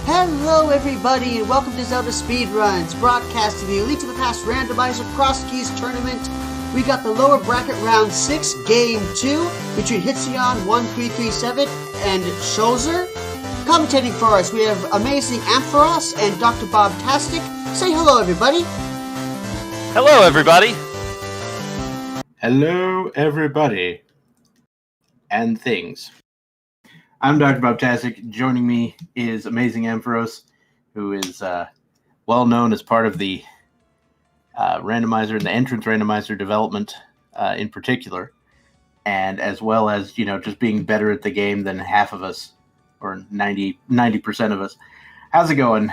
Hello everybody and welcome to Zelda Speedruns, broadcasting the Elite of the Past Randomizer Crosskeys tournament. We got the lower bracket round 6, game 2, between Hitsuyan1337 and Schulzer. Commentating for us, we have amazing Ampharos and Dr. Bob Tastic. Say hello everybody. Hello everybody. Hello everybody. And things. I'm Dr. Bob Tastic. Joining me is amazing Ampharos, who is well known as part of the randomizer and the entrance randomizer development in particular, and as well as, just being better at the game than half of us, or 90% of us. How's it going?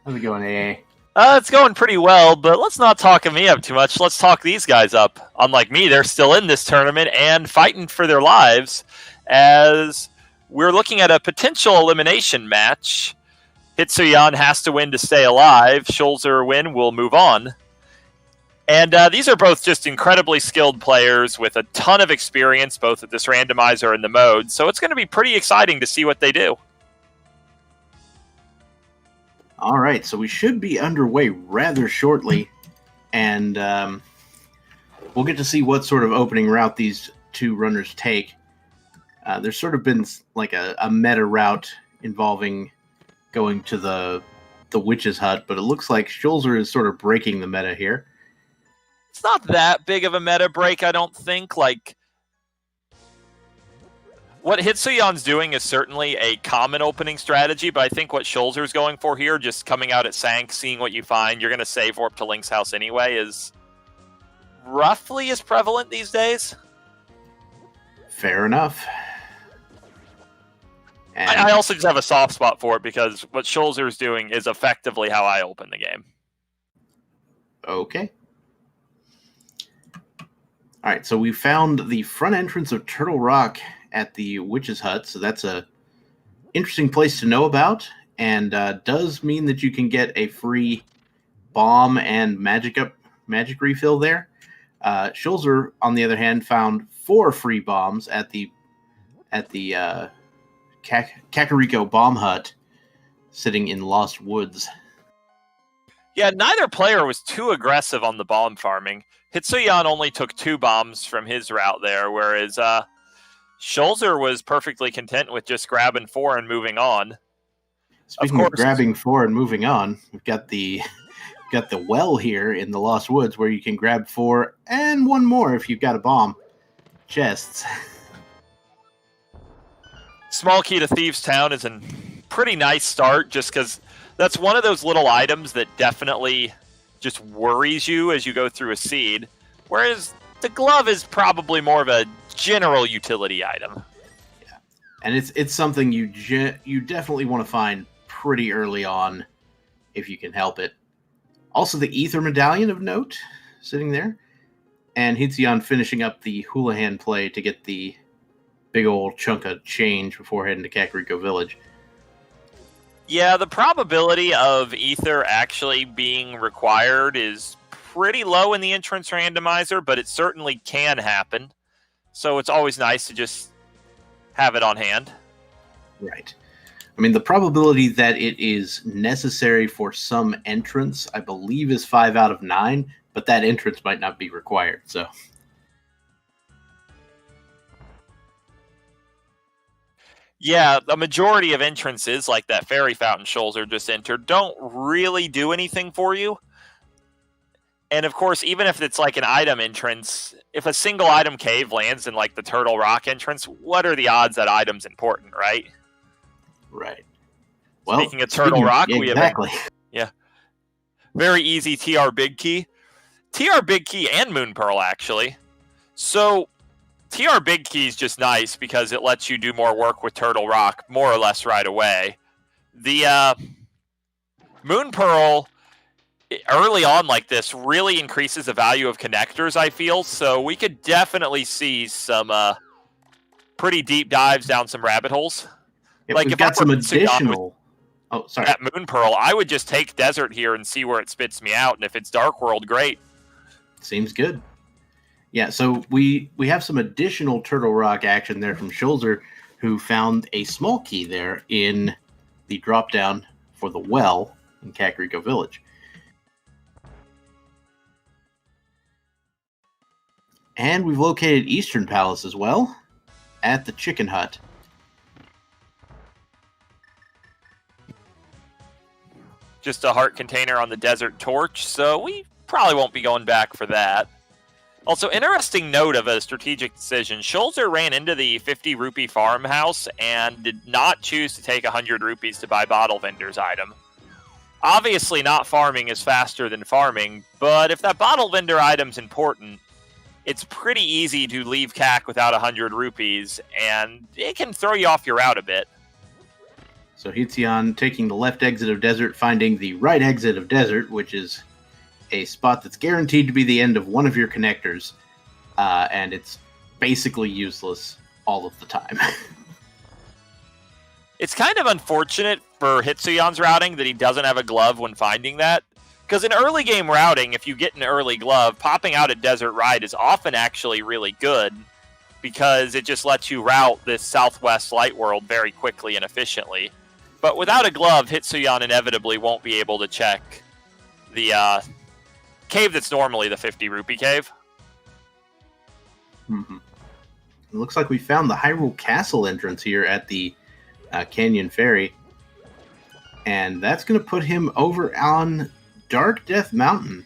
How's it going, AA? It's going pretty well, but let's not talk me up too much. Let's talk these guys up. Unlike me, they're still in this tournament and fighting for their lives, as we're looking at a potential elimination match. Hitsuyan has to win to stay alive. Schulzer win will move on. And these are both just incredibly skilled players with a ton of experience, both at this randomizer and the mode. So it's going to be pretty exciting to see what they do. All right, so we should be underway rather shortly. And we'll get to see what sort of opening route these two runners take. There's sort of been like a meta route involving going to the witch's hut, but it looks like Schulzer is sort of breaking the meta here. It's not that big of a meta break, I don't think. Like, what Hitsuyan's doing is certainly a common opening strategy, but I think what Schulzer's going for here, just coming out at Sank, seeing what you find, you're going to save warp to Link's house anyway, is roughly as prevalent these days. Fair enough. And I also just have a soft spot for it because what Schulzer's doing is effectively how I open the game. Okay. All right, so we found the front entrance of Turtle Rock at the Witch's Hut, so that's a interesting place to know about, and does mean that you can get a free bomb and magic refill there. Schulzer, on the other hand, found 4 free bombs at the Kakariko Bomb Hut, sitting in Lost Woods. Yeah, neither player was too aggressive on the bomb farming. Hitsuyan only took 2 bombs from his route there, whereas Schulzer was perfectly content with just grabbing 4 and moving on. Speaking of grabbing 4 and moving on, we've got the well here in the Lost Woods where you can grab 4 and 1 more if you've got a bomb. Chests. Small Key to Thieves Town is a pretty nice start, just because that's one of those little items that definitely just worries you as you go through a seed, whereas the glove is probably more of a general utility item. Yeah, and it's something you definitely want to find pretty early on if you can help it. Also, the Ether Medallion of note sitting there, and Hitsuyan finishing up the Houlihan play to get the big old chunk of change before heading to Kakariko Village. Yeah, the probability of Ether actually being required is pretty low in the entrance randomizer, but it certainly can happen. So it's always nice to just have it on hand. Right. I mean, the probability that it is necessary for some entrance, I believe, is 5 out of 9, but that entrance might not be required, so... Yeah, the majority of entrances, like that fairy fountain Schulzer just entered, don't really do anything for you. And of course, even if it's like an item entrance, if a single item cave lands in like the Turtle Rock entrance, what are the odds that item's important, right? Right. Well, speaking of Turtle Rock, exactly. We have very easy TR Big Key. TR Big Key and Moon Pearl, actually. So TR Big Key is just nice because it lets you do more work with Turtle Rock more or less right away. The Moon Pearl, early on like this, really increases the value of connectors, I feel. So we could definitely see some pretty deep dives down some rabbit holes. If like we've if got some additional... Oh, sorry. That Moon Pearl, I would just take Desert here and see where it spits me out. And if it's Dark World, great. Seems good. Yeah, so we have some additional Turtle Rock action there from Schulzer, who found a small key there in the drop-down for the well in Kakariko Village. And we've located Eastern Palace as well, at the Chicken Hut. Just a heart container on the Desert Torch, so we probably won't be going back for that. Also, interesting note of a strategic decision. Schulzer ran into the 50 rupee farmhouse and did not choose to take 100 rupees to buy Bottle Vendor's item. Obviously, not farming is faster than farming, but if that Bottle Vendor item's important, it's pretty easy to leave CAC without 100 rupees, and it can throw you off your route a bit. So Hitsuyan taking the left exit of Desert, finding the right exit of Desert, which is a spot that's guaranteed to be the end of one of your connectors, and it's basically useless all of the time. It's kind of unfortunate for Hitsuyan's routing that he doesn't have a glove when finding that, because in early game routing, if you get an early glove, popping out at Desert Ride is often actually really good, because it just lets you route this Southwest Light World very quickly and efficiently. But without a glove, Hitsuyan inevitably won't be able to check the cave that's normally the 50 rupee cave. Mm-hmm. It looks like we found the Hyrule Castle entrance here at the Canyon Ferry. And that's going to put him over on Dark Death Mountain.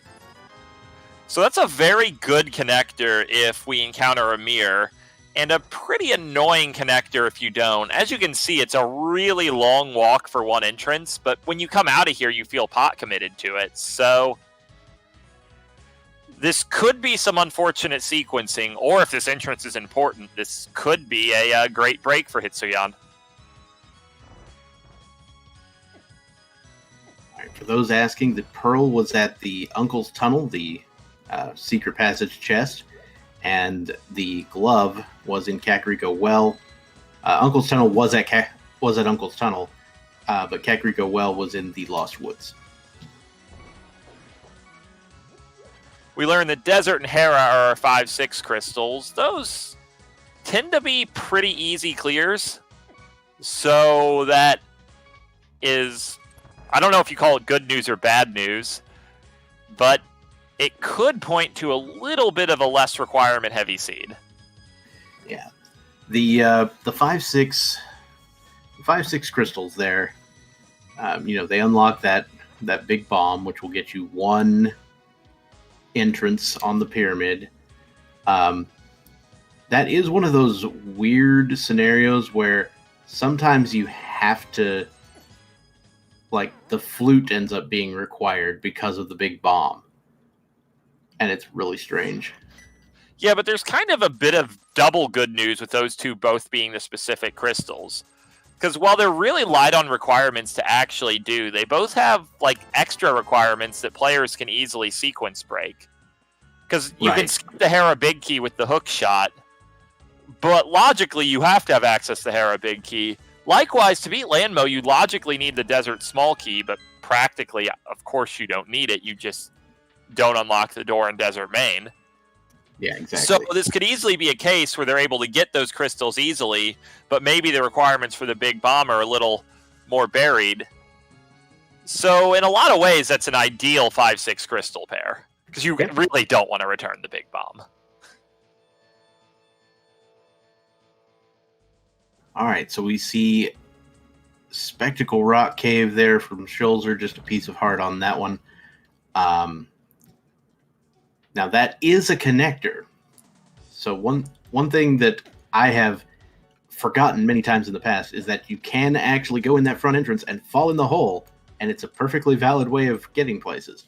So that's a very good connector if we encounter a mirror, and a pretty annoying connector if you don't. As you can see, it's a really long walk for one entrance, but when you come out of here, you feel pot committed to it. So this could be some unfortunate sequencing, or if this entrance is important, this could be a great break for Hitsuyan. All right, for those asking, the pearl was at the Uncle's Tunnel, the secret passage chest, and the glove was in Kakariko Well. Uncle's Tunnel was at Uncle's Tunnel, but Kakariko Well was in the Lost Woods. We learned that Desert and Hera are our 5-6 crystals. Those tend to be pretty easy clears. So that is, I don't know if you call it good news or bad news, but it could point to a little bit of a less requirement heavy seed. Yeah. The 5-6 crystals there, they unlock that big bomb, which will get you one entrance on the pyramid. That is one of those weird scenarios where sometimes you have to, like, the flute ends up being required because of the big bomb. And it's really strange. Yeah, but there's kind of a bit of double good news with those two both being the specific crystals. Because while they're really light on requirements to actually do, they both have like extra requirements that players can easily sequence break. Because you can skip the Hera Big Key with the hook shot, but logically you have to have access to Hera Big Key. Likewise, to beat Lanmo, you logically need the Desert Small Key, but practically, of course, you don't need it. You just don't unlock the door in Desert Main. Yeah, exactly. So this could easily be a case where they're able to get those crystals easily, but maybe the requirements for the big bomb are a little more buried. So in a lot of ways, that's an ideal 5-6 crystal pair, because you really don't want to return the big bomb. All right, so we see Spectacle Rock Cave there from Schulzer, just a piece of heart on that one. Now that is a connector. So one thing that I have forgotten many times in the past is that you can actually go in that front entrance and fall in the hole, and it's a perfectly valid way of getting places.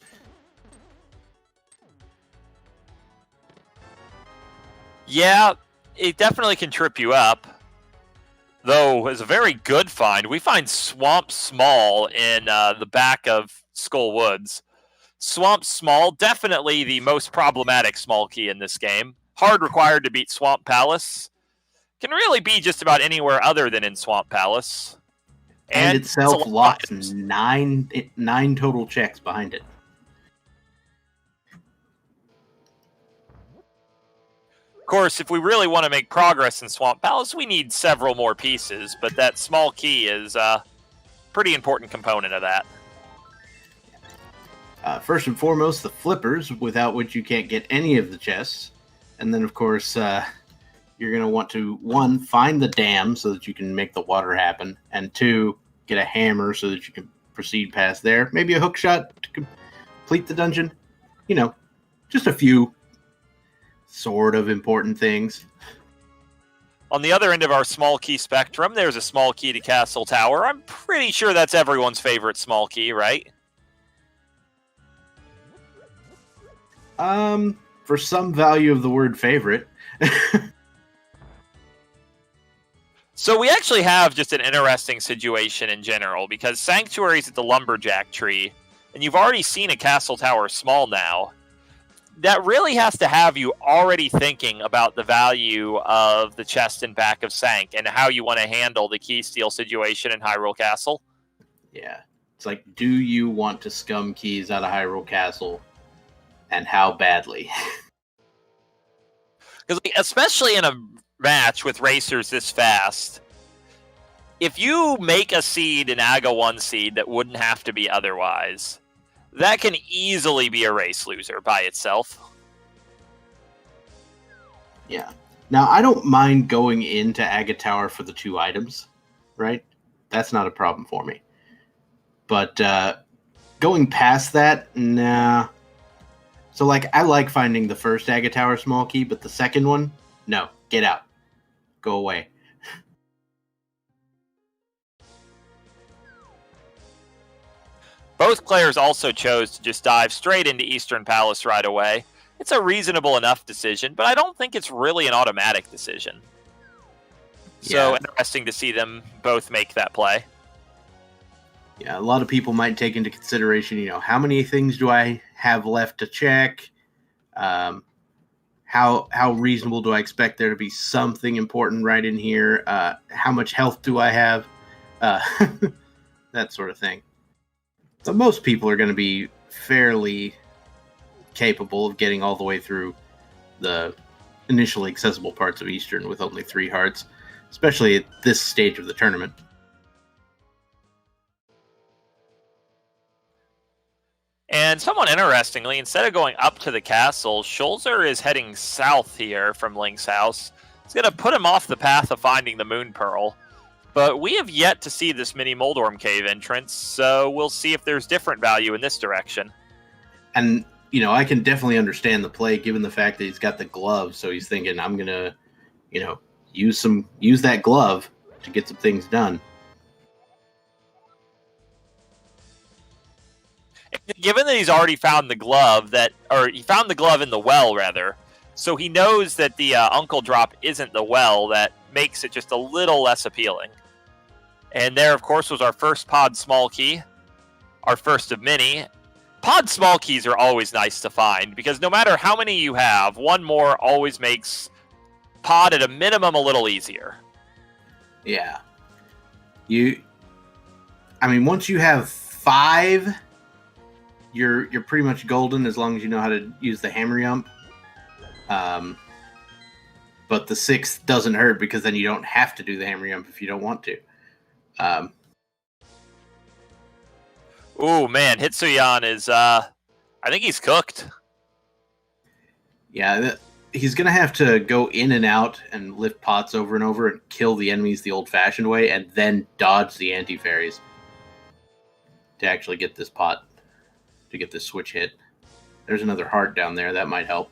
Yeah, it definitely can trip you up. Though, as a very good find, we find Swamp Small in the back of Skull Woods. Swamp Small, definitely the most problematic small key in this game. Hard required to beat Swamp Palace. Can really be just about anywhere other than in Swamp Palace. And itself locks nine total checks behind it. Of course, if we really want to make progress in Swamp Palace, we need several more pieces, but that small key is pretty important component of that. First and foremost, the flippers, without which you can't get any of the chests. And then, of course, you're going to want to, 1, find the dam so that you can make the water happen, and 2, get a hammer so that you can proceed past there. Maybe a hook shot to complete the dungeon. You know, just a few sort of important things. On the other end of our small key spectrum, there's a small key to Castle Tower. I'm pretty sure that's everyone's favorite small key, right? For some value of the word favorite. So we actually have just an interesting situation in general, because Sanctuary's at the Lumberjack tree, and you've already seen a Castle Tower small now. That really has to have you already thinking about the value of the chest and back of Sank and how you want to handle the key steal situation in Hyrule Castle. Yeah. It's like, do you want to scum keys out of Hyrule Castle? And how badly? Because especially in a match with racers this fast, if you make a seed in AGA 1 seed that wouldn't have to be otherwise, that can easily be a race loser by itself. Yeah. Now, I don't mind going into AGA Tower for the 2 items, right? That's not a problem for me. But going past that, nah. So, like, I like finding the first AGA Tower small key, but the second one, no. Get out. Go away. Both players also chose to just dive straight into Eastern Palace right away. It's a reasonable enough decision, but I don't think it's really an automatic decision. So interesting to see them both make that play. Yeah, a lot of people might take into consideration, you know, how many things do I have left to check? How reasonable do I expect there to be something important right in here? How much health do I have? That sort of thing. But most people are going to be fairly capable of getting all the way through the initially accessible parts of Eastern with only 3 hearts, especially at this stage of the tournament. And somewhat interestingly, instead of going up to the castle, Schulzer is heading south here from Link's house. It's going to put him off the path of finding the Moon Pearl. But we have yet to see this mini Moldorm Cave entrance, so we'll see if there's different value in this direction. And, you know, I can definitely understand the play given the fact that he's got the glove, so he's thinking, I'm going to, you know, use that glove to get some things done. Given that he's already found the glove, he found the glove in the well, rather, so he knows that the Uncle Drop isn't the well, that makes it just a little less appealing. And there, of course, was our first pod small key, our first of many. Pod small keys are always nice to find, because no matter how many you have, one more always makes pod at a minimum a little easier. Yeah. Once you have 5... You're pretty much golden as long as you know how to use the hammer yump. But the 6th doesn't hurt because then you don't have to do the hammer yump if you don't want to. Ooh, man, Hitsuyan is, I think he's cooked. Yeah, he's going to have to go in and out and lift pots over and over and kill the enemies the old-fashioned way and then dodge the anti-fairies to actually get this pot. To get this switch hit. There's another heart down there. That might help.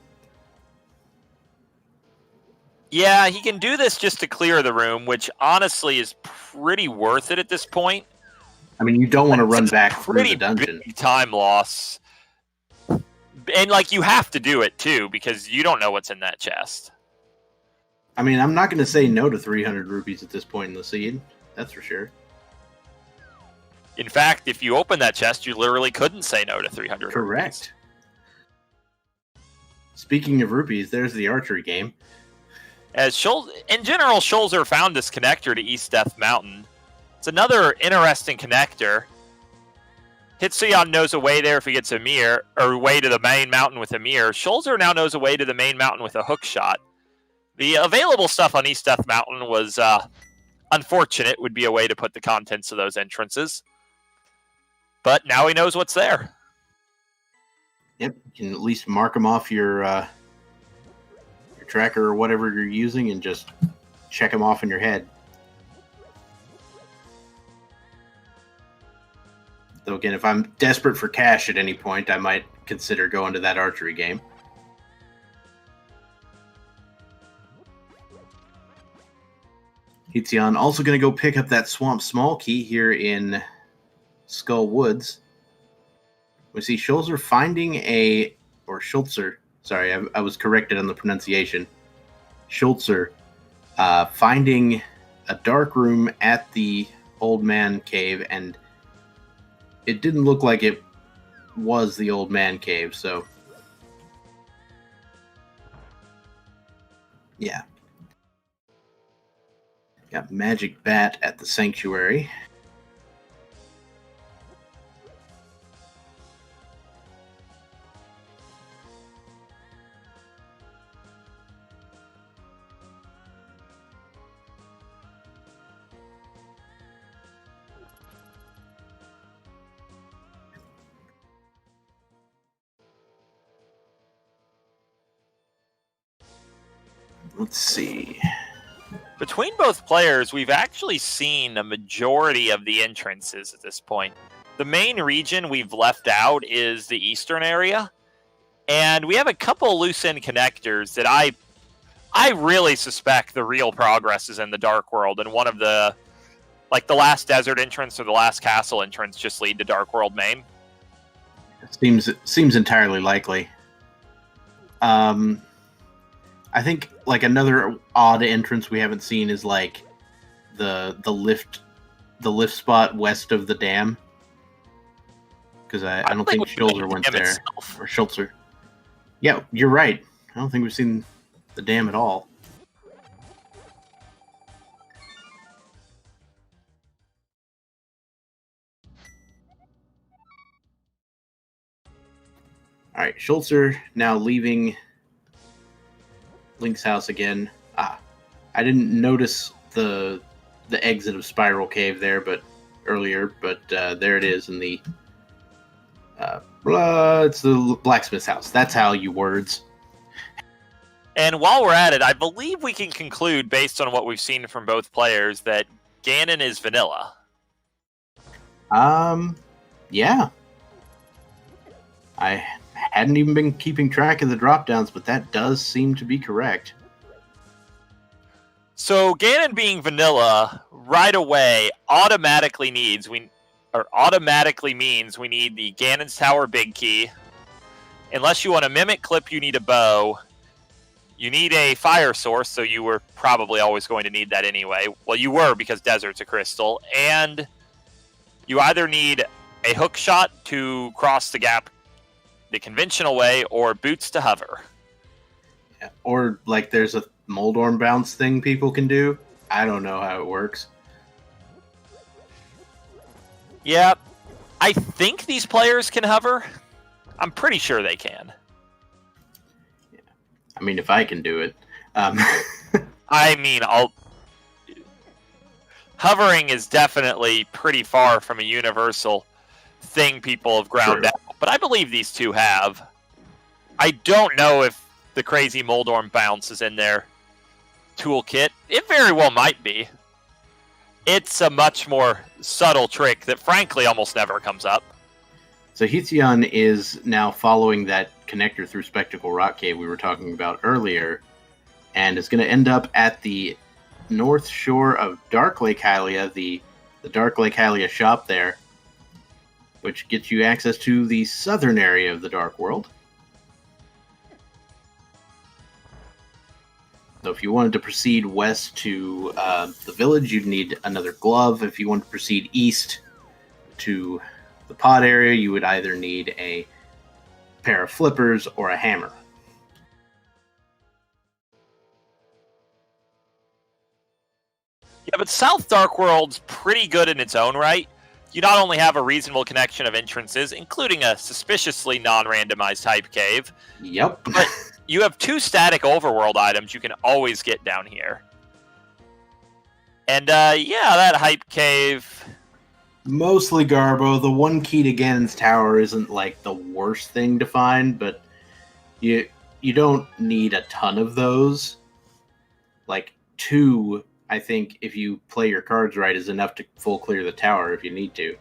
Yeah, he can do this just to clear the room, which honestly is pretty worth it at this point. I mean, you don't want to run back through the dungeon. Big time loss. And, like, you have to do it, too, because you don't know what's in that chest. I mean, I'm not going to say no to 300 rupees at this point in the seed. That's for sure. In fact, if you open that chest, you literally couldn't say no to 300 Correct. Rupees. Speaking of rupees, there's the archery game. As in general, Schulzer found this connector to East Death Mountain. It's another interesting connector. Hitsuyan knows a way there if he gets a mirror, or way to the main mountain with a mirror. Schulzer now knows a way to the main mountain with a hook shot. The available stuff on East Death Mountain was unfortunate, would be a way to put the contents of those entrances. But now he knows what's there. Yep, you can at least mark them off your tracker or whatever you're using and just check them off in your head. Though again, if I'm desperate for cash at any point, I might consider going to that archery game. Hitsuyan also going to go pick up that Swamp Small Key here in Skull Woods. We see Schulzer Schulzer, sorry, I was corrected on the pronunciation. Schulzer finding a dark room at the Old Man Cave, and it didn't look like it was the Old Man Cave, so yeah. Got Magic Bat at the Sanctuary. Let's see. Between both players, we've actually seen a majority of the entrances at this point. The main region we've left out is the eastern area, and we have a couple loose-end connectors that I really suspect the real progress is in the Dark World, and one of the, like the last desert entrance or the last castle entrance just lead to Dark World main. Seems entirely likely. I think like another odd entrance we haven't seen is like the lift spot west of the dam. Because I don't think Schulzer went there. Itself. Or Schulzer. Yeah, you're right. I don't think we've seen the dam at all. Alright, Schulzer now leaving Link's house again. I didn't notice the exit of Spiral Cave there, but there it is in the it's the blacksmith's house. That's how you words. And while we're at it, I believe we can conclude, based on what we've seen from both players, that Ganon is vanilla. Yeah. I hadn't even been keeping track of the drop-downs, but that does seem to be correct. So Ganon being vanilla right away automatically means we need the Ganon's Tower Big Key. Unless you want a Mimic Clip, you need a bow. You need a fire source, so you were probably always going to need that anyway. Well, you were, because Desert's a crystal. And you either need a hook shot to cross the gap the conventional way, or boots to hover. Yeah, or like there's a Moldorm bounce thing people can do. I don't know how it works. Yeah, I think these players can hover. I'm pretty sure they can. Yeah. I mean, if I can do it. I mean, hovering is definitely pretty far from a universal thing people have ground out, but I believe these two have. I don't know if the crazy Moldorm bounce is in their toolkit. It very well might be. It's a much more subtle trick that frankly almost never comes up. So Hitsuyan is now following that connector through Spectacle Rock Cave we were talking about earlier, and is going to end up at the north shore of Dark Lake Hylia, the Dark Lake Hylia shop there, which gets you access to the southern area of the Dark World. So if you wanted to proceed west to the village, you'd need another glove. If you wanted to proceed east to the pod area, you would either need a pair of flippers or a hammer. Yeah, but South Dark World's pretty good in its own right. You not only have a reasonable connection of entrances, including a suspiciously non-randomized type cave. Yep. But you have two static overworld items you can always get down here. And yeah, that hype cave, Mostly Garbo. The one key to Ganon's tower isn't like the worst thing to find, but you don't need a ton of those. Like 2, I think, if you play your cards right, is enough to full clear the tower if you need to.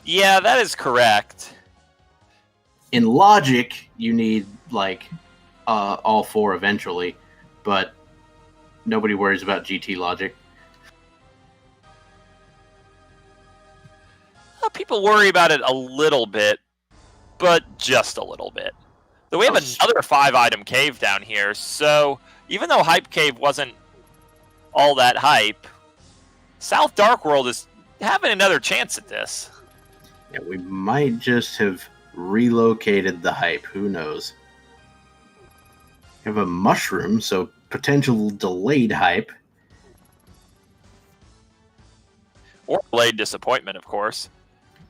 Yeah, that is correct. In logic, you need like all 4 eventually, but nobody worries about GT logic. People worry about it a little bit, but just a little bit. Though we have another 5-item cave down here, so even though Hype Cave wasn't all that hype, South Dark World is having another chance at this. Yeah, we might just have relocated the hype. Who knows? We have a mushroom, so potential delayed hype. Or delayed disappointment, of course.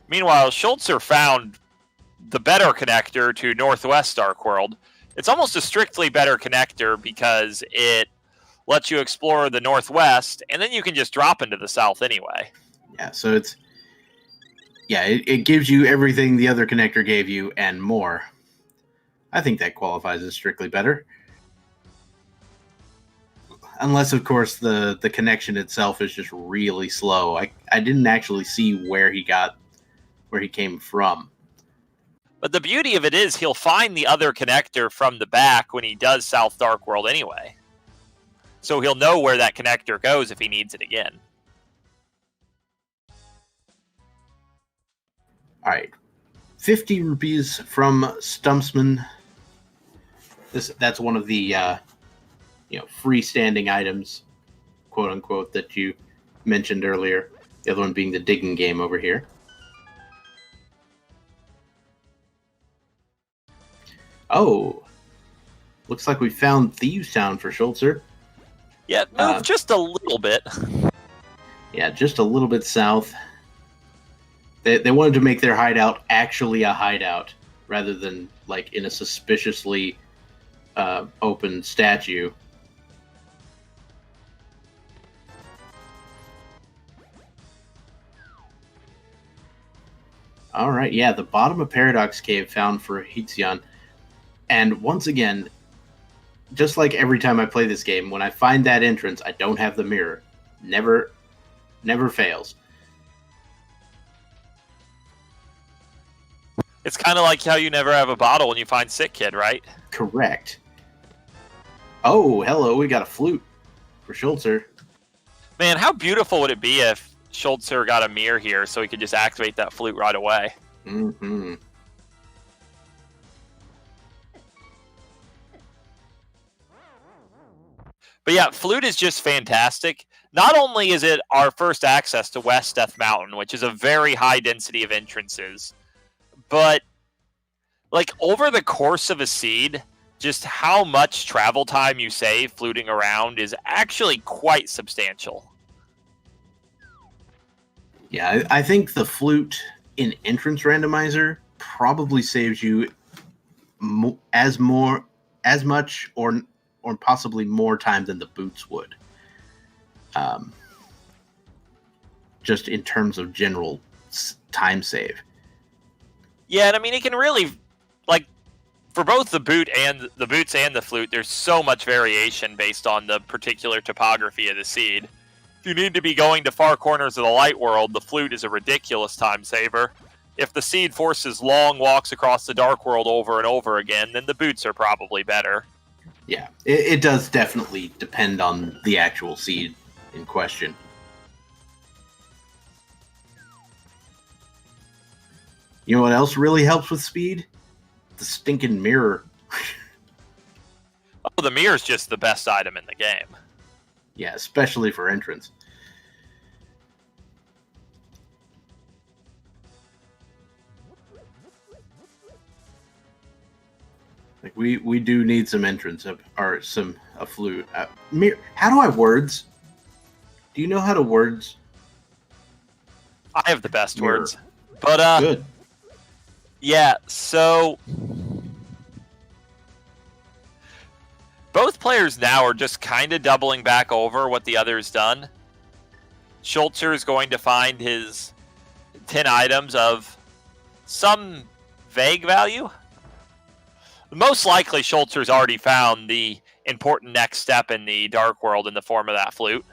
Meanwhile, Schulzer found the better connector to Northwest Dark World. It's almost a strictly better connector because it lets you explore the Northwest, and then you can just drop into the South anyway. Yeah, so it's... Yeah, it gives you everything the other connector gave you and more. I think that qualifies as strictly better. Unless, of course, the connection itself is just really slow. I didn't actually see where he came from. But the beauty of it is he'll find the other connector from the back when he does South Dark World anyway. So he'll know where that connector goes if he needs it again. All right, 50 rupees from Stumpsman. That's one of the freestanding items, quote unquote, that you mentioned earlier. The other one being the digging game over here. Oh, looks like we found Thieves Town for Schulzer. Yeah, move just a little bit. Yeah, just a little bit south. They wanted to make their hideout actually a hideout rather than like in a suspiciously open statue. All right, yeah, the bottom of Paradox Cave found for Hitsuyan. And once again, just like every time I play this game, when I find that entrance, I don't have the mirror. Never fails. It's kind of like how you never have a bottle when you find Sick Kid, right? Correct. Oh, hello, we got a flute for Schulzer. Man, how beautiful would it be if Schulzer got a mirror here so he could just activate that flute right away? Mm-hmm. But yeah, flute is just fantastic. Not only is it our first access to West Death Mountain, which is a very high density of entrances, but like over the course of a seed, just how much travel time you save fluting around is actually quite substantial. Yeah, I think the flute in entrance randomizer probably saves you as much or possibly more time than the boots would. Just in terms of general time save. Yeah, and I mean, it can really, like, for both the boots and the flute, there's so much variation based on the particular topography of the seed. If you need to be going to far corners of the light world, the flute is a ridiculous time saver. If the seed forces long walks across the dark world over and over again, then the boots are probably better. Yeah, it does definitely depend on the actual seed in question. You know what else really helps with speed? The stinking mirror. Oh, the mirror's just the best item in the game. Yeah, especially for entrance. Like we do need some entrance or a flute. Mirror. How do I words? Do you know how to words? I have the best Mirror. words. But Good. Yeah, so both players now are just kind of doubling back over what the other's done. Schulzer is going to find his 10 items of some vague value. Most likely, Schulzer's already found the important next step in the Dark World in the form of that flute.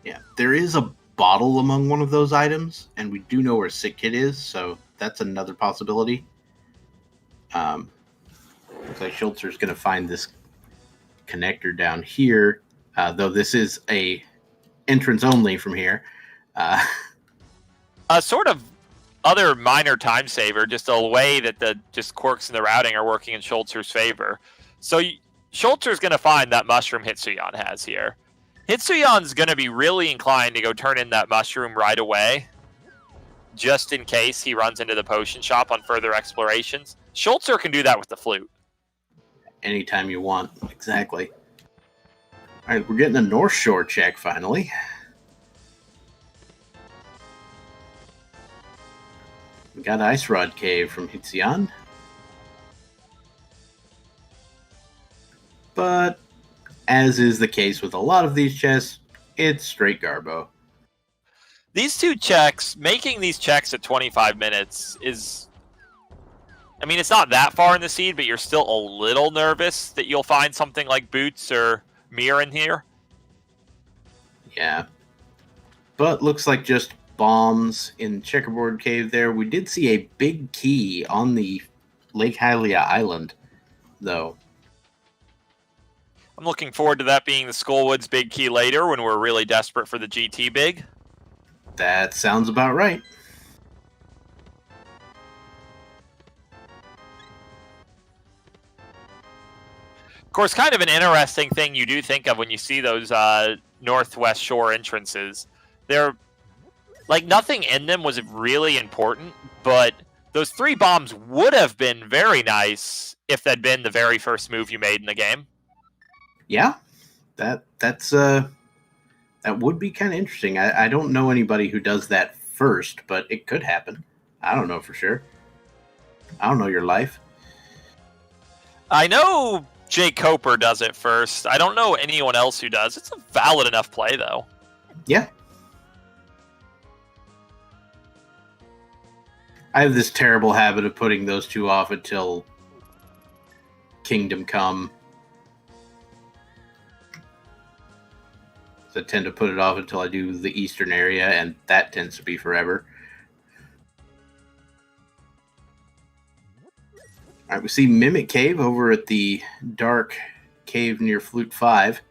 Yeah, there is a bottle among one of those items, and we do know where Sick Kid is, so that's another possibility. Looks like Schulzer's going to find this connector down here, though this is a entrance only from here. Sort of other minor time saver, just a way that the just quirks in the routing are working in Schulzer's favor. So Schulzer's going to find that mushroom Hitsuyan has here. Hitsuyan's going to be really inclined to go turn in that mushroom right away, just in case he runs into the potion shop on further explorations. Schulzer can do that with the flute. Anytime you want, exactly. All right, we're getting a North Shore check finally. We got Ice Rod Cave from Hitsuyan. But, as is the case with a lot of these chests, it's straight Garbo. These two checks, making these checks at 25 minutes is... I mean, it's not that far in the seed, but you're still a little nervous that you'll find something like Boots or Mir in here. Yeah. But looks like just bombs in Checkerboard Cave there. We did see a big key on the Lake Hylia Island, though. I'm looking forward to that being the Skullwoods big key later when we're really desperate for the GT big. That sounds about right. Of course, kind of an interesting thing you do think of when you see those Northwest Shore entrances. They're like nothing in them was really important, but those 3 bombs would have been very nice if that'd been the very first move you made in the game. Yeah, that's that would be kind of interesting. I don't know anybody who does that first, but it could happen. I don't know for sure. I don't know your life. I know Jake Coper does it first. I don't know anyone else who does. It's a valid enough play, though. Yeah. I have this terrible habit of putting those two off until Kingdom Come. So I tend to put it off until I do the eastern area, and that tends to be forever. All right, we see Mimic Cave over at the Dark Cave near Flute 5.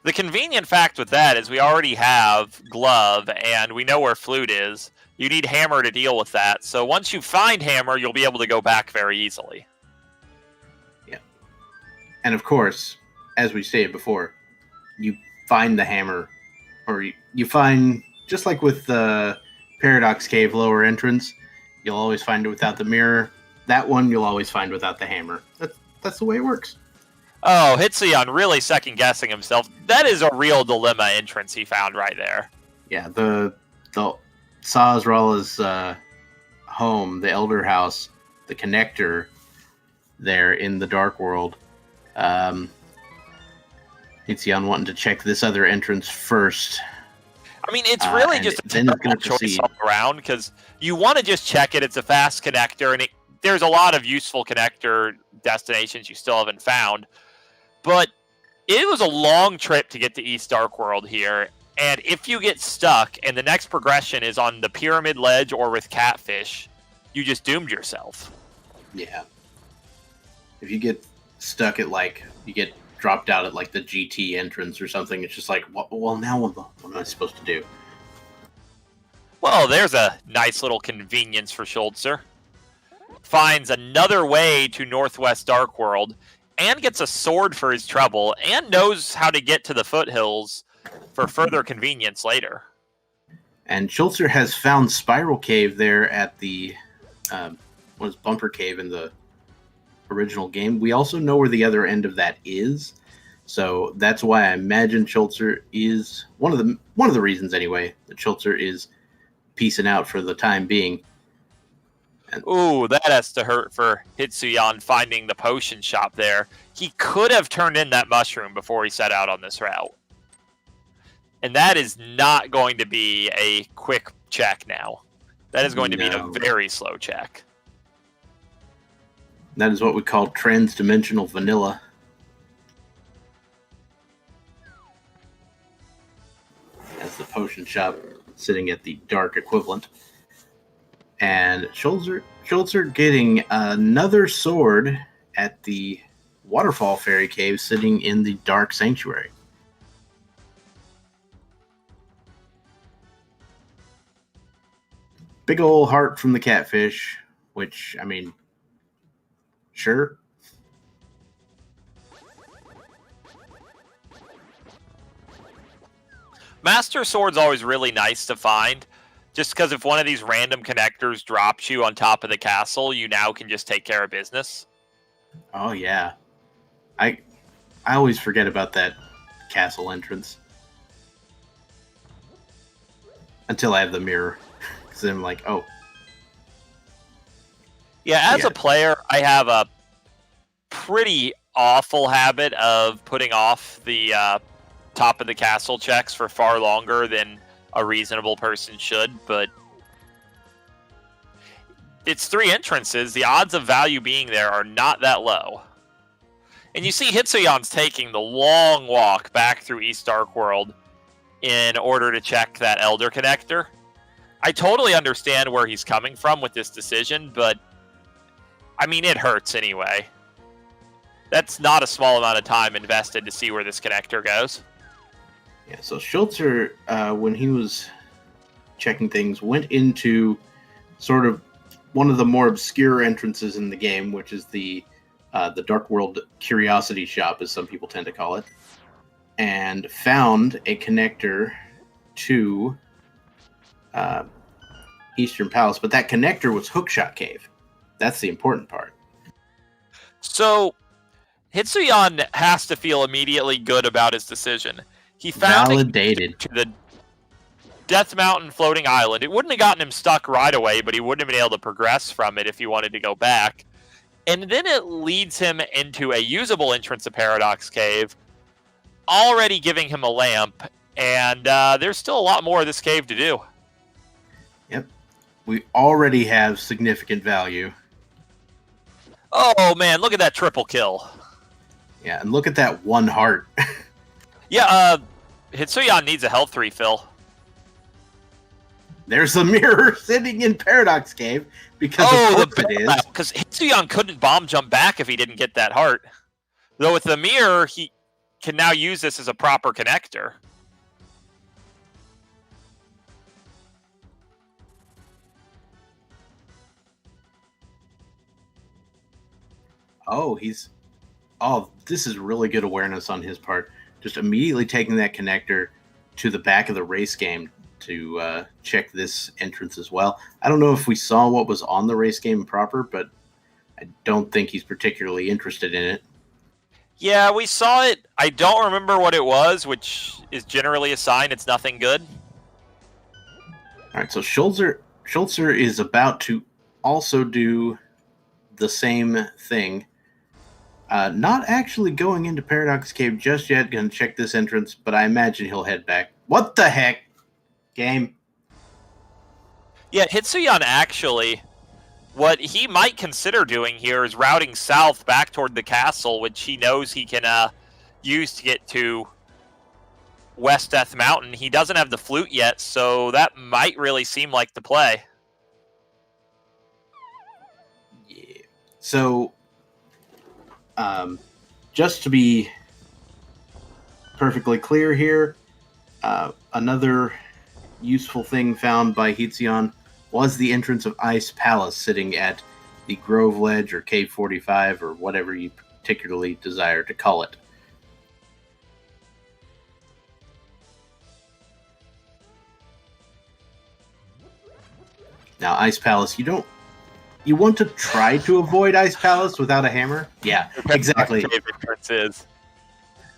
The convenient fact with that is we already have Glove, and we know where Flute is. You need Hammer to deal with that. So once you find Hammer, you'll be able to go back very easily. Yeah. And of course, as we stated before, you find the Hammer, or you find, just like with the Paradox Cave lower entrance, you'll always find it without the mirror. That one you'll always find without the hammer. That's the way it works. Oh, Hitsuyan really second-guessing himself. That is a real dilemma entrance he found right there. Yeah, the Sazrala's home, the Elder House, the connector there in the Dark World. Hitsuyan wanting to check this other entrance first. I mean, it's really just a terrible choice all around, because you want to just check it. It's a fast connector, and there's a lot of useful connector destinations you still haven't found. But it was a long trip to get to East Dark World here, and if you get stuck and the next progression is on the Pyramid Ledge or with Catfish, you just doomed yourself. Yeah. If you get stuck at, like, you get dropped out at, like, the GT entrance or something, it's just like, well, now what am I supposed to do? Well, there's a nice little convenience for Schulzer. Finds another way to Northwest Dark World, and gets a sword for his trouble, and knows how to get to the foothills for further convenience later. And Schulzer has found Spiral Cave there at the Bumper Cave in the original game. We also know where the other end of that is, so that's why I imagine Schulzer is one of the reasons anyway that Schulzer is peacing out for the time being. Ooh, that has to hurt for Hitsuyan finding the potion shop there. He could have turned in that mushroom before he set out on this route. And that is not going to be a quick check now. That is going to be a very slow check. That is what we call trans-dimensional vanilla. That's the potion shop sitting at the dark equivalent. And Schulzer getting another sword at the Waterfall Fairy Cave sitting in the Dark Sanctuary. Big ol' heart from the catfish, which, I mean, sure. Master Sword's always really nice to find, just because if one of these random connectors drops you on top of the castle, you now can just take care of business. Oh, yeah. I always forget about that castle entrance. Until I have the mirror. Because then I'm like, oh. Yeah, as a player, I have a pretty awful habit of putting off the top of the castle checks for far longer than a reasonable person should, but it's 3 entrances. The odds of value being there are not that low. And you see Hitsuyan's taking the long walk back through East Dark World in order to check that Elder Connector. I totally understand where he's coming from with this decision, but I mean, it hurts anyway. That's not a small amount of time invested to see where this connector goes. Yeah, so Schulzer, when he was checking things, went into sort of one of the more obscure entrances in the game, which is the Dark World Curiosity Shop, as some people tend to call it, and found a connector to Eastern Palace. But that connector was Hookshot Cave. That's the important part. So Hitsuyan has to feel immediately good about his decision. He found validated to the Death Mountain floating island. It wouldn't have gotten him stuck right away, but he wouldn't have been able to progress from it if he wanted to go back. And then it leads him into a usable entrance of Paradox Cave, already giving him a lamp, and there's still a lot more of this cave to do. Yep. We already have significant value. Oh, man, look at that triple kill. Yeah, and look at that 1 heart. Yeah, Hitsuyan needs a health refill. There's the mirror sitting in Paradox Cave because of course it is. Because Hitsuyan couldn't bomb jump back if he didn't get that heart. Though with the mirror, he can now use this as a proper connector. Oh, this is really good awareness on his part. Just immediately taking that connector to the back of the race game to check this entrance as well. I don't know if we saw what was on the race game proper, but I don't think he's particularly interested in it. Yeah, we saw it. I don't remember what it was, which is generally a sign it's nothing good. All right, so Schulzer is about to also do the same thing. Not actually going into Paradox Cave just yet. Going to check this entrance, but I imagine he'll head back. What the heck? Game. Yeah, Hitsuyan actually, what he might consider doing here is routing south back toward the castle, which he knows he can use to get to West Death Mountain. He doesn't have the flute yet, so that might really seem like the play. Yeah. So, just to be perfectly clear here, another useful thing found by Hitsuyan was the entrance of Ice Palace sitting at the Grove Ledge or Cave 45 or whatever you particularly desire to call it. Now, Ice Palace, you want to try to avoid Ice Palace without a hammer? Yeah, exactly.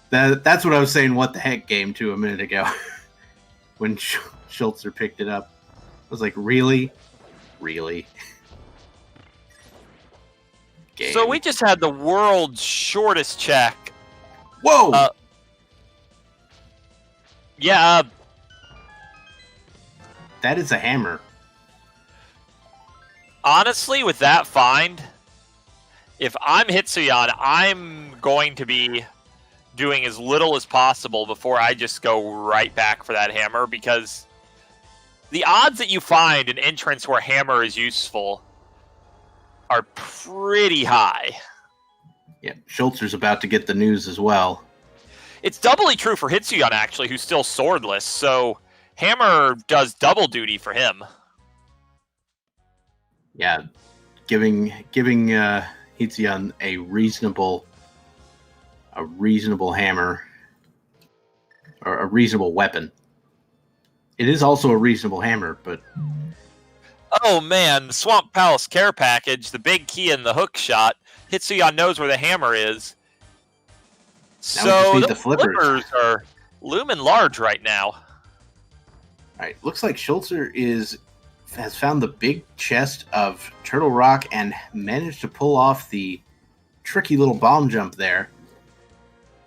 That's what I was saying, what the heck game to a minute ago. When Schulzer picked it up. I was like, really? Really? Game. So we just had the world's shortest check. Whoa! That is a hammer. Honestly, with that find, if I'm Hitsuyan, I'm going to be doing as little as possible before I just go right back for that hammer, because the odds that you find an entrance where hammer is useful are pretty high. Yeah, Schulzer's about to get the news as well. It's doubly true for Hitsuyan, actually, who's still swordless, so hammer does double duty for him. Yeah, giving Hitsuyan a reasonable hammer, or a reasonable weapon. It is also a reasonable hammer, but Oh man, the Swamp Palace care package, the big key and the hook shot. Hitsuyan knows where the hammer is. Now we just need So the flippers. are looming large right now. all right. Looks like Schulzer has found the big chest of Turtle Rock and managed to pull off the tricky little bomb jump there.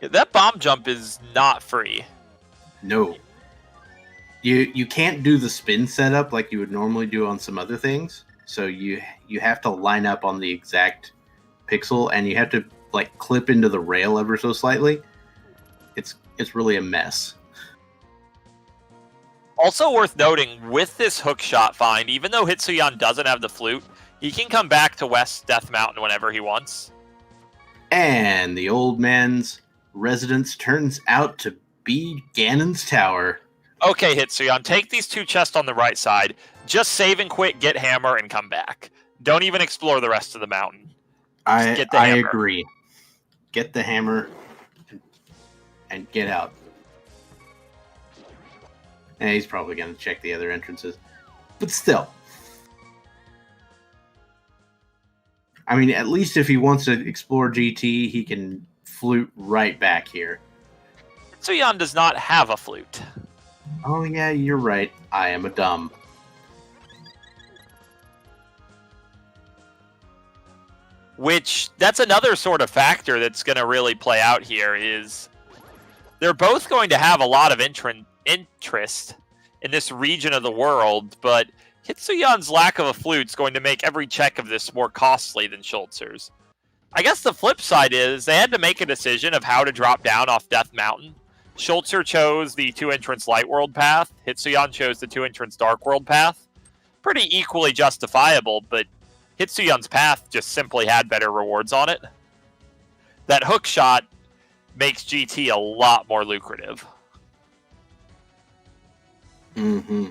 That bomb jump is not free. No. You can't do the spin setup like you would normally do on some other things. So you have to line up on the exact pixel, and you have to like clip into the rail ever so slightly. It's really a mess. Also worth noting, with this hook shot find, even though Hitsuyan doesn't have the flute, he can come back to West Death Mountain whenever he wants. And the old man's residence turns out to be Ganon's tower. Okay, Hitsuyan, take these two chests on the right side. Just save and quit, get hammer, and come back. Don't even explore the rest of the mountain. I hammer. agree. Get the hammer and get out. And he's probably going to check the other entrances. But still. I mean, at least if he wants to explore GT, he can flute right back here. Hitsuyan does not have a flute. Oh, yeah, you're right. I am a dumb. Which, that's another sort of factor that's going to really play out here, is they're both going to have a lot of interest in this region of the world, but Hitsuyan's lack of a flute is going to make every check of this more costly than Schulzer's. I guess the flip side is they had to make a decision of how to drop down off Death Mountain. Schulzer chose the 2-entrance Light World path. Hitsuyan chose the 2-entrance Dark World path. Pretty equally justifiable, but Hitsuyan's path just simply had better rewards on it. That hook shot makes GT a lot more lucrative. Mm-hmm.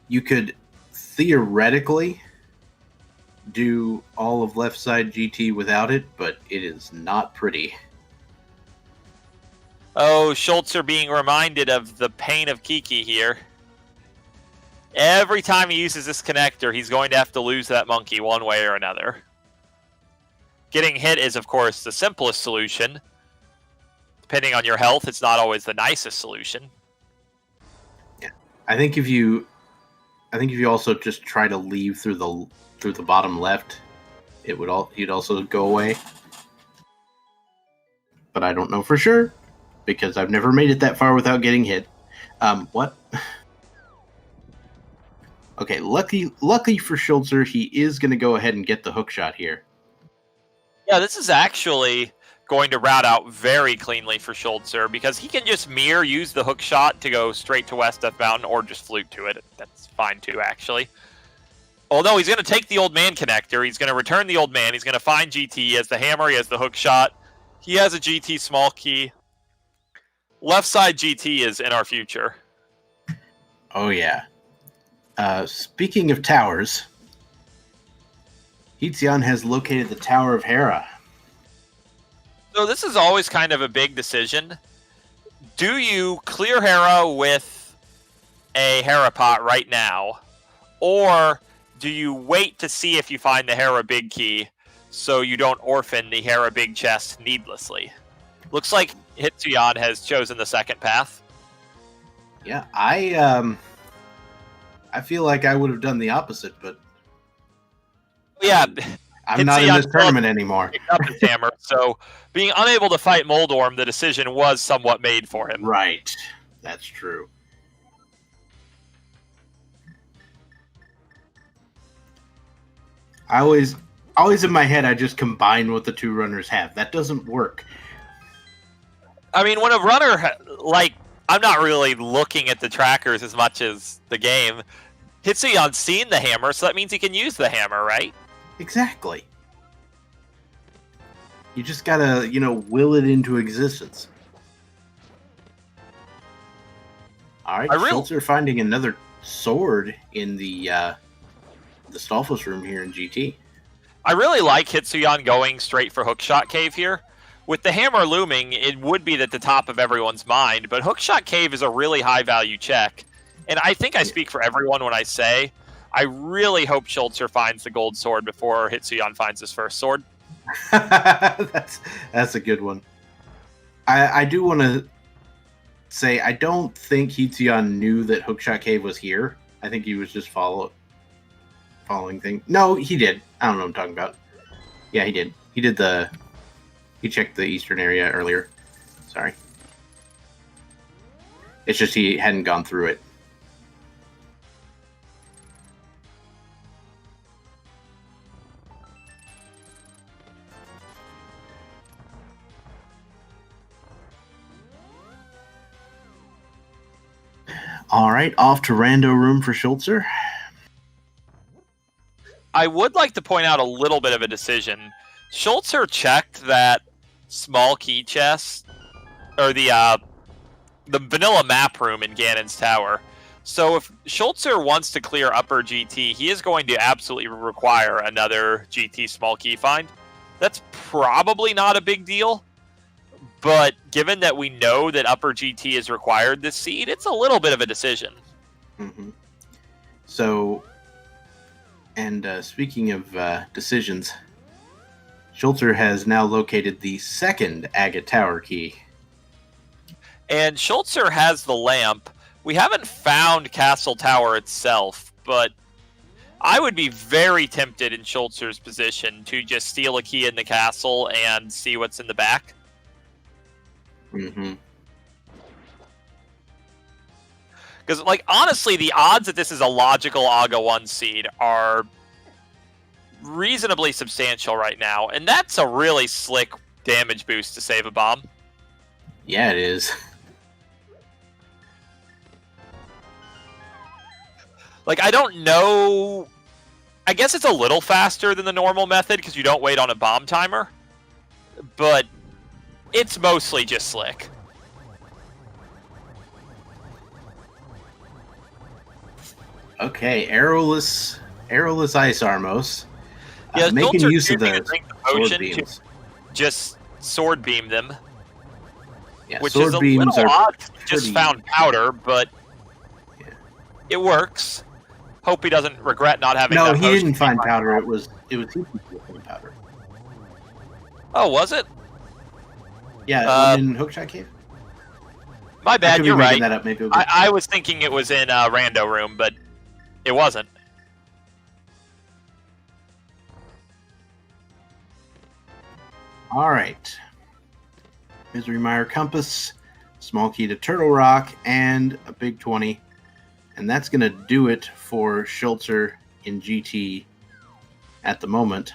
You could theoretically do all of left side GT without it, but it is not pretty. Oh, Schulzer being reminded of the pain of Kiki here. Every time he uses this connector, he's going to have to lose that monkey one way or another. Getting hit is, of course, the simplest solution. Depending on your health, it's not always the nicest solution. Yeah, I think if you also just try to leave through the bottom left, you'd also go away. But I don't know for sure because I've never made it that far without getting hit. What? Okay, lucky for Schulzer, he is going to go ahead and get the hook shot here. Yeah, this is actually going to route out very cleanly for Schulzer because he can just use the hook shot to go straight to West Death Mountain or just flute to it. That's fine too, actually. Although he's going to take the old man connector, he's going to return the old man, he's going to find GT, he has the hammer, he has the hook shot, he has a GT small key. Left side GT is in our future. Oh yeah. Speaking of towers, Hitsuyan has located the Tower of Hera. So this is always kind of a big decision. Do you clear Hera with a Hera pot right now? Or do you wait to see if you find the Hera big key so you don't orphan the Hera big chest needlessly? Looks like Hitsuyan has chosen the second path. Yeah, I feel like I would have done the opposite, but Yeah, I'm not in this tournament anymore. Up his hammer, so being unable to fight Moldorm, the decision was somewhat made for him. Right, that's true. I always in my head, I just combine what the two runners have. That doesn't work. I mean, when a runner, like, I'm not really looking at the trackers as much as the game. Hitsuyan's seen the hammer, so that means he can use the hammer, right? Exactly. You just gotta, will it into existence. All right, Schulzer finding another sword in the Stolfos room here in GT. I really like Hitsuyan going straight for Hookshot Cave here. With the hammer looming, it would be at the top of everyone's mind, but Hookshot Cave is a really high-value check. And I think I speak for everyone when I say, I really hope Schulzer finds the gold sword before Hitsuyan finds his first sword. That's a good one. I do want to say, I don't think Hitsuyan knew that Hookshot Cave was here. I think he was just following thing. No, he did. I don't know what I'm talking about. Yeah, he did. He checked the eastern area earlier. Sorry. It's just he hadn't gone through it. All right, off to Rando room for Schulzer. I would like to point out a little bit of a decision. Schulzer checked that small key chest, or the vanilla map room in Ganon's Tower. So if Schulzer wants to clear upper GT, he is going to absolutely require another GT small key find. That's probably not a big deal, but given that we know that upper GT is required this seed, it's a little bit of a decision. Mm-hmm. So, and speaking of decisions, Schulzer has now located the second Agate Tower key. And Schulzer has the lamp. We haven't found Castle Tower itself, but I would be very tempted in Schulzer's position to just steal a key in the castle and see what's in the back. Mm-hmm. Because, like, honestly, the odds that this is a logical Aga 1 seed are reasonably substantial right now, and that's a really slick damage boost to save a bomb. Yeah, it is. Like, I don't know... I guess it's a little faster than the normal method because you don't wait on a bomb timer, but it's mostly just slick. Okay, arrowless ice armos. Yeah, making Schulzer use of the potion sword beams. Just sword beam them, Yeah, which sword is a beams little are odd. Just found powder, but it works. Hope he doesn't regret not having. No, that he didn't find potion. powder. It was Hitsuyan powder. Oh, was it? Yeah, in Hookshot Cave. My bad. You're right. That up. Maybe I was thinking it was in Rando room, but it wasn't. All right. Misery Mire Compass, small key to Turtle Rock, and a big 20. And that's going to do it for Schulzer in GT at the moment.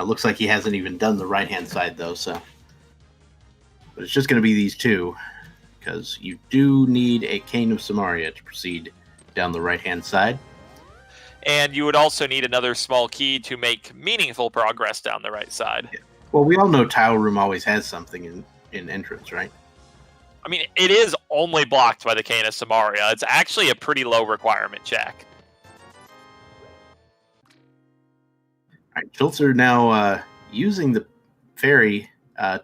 Looks like he hasn't even done the right-hand side, though, so. But it's just going to be these two, because you do need a Cane of Samaria to proceed down the right-hand side. And you would also need another small key to make meaningful progress down the right side. Yeah. Well, we all know Tile Room always has something in entrance, right? I mean, it is only blocked by the Cane of Samaria. It's actually a pretty low requirement check. All right, Schulzer now using the fairy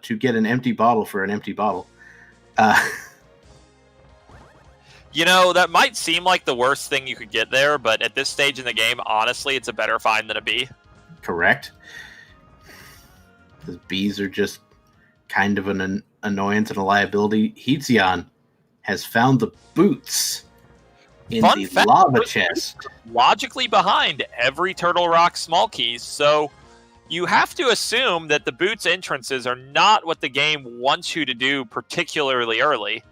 to get an empty bottle for an empty bottle. You know, that might seem like the worst thing you could get there, but at this stage in the game, honestly, it's a better find than a bee. Correct. Because bees are just kind of an annoyance and a liability. Hitsuyan has found the boots in Fun the fact, lava chest. Logically behind every Turtle Rock small keys, so you have to assume that the boots entrances are not what the game wants you to do particularly early,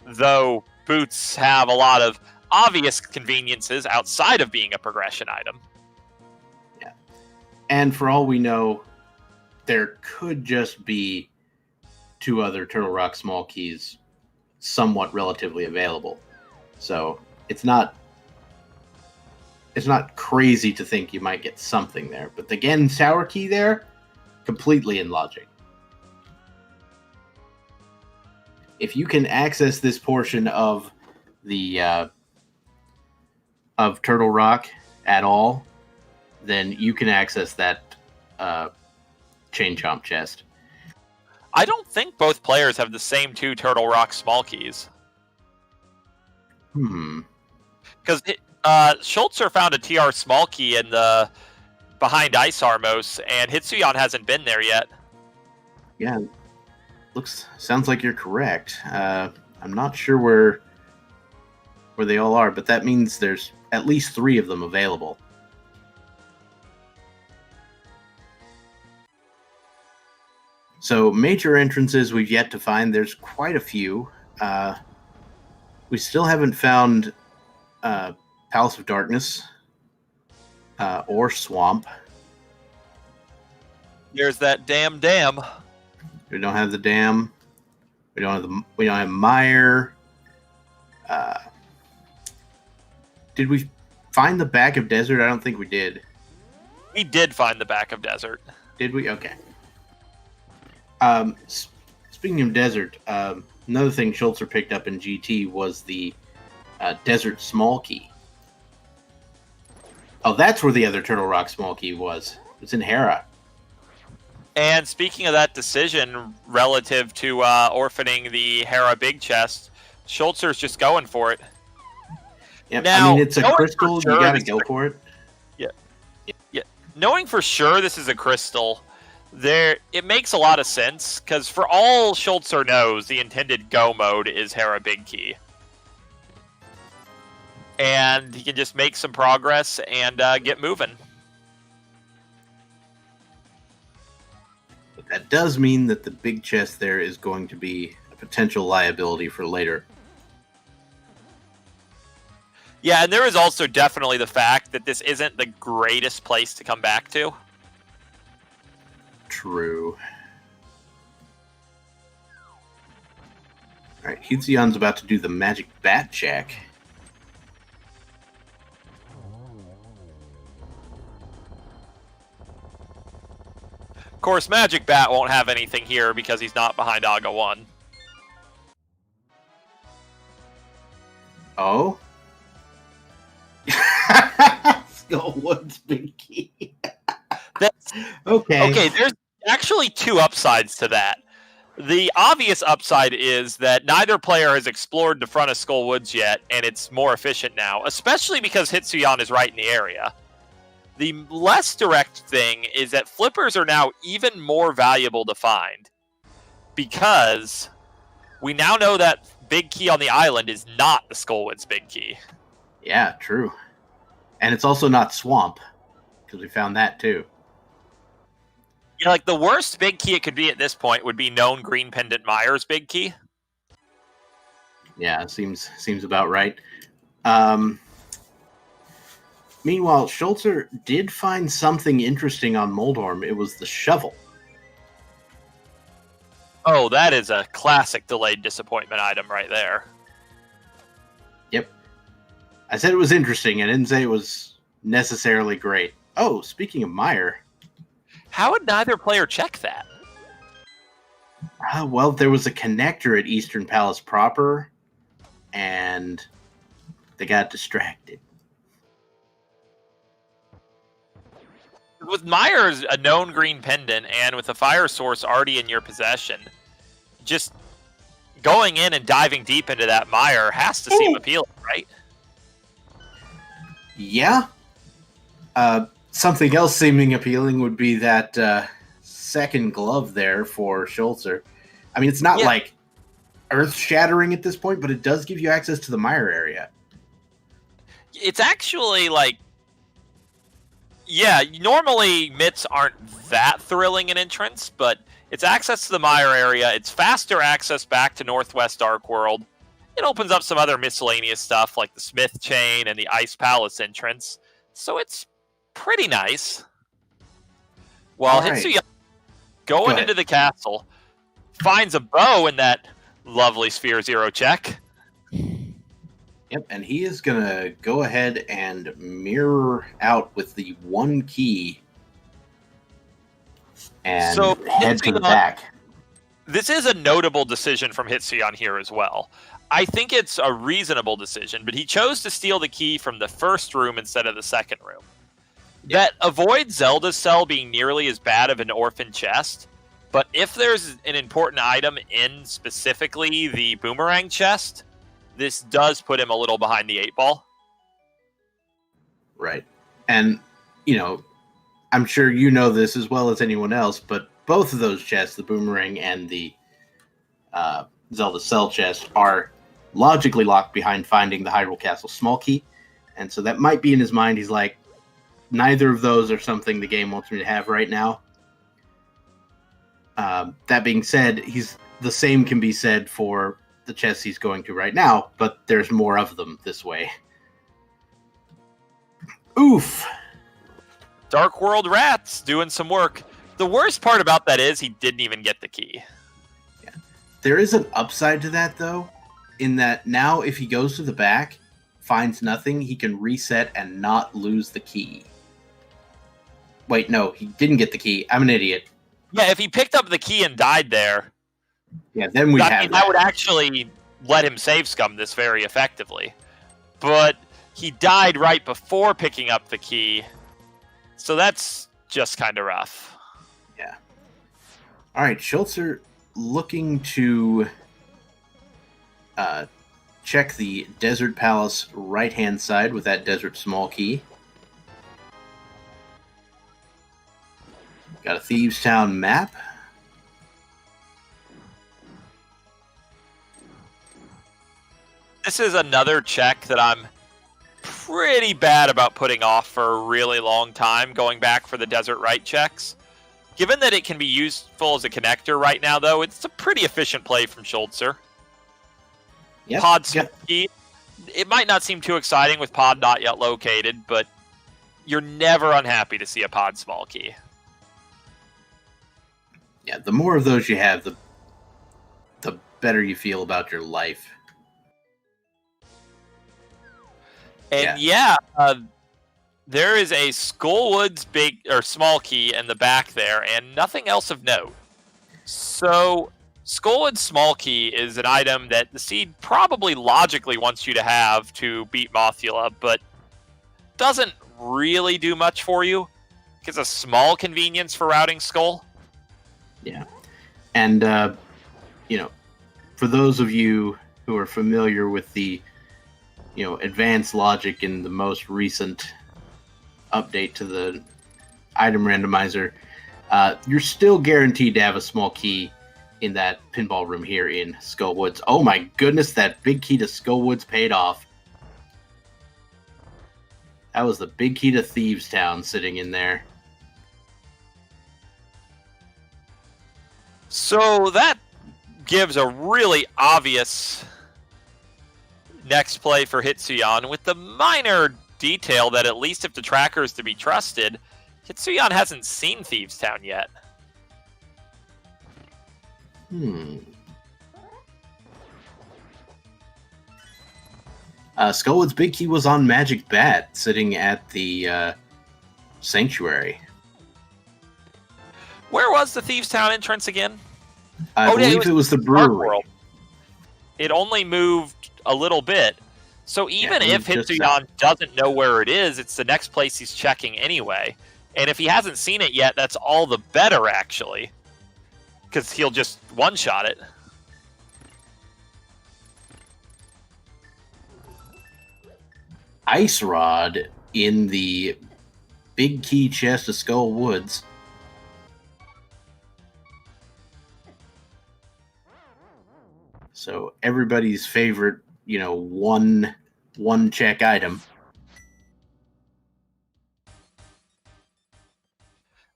though boots have a lot of obvious conveniences outside of being a progression item. And for all we know, there could just be 2 other Turtle Rock small keys somewhat relatively available. So it's not crazy to think you might get something there. But the Gen Tower key there, completely in logic. If you can access this portion of the of Turtle Rock at all, then you can access that Chain Chomp chest. I don't think both players have the same 2 Turtle Rock small keys. Because Schulzer found a TR small key in the behind Ice Armos, and Hitsuyan hasn't been there yet. Yeah, sounds like you're correct. I'm not sure where they all are, but that means there's at least 3 of them available. So major entrances we've yet to find. There's quite a few. We still haven't found Palace of Darkness or Swamp. There's that damn dam. We don't have the dam. We don't have Mire. Did we find the back of Desert? I don't think we did. We did find the back of Desert. Did we? Okay. Speaking of Desert, another thing Schulzer picked up in GT was the Desert small key. Oh, that's where the other Turtle Rock small key was. It's in Hera. And speaking of that decision relative to orphaning the Hera big chest, Schulzer's just going for it. Yeah, now, I mean, it's a crystal. You gotta go for it. Yeah. Knowing for sure this is a crystal, it makes a lot of sense, because for all Schulzer knows, the intended go mode is Hera big key. And he can just make some progress and get moving. But that does mean that the big chest there is going to be a potential liability for later. Yeah, and there is also definitely the fact that this isn't the greatest place to come back to. True. Alright, Hitsuyan's about to do the magic bat check. Of course, Magic Bat won't have anything here because he's not behind Aga 1. Oh? Skullwood's big key. Okay, there's actually 2 upsides to that. The obvious upside is that neither player has explored the front of Skullwoods yet, and it's more efficient now, especially because Hitsuyan is right in the area. The less direct thing is that flippers are now even more valuable to find, because we now know that big key on the island is not the Skullwoods big key. Yeah, true. And it's also not Swamp, because we found that too. Yeah, like the worst big key it could be at this point would be known Green Pendant Myers big key. Yeah, seems about right. Meanwhile, Schulzer did find something interesting on Moldorm. It was the shovel. Oh, that is a classic delayed disappointment item right there. Yep. I said it was interesting. I didn't say it was necessarily great. Oh, speaking of Mire. How would neither player check that? Well, there was a connector at Eastern Palace proper, and they got distracted. With Myers, a known green pendant, and with a fire source already in your possession, just going in and diving deep into that Mire has to seem appealing, right? Yeah. Something else seeming appealing would be that second glove there for Schulzer. I mean, it's not like earth-shattering at this point, but it does give you access to the Mire area. It's actually like... Yeah, normally mitts aren't that thrilling an entrance, but it's access to the Mire area. It's faster access back to Northwest Dark World. It opens up some other miscellaneous stuff like the Smith Chain and the Ice Palace entrance. So it's pretty nice. Well, All right. Hitsuyan going into the castle finds a bow in that lovely Sphere 0 check. Yep, and he is going to go ahead and mirror out with the 1 key and So, head to the Hitsuyan- back. This is a notable decision from Hitsuyan here as well. I think it's a reasonable decision, but he chose to steal the key from the first room instead of the second room. That avoids Zelda's cell being nearly as bad of an orphan chest, but if there's an important item in specifically the boomerang chest, this does put him a little behind the 8-ball. Right. And, I'm sure you know this as well as anyone else, but both of those chests, the boomerang and the Zelda cell chest, are logically locked behind finding the Hyrule Castle small key. And so that might be in his mind. He's like, neither of those are something the game wants me to have right now. That being said, the same can be said for the chests he's going to right now, but there's more of them this way. Oof. Dark World Rats doing some work. The worst part about that is he didn't even get the key. Yeah. There is an upside to that, though, in that now if he goes to the back, finds nothing, he can reset and not lose the key. Wait, no, he didn't get the key. I'm an idiot. Yeah, if he picked up the key and died there, yeah, then we have that. That would actually let him save scum this very effectively. But he died right before picking up the key, so that's just kind of rough. Yeah. All right, Schulzer looking to check the Desert Palace right-hand side with that Desert Small Key. Got a Thieves Town map. This is another check that I'm pretty bad about putting off for a really long time, going back for the Desert Right checks. Given that it can be useful as a connector right now, though, it's a pretty efficient play from Schulzer. Yep. Pod Small Key. It might not seem too exciting with Pod not yet located, but you're never unhappy to see a Pod Small Key. Yeah, the more of those you have, the better you feel about your life. And there is a Skullwood's big or small key in the back there, and nothing else of note. So Skullwood's small key is an item that the Seed probably logically wants you to have to beat Mothula, but doesn't really do much for you. It's a small convenience for routing Skull. Yeah. And, for those of you who are familiar with the, advanced logic in the most recent update to the item randomizer, you're still guaranteed to have a small key in that pinball room here in Skullwoods. Oh my goodness, that big key to Skullwoods paid off. That was the big key to Thieves Town sitting in there. So that gives a really obvious next play for Hitsuyan, with the minor detail that at least if the tracker is to be trusted, Hitsuyan hasn't seen Thieves Town yet. Skullwood's big key was on Magic Bat, sitting at the Sanctuary. Where was the Thieves Town entrance again? I believe it was the brewery. World. It only moved a little bit. So even if Hitsuyan doesn't know where it is, it's the next place he's checking anyway. And if he hasn't seen it yet, that's all the better, actually. Because he'll just one-shot it. Ice Rod in the big key chest of Skull Woods. So everybody's favorite, one check item.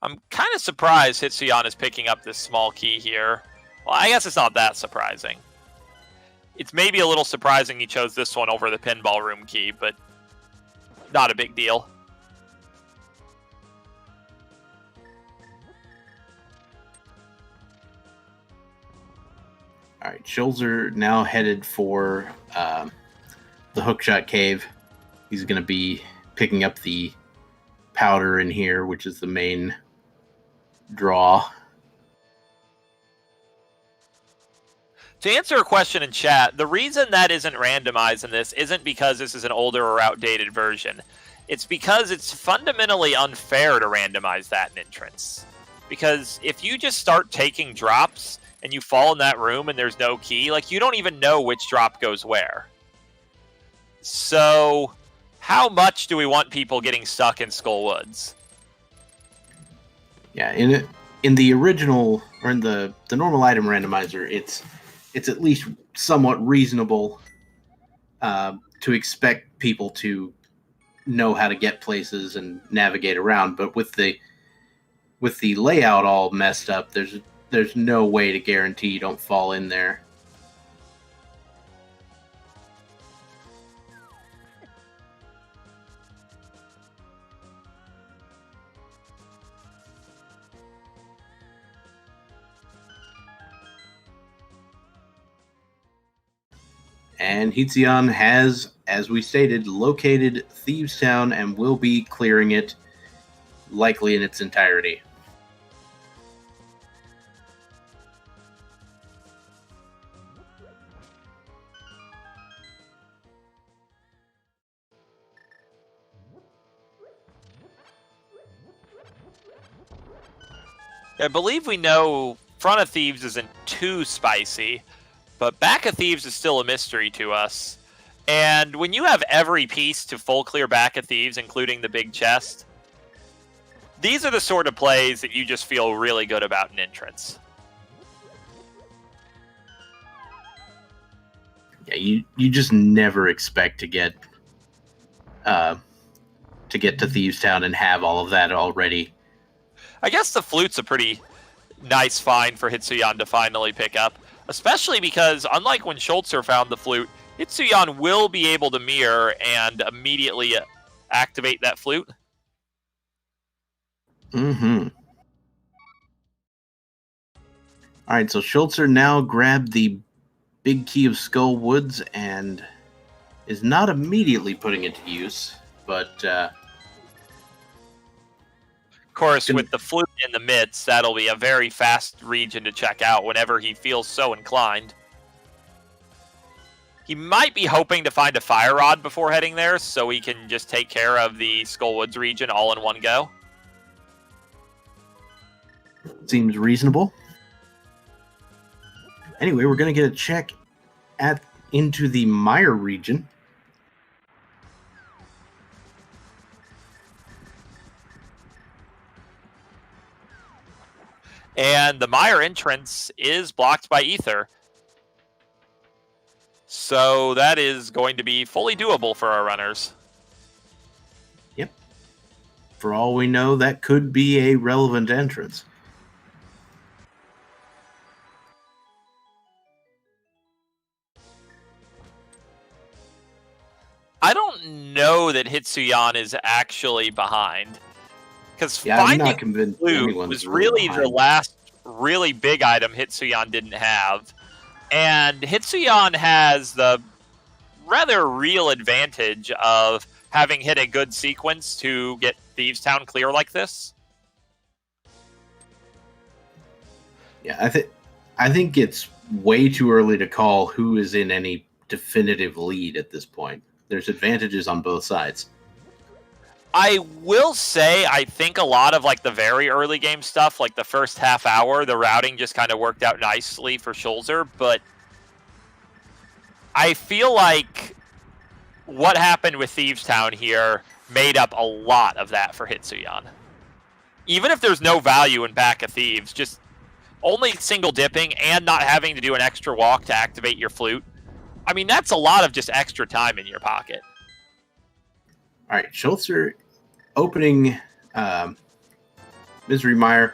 I'm kind of surprised Hitsuyan is picking up this small key here. Well, I guess it's not that surprising. It's maybe a little surprising he chose this one over the pinball room key, but not a big deal. All right, Schulzer now headed for the Hookshot Cave. He's going to be picking up the powder in here, which is the main draw. To answer a question in chat, the reason that isn't randomized in this isn't because this is an older or outdated version. It's because it's fundamentally unfair to randomize that in entrance. Because if you just start taking drops and you fall in that room and there's no key, like, you don't even know which drop goes where. So how much do we want people getting stuck in Skull Woods? Yeah, in the original, or in the normal item randomizer, it's at least somewhat reasonable to expect people to know how to get places and navigate around. But with the layout all messed up, there's no way to guarantee you don't fall in there. And Hitsuyan has, as we stated, located Thieves Town and will be clearing it, likely in its entirety. I believe we know Front of Thieves isn't too spicy, but Back of Thieves is still a mystery to us. And when you have every piece to full clear Back of Thieves, including the big chest, these are the sort of plays that you just feel really good about in entrance. Yeah, you just never expect to get to Thieves Town and have all of that already. I guess the flute's a pretty nice find for Hitsuyan to finally pick up, especially because, unlike when Schulzer found the flute, Hitsuyan will be able to mirror and immediately activate that flute. Mm-hmm. All right, so Schulzer now grabbed the big key of Skull Woods and is not immediately putting it to use, but of course, with the flute in the midst, that'll be a very fast region to check out whenever he feels so inclined. He might be hoping to find a fire rod before heading there, so he can just take care of the Skull Woods region all in one go. Seems reasonable. Anyway, we're going to get a check into the Mire region. And the Mire entrance is blocked by Ether. So that is going to be fully doable for our runners. Yep. For all we know, that could be a relevant entrance. I don't know that Hitsuyan is actually behind. Because I'm not finding convinced flute was really the last really big item Hitsuyan didn't have. And Hitsuyan has the rather real advantage of having hit a good sequence to get Thieves Town clear like this. Yeah, I think it's way too early to call who is in any definitive lead at this point. There's advantages on both sides. I will say, I think a lot of like the very early game stuff, like the first half hour, the routing just kind of worked out nicely for Schulzer, but I feel like what happened with Thieves Town here made up a lot of that for Hitsuyan. Even if there's no value in Back of Thieves, just only single dipping and not having to do an extra walk to activate your flute, I mean, that's a lot of just extra time in your pocket. All right, Schulzer opening Misery Mire.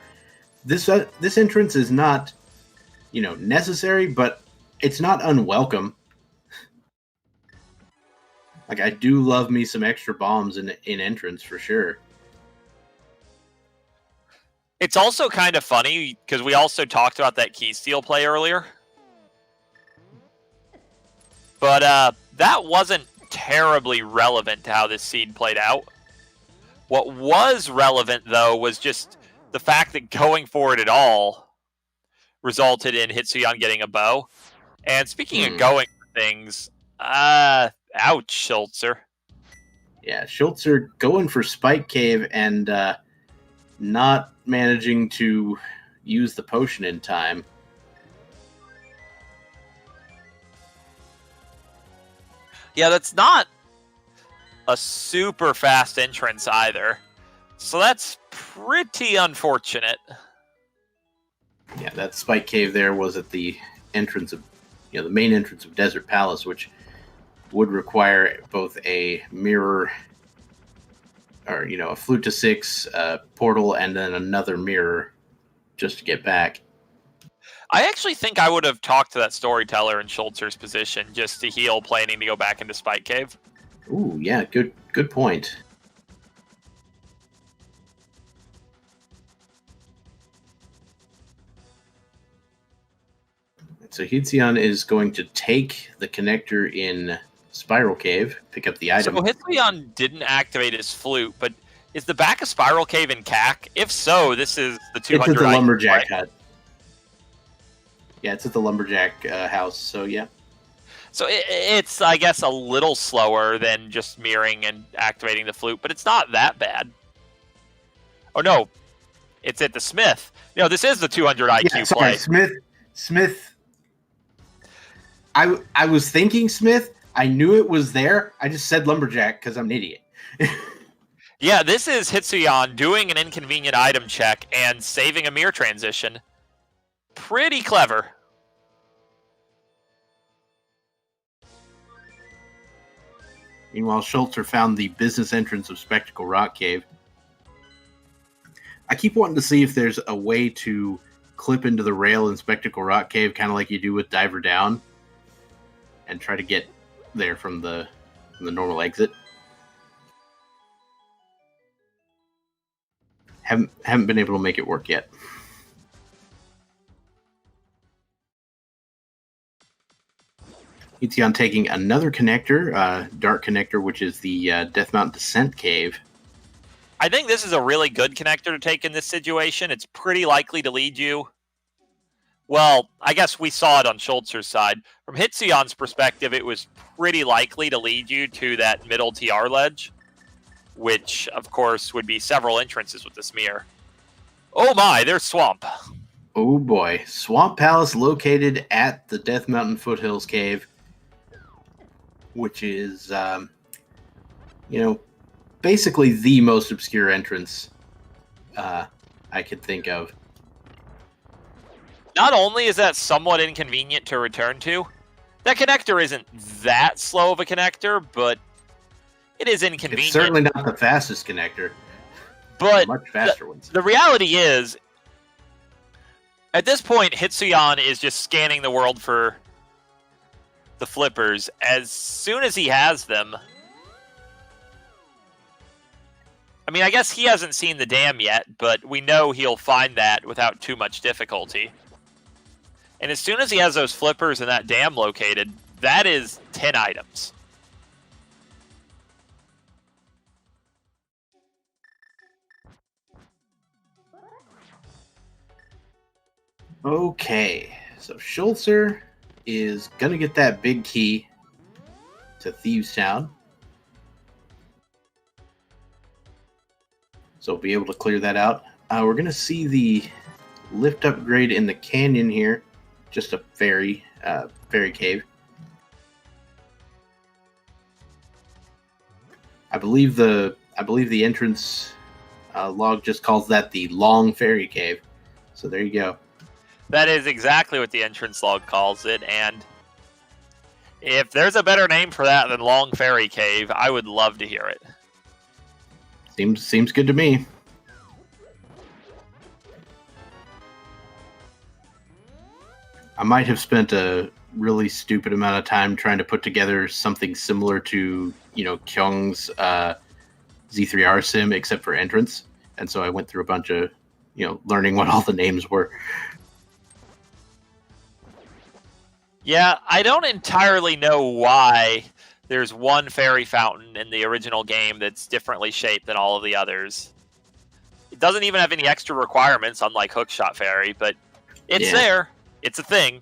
This entrance is not, necessary, but it's not unwelcome. Like, I do love me some extra bombs in entrance for sure. It's also kind of funny because we also talked about that key steal play earlier. But that wasn't terribly relevant to how this seed played out. What was relevant, though, was just the fact that going for it at all resulted in Hitsuyan getting a bow. And speaking of going for things, ouch, Schulzer. Yeah, Schulzer going for Spike Cave and not managing to use the potion in time. Yeah, that's not a super fast entrance either. So that's pretty unfortunate. Yeah, that Spike Cave there was at the entrance of, the main entrance of Desert Palace, which would require both a mirror or, a flute to 6 portal and then another mirror just to get back. I actually think I would have talked to that storyteller in Schulzer's position just to heal, planning to go back into Spike Cave. Ooh, yeah, good point. So Hitsuyan is going to take the connector in Spiral Cave, pick up the item. So Hitsuyan didn't activate his flute, but is the back of Spiral Cave in CAC? If so, this is the 200. It's at the Lumberjack hut. Yeah, it's at the Lumberjack house, so yeah. So it's, I guess, a little slower than just mirroring and activating the flute, but it's not that bad. Oh, no. It's at the Smith. This is the 200 IQ play. Smith. I was thinking Smith. I knew it was there. I just said Lumberjack because I'm an idiot. Yeah, this is Hitsuyan doing an inconvenient item check and saving a mirror transition. Pretty clever. Meanwhile, Schulzer found the business entrance of Spectacle Rock Cave. I keep wanting to see if there's a way to clip into the rail in Spectacle Rock Cave, kind of like you do with Diver Down, and try to get there from the normal exit. Haven't been able to make it work yet. Hitsuyan taking another connector, Dark Connector, which is the Death Mountain Descent Cave. I think this is a really good connector to take in this situation. It's pretty likely to lead you. Well, I guess we saw it on Schulzer's side. From Hitsuyan's perspective, it was pretty likely to lead you to that middle TR ledge, which, of course, would be several entrances with this mirror. Oh my, there's Swamp. Oh boy. Swamp Palace located at the Death Mountain Foothills Cave, which is, basically the most obscure entrance I could think of. Not only is that somewhat inconvenient to return to, that connector isn't that slow of a connector, but it is inconvenient. It's certainly not the fastest connector. But much faster ones. The reality is, at this point, Hitsuyan is just scanning the world for the flippers. As soon as he has them, I mean, I guess he hasn't seen the dam yet, but we know he'll find that without too much difficulty. And as soon as he has those flippers and that dam located, that is 10 items. Okay, so Schulzer is going to get that big key to Thieves Town. So we'll be able to clear that out. We're going to see the lift upgrade in the canyon here. Just a fairy cave. I believe the entrance log just calls that the Long Fairy Cave. So there you go. That is exactly what the entrance log calls it, and if there's a better name for that than Long Fairy Cave, I would love to hear it. Seems good to me. I might have spent a really stupid amount of time trying to put together something similar to, Kyung's Z3R sim, except for entrance. And so I went through a bunch of, learning what all the names were. Yeah, I don't entirely know why there's one fairy fountain in the original game that's differently shaped than all of the others. It doesn't even have any extra requirements, unlike Hookshot Fairy, but it's there. It's a thing.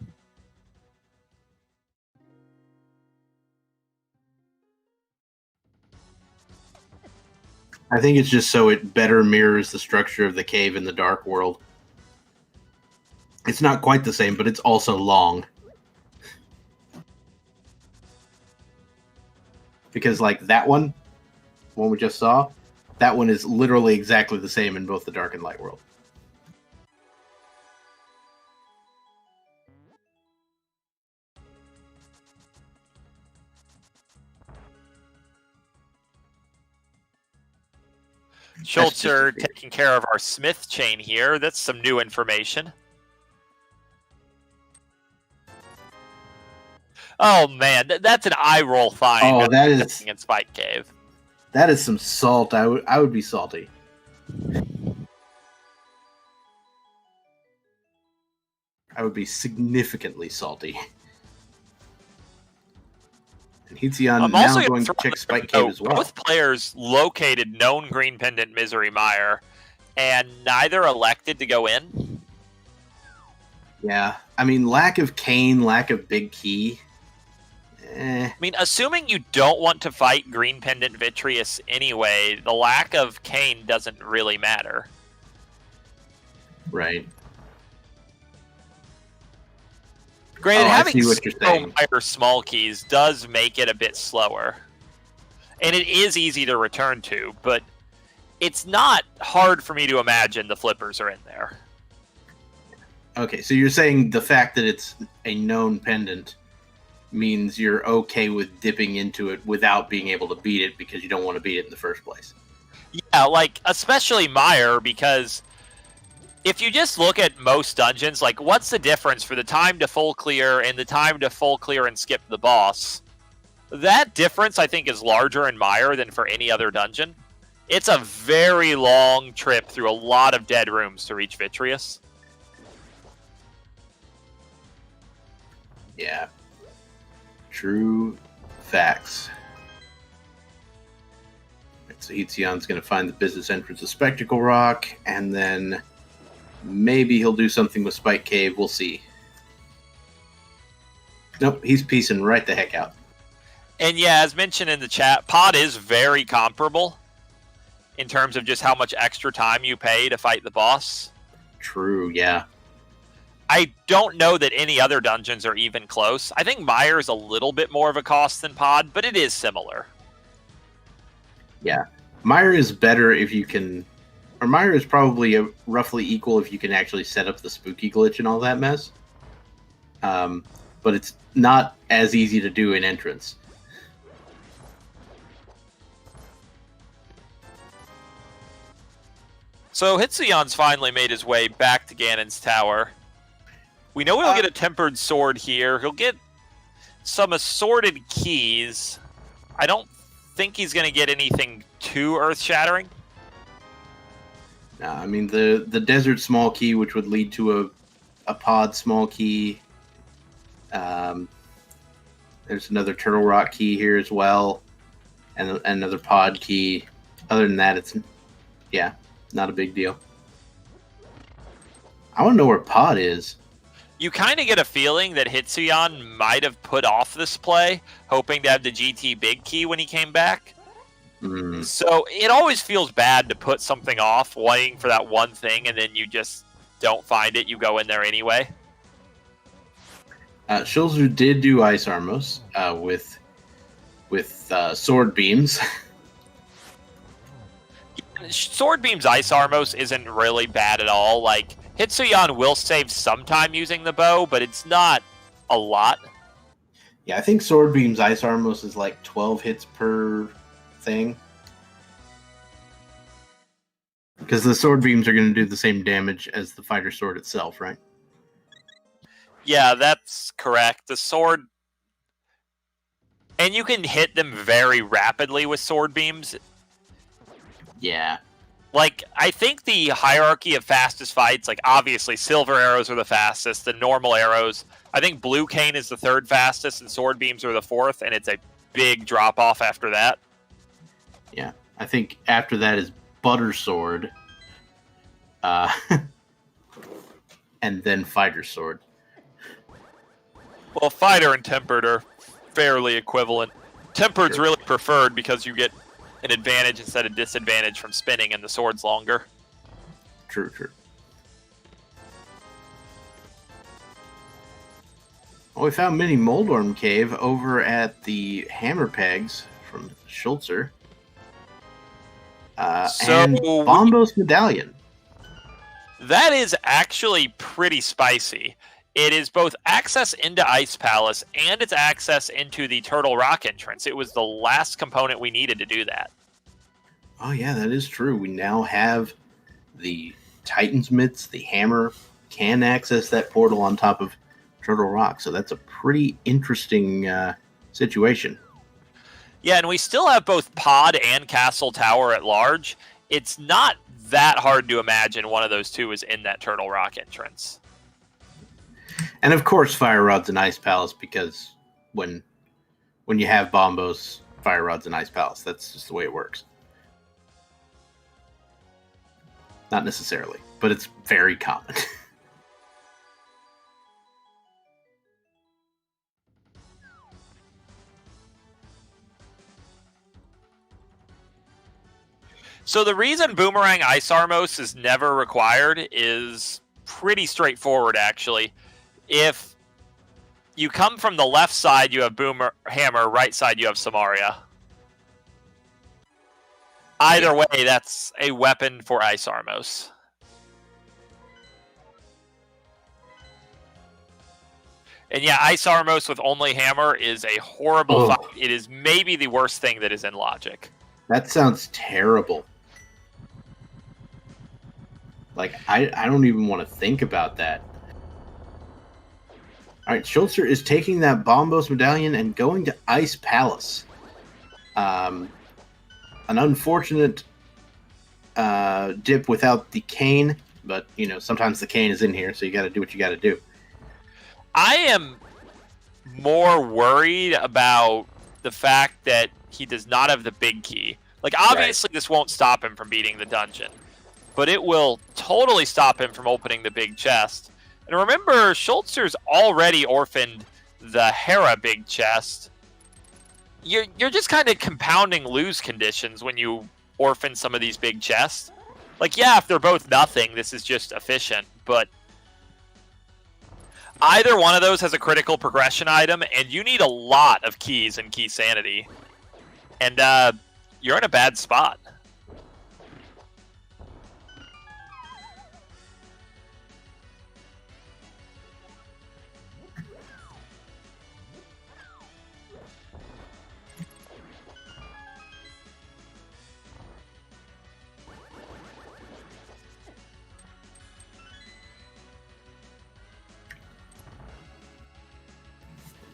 I think it's just so it better mirrors the structure of the cave in the Dark World. It's not quite the same, but it's also long. Because, like, that one we just saw, that one is literally exactly the same in both the Dark and Light World. Schulzer taking care of our Smith chain here. That's some new information. Oh man, that's an eye roll find. Oh, that is in Spike Cave. That is some salt. I would be salty. I would be significantly salty. And Hitsuyan now going to check Spike Cave as well. Both players located known Green Pendant Misery Mire, and neither elected to go in. Yeah, I mean, lack of Kane, lack of Big Key. I mean, assuming you don't want to fight Green Pendant Vitreous anyway, the lack of Kane doesn't really matter. Right. Granted, having higher small keys does make it a bit slower. And it is easy to return to, but it's not hard for me to imagine the flippers are in there. Okay, so you're saying the fact that it's a known pendant means you're okay with dipping into it without being able to beat it because you don't want to beat it in the first place. Yeah, like, especially Mire, because if you just look at most dungeons, like, what's the difference for the time to full clear and the time to full clear and skip the boss? That difference, I think, is larger in Mire than for any other dungeon. It's a very long trip through a lot of dead rooms to reach Vitreous. Yeah. True facts. So Hitsuyan's going to find the business entrance of Spectacle Rock, and then maybe he'll do something with Spike Cave. We'll see. Nope, he's piecing right the heck out. And yeah, as mentioned in the chat, Pod is very comparable in terms of just how much extra time you pay to fight the boss. True, yeah. I don't know that any other dungeons are even close. I think Mire is a little bit more of a cost than Pod, but it is similar. Yeah. Mire is better if you can... Or Mire is probably roughly equal if you can actually set up the spooky glitch and all that mess. But it's not as easy to do in Entrance. So Hitsuyan's finally made his way back to Ganon's Tower. We know he'll get a tempered sword here. He'll get some assorted keys. I don't think he's going to get anything too earth-shattering. No, I mean, the desert small key, which would lead to a pod small key. There's another turtle rock key here as well. And another pod key. Other than that, it's, yeah, not a big deal. I want to know where pod is. You kind of get a feeling that Hitsuyan might have put off this play, hoping to have the GT big key when he came back. Mm. So it always feels bad to put something off, waiting for that one thing, and then you just don't find it. You go in there anyway. Schulzer did do Ice Armos with sword beams. Sword Beam's Ice Armos isn't really bad at all. Like, Hitsuyan will save some time using the bow, but it's not a lot. Yeah, I think Sword Beam's Ice Armos is like 12 hits per thing. Because the Sword Beams are going to do the same damage as the Fighter Sword itself, right? Yeah, that's correct. The sword... And you can hit them very rapidly with Sword Beams. Yeah. Like, I think the hierarchy of fastest fights, like, obviously, silver arrows are the fastest. The normal arrows, I think Blue Cane is the third fastest, and Sword Beams are the fourth, and it's a big drop-off after that. Yeah, I think after that is Butter Sword, and then Fighter Sword. Well, Fighter and Tempered are fairly equivalent. Tempered's really preferred because you get an advantage instead of disadvantage from spinning, and the sword's longer. True. Well, we found Mini Moldorm Cave over at the Hammer Pegs from Schulzer. And Bombos Medallion. That is actually pretty spicy. It is both access into Ice Palace and it's access into the Turtle Rock entrance. It was the last component we needed to do that. Oh yeah, that is true. We now have the Titan's Mitts, the hammer, can access that portal on top of Turtle Rock. So that's a pretty interesting situation. Yeah, and we still have both Pod and Castle Tower at large. It's not that hard to imagine one of those two is in that Turtle Rock entrance. And of course, Fire Rod's and Ice Palace, because when you have Bombos, Fire Rod's and Ice Palace, that's just the way it works. Not necessarily, but it's very common. So the reason Boomerang Ice Armos is never required is pretty straightforward, actually. If you come from the left side, you have Hammer, right side, you have Samaria. Either way, that's a weapon for Ice Armos. And yeah, Ice Armos with only Hammer is a horrible fight. It is maybe the worst thing that is in Logic. That sounds terrible. Like, I don't even want to think about that. All right, Schulzer is taking that Bombos Medallion and going to Ice Palace. An unfortunate dip without the cane, but, you know, sometimes the cane is in here, so you got to do what you got to do. I am more worried about the fact that he does not have the big key. Like, obviously, this won't stop him from beating the dungeon, but it will totally stop him from opening the big chest. And remember, Schulzer's already orphaned the Hera big chest. You're just kind of compounding lose conditions when you orphan some of these big chests. Like, yeah, if they're both nothing, this is just efficient, but either one of those has a critical progression item, and you need a lot of keys and key sanity. And you're in a bad spot.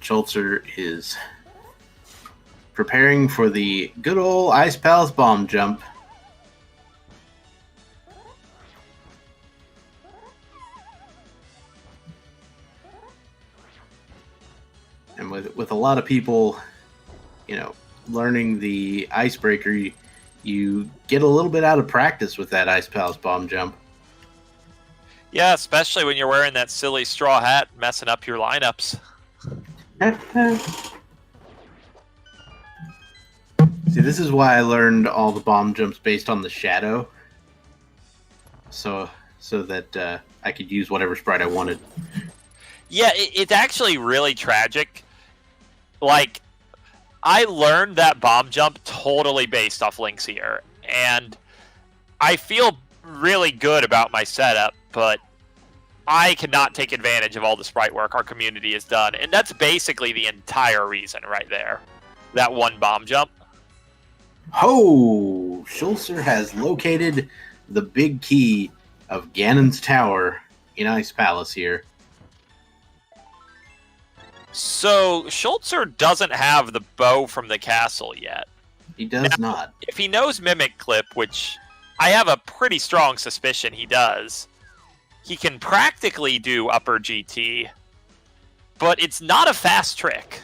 Schulzer is preparing for the good old Ice Palace bomb jump. And with a lot of people, you know, learning the icebreaker, you get a little bit out of practice with that Ice Palace bomb jump. Yeah, especially when you're wearing that silly straw hat, messing up your lineups. See, this is why I learned all the bomb jumps based on the shadow, so that I could use whatever sprite I wanted. Yeah, it's actually really tragic. Like, I learned that bomb jump totally based off Link's ear, and I feel really good about my setup, but I cannot take advantage of all the sprite work our community has done, and that's basically the entire reason right there. That one bomb jump. Ho! Schulzer has located the big key of Ganon's Tower in Ice Palace here. So, Schulzer doesn't have the bow from the castle yet. He does not. If he knows Mimic Clip, which I have a pretty strong suspicion he does, he can practically do upper GT but it's not a fast trick.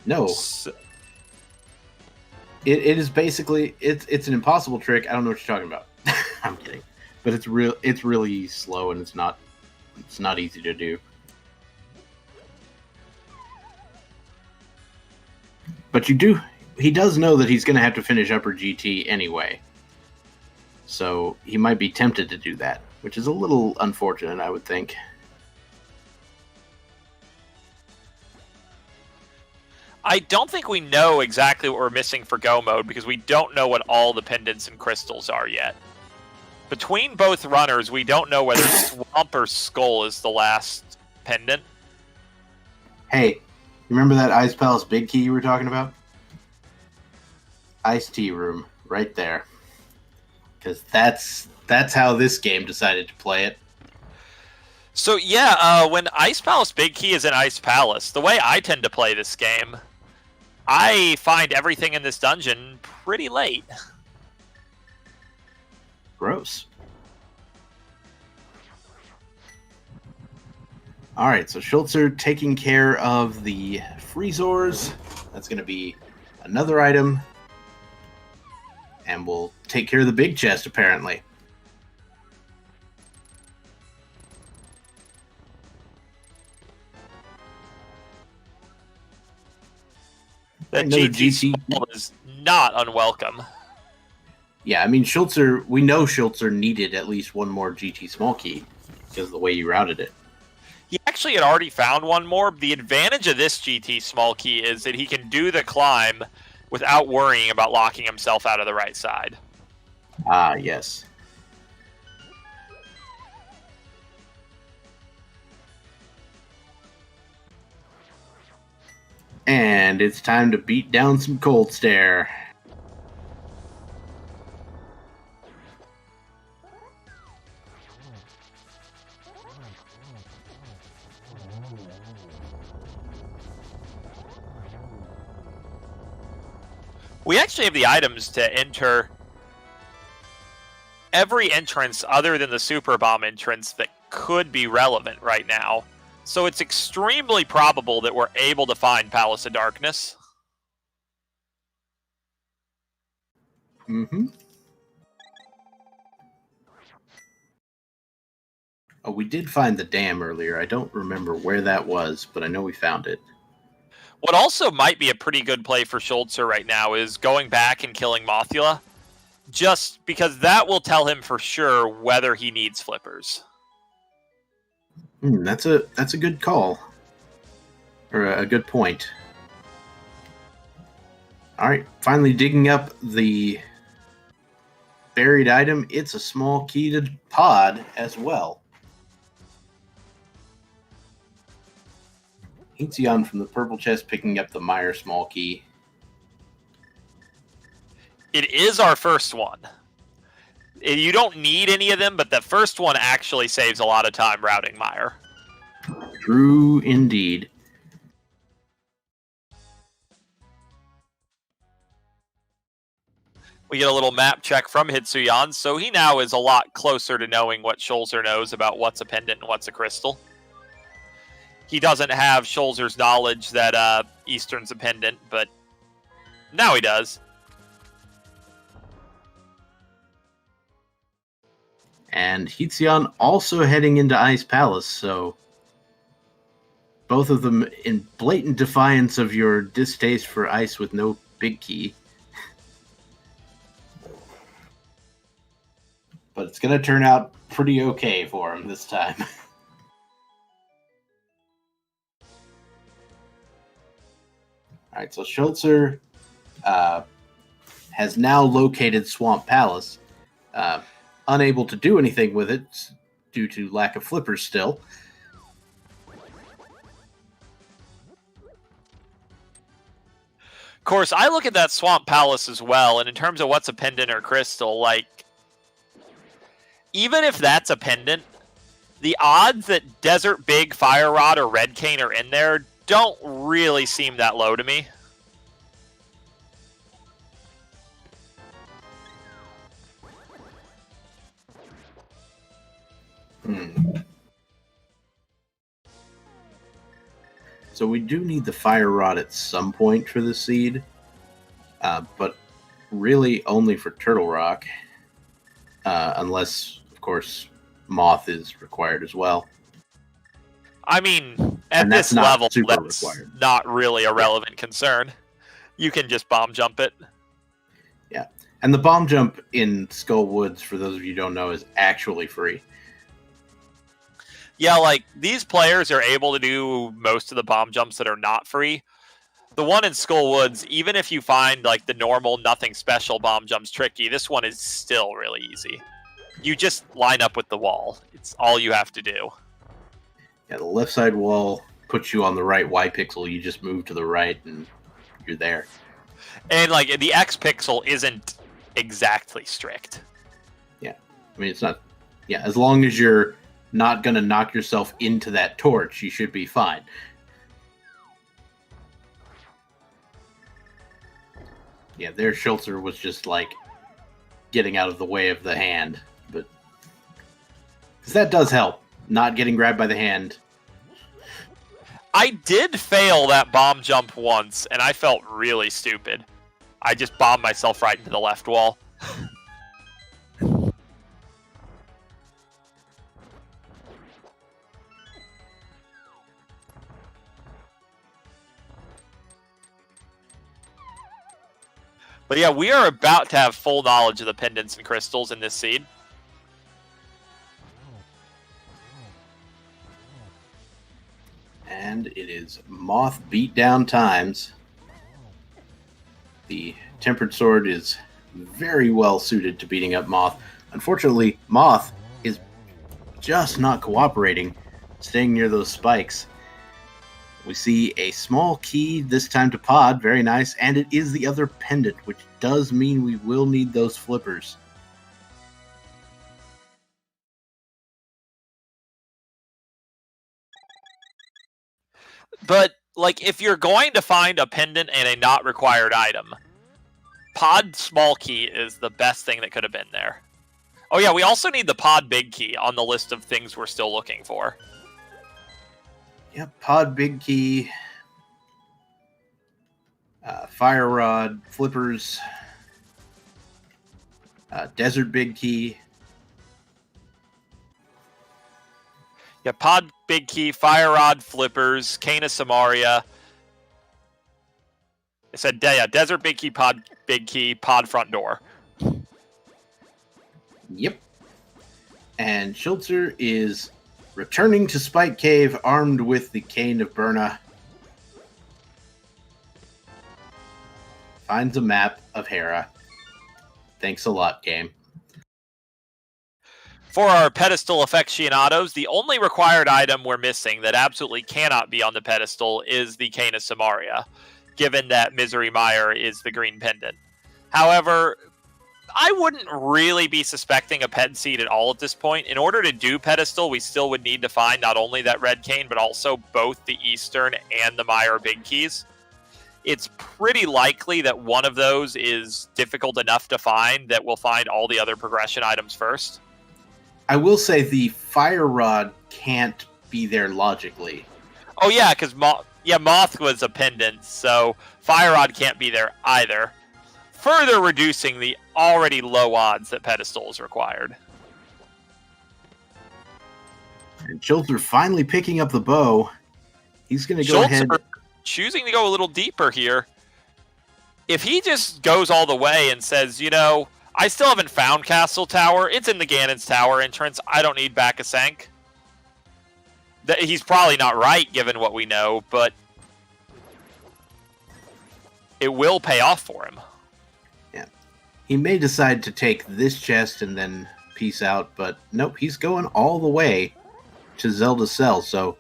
No. So, it is basically it's an impossible trick. I don't know what you're talking about. I'm kidding. But it's really slow and it's not easy to do. But he does know that he's going to have to finish upper GT anyway. So he might be tempted to do that, which is a little unfortunate, I would think. I don't think we know exactly what we're missing for Go mode because we don't know what all the pendants and crystals are yet. Between both runners, we don't know whether Swamp or Skull is the last pendant. Hey, remember that Ice Palace big key you were talking about? Ice Tea Room, right there. Because that's how this game decided to play it. So yeah, when Ice Palace Big Key is in Ice Palace, the way I tend to play this game, I find everything in this dungeon pretty late. Gross. Alright, so Schulzer taking care of the Freezors. That's going to be another item. And we'll take care of the big chest, apparently. That GT is not unwelcome. Yeah, I mean, we know Schulzer needed at least one more GT small key because of the way you routed it. He actually had already found one more. The advantage of this GT small key is that he can do the climb without worrying about locking himself out of the right side. Ah, yes. And it's time to beat down some Cold Stare. We actually have the items to enter every entrance other than the Super Bomb entrance that could be relevant right now. So it's extremely probable that we're able to find Palace of Darkness. Mm-hmm. Oh, we did find the dam earlier. I don't remember where that was, but I know we found it. What also might be a pretty good play for Schulzer right now is going back and killing Mothula, just because that will tell him for sure whether he needs flippers. That's a good call. Or a good point. Alright, finally digging up the buried item. It's a small keyed pod as well. Hitsuyan from the purple chest picking up the Meyer small key. It is our first one. You don't need any of them, but the first one actually saves a lot of time routing Meyer. True indeed. We get a little map check from Hitsuyan, so he now is a lot closer to knowing what Schulzer knows about what's a pendant and what's a crystal. He doesn't have Schulzer's knowledge that Eastern's a pendant, but now he does. And Hitsuyan also heading into Ice Palace, so both of them in blatant defiance of your distaste for ice with no big key. But it's going to turn out pretty okay for him this time. Alright, so Schulzer has now located Swamp Palace. Unable to do anything with it due to lack of flippers still. Of course, I look at that Swamp Palace as well, and in terms of what's a pendant or crystal, like, even if that's a pendant, the odds that Desert Big, Fire Rod, or Red Cane are in there don't really seem that low to me. So we do need the Fire Rod at some point for the seed, but really only for Turtle Rock, unless, of course, Moth is required as well. I mean, at this level, that's required. Not really a relevant concern. You can just bomb jump it. Yeah, and the bomb jump in Skull Woods, for those of you who don't know, is actually free. Yeah, like, these players are able to do most of the bomb jumps that are not free. The one in Skull Woods, even if you find, like, the normal, nothing special bomb jumps tricky, this one is still really easy. You just line up with the wall. It's all you have to do. Yeah, the left side wall puts you on the right Y pixel. You just move to the right, and you're there. And, like, the X pixel isn't exactly strict. Yeah, I mean, it's not... Yeah, as long as you're not going to knock yourself into that torch, you should be fine. Yeah, there Schulzer was just, like, getting out of the way of the hand. But because that does help, not getting grabbed by the hand. I did fail that bomb jump once, and I felt really stupid. I just bombed myself right into the left wall. But yeah, we are about to have full knowledge of the pendants and crystals in this seed. And it is Moth beatdown times. The Tempered Sword is very well suited to beating up Moth. Unfortunately, Moth is just not cooperating, staying near those spikes. We see a small key, this time to Pod, very nice, and it is the other pendant, which does mean we will need those flippers. But, like, if you're going to find a pendant and a not required item, Pod small key is the best thing that could have been there. Oh yeah, we also need the Pod big key on the list of things we're still looking for. Yep, Pod big key, Fire Rod, flippers, Desert big key. Yeah, Pod big key, Fire Rod, flippers, Cane of Samaria. It said, yeah, Desert big key, Pod front door. Yep. And Schulzer is returning to Spike Cave armed with the Cane of Burna. Finds a map of Hera. Thanks a lot, game. For our pedestal aficionados, the only required item we're missing that absolutely cannot be on the pedestal is the Cane of Samaria, given that Misery Mire is the green pendant. However, I wouldn't really be suspecting a ped seed at all at this point. In order to do pedestal, we still would need to find not only that red cane, but also both the Eastern and the Mire big keys. It's pretty likely that one of those is difficult enough to find that we'll find all the other progression items first. I will say the Fire Rod can't be there logically. Oh yeah, because Moth was a pendant, so Fire Rod can't be there either. Further reducing the already low odds that pedestal is required. And Schulzer finally picking up the bow. He's going to go ahead. Choosing to go a little deeper here. If he just goes all the way and says, you know, I still haven't found Castle Tower. It's in the Ganon's Tower entrance. I don't need Back-a-Sank. He's probably not right, given what we know, but it will pay off for him. Yeah. He may decide to take this chest and then peace out, but nope, he's going all the way to Zelda's Cell, so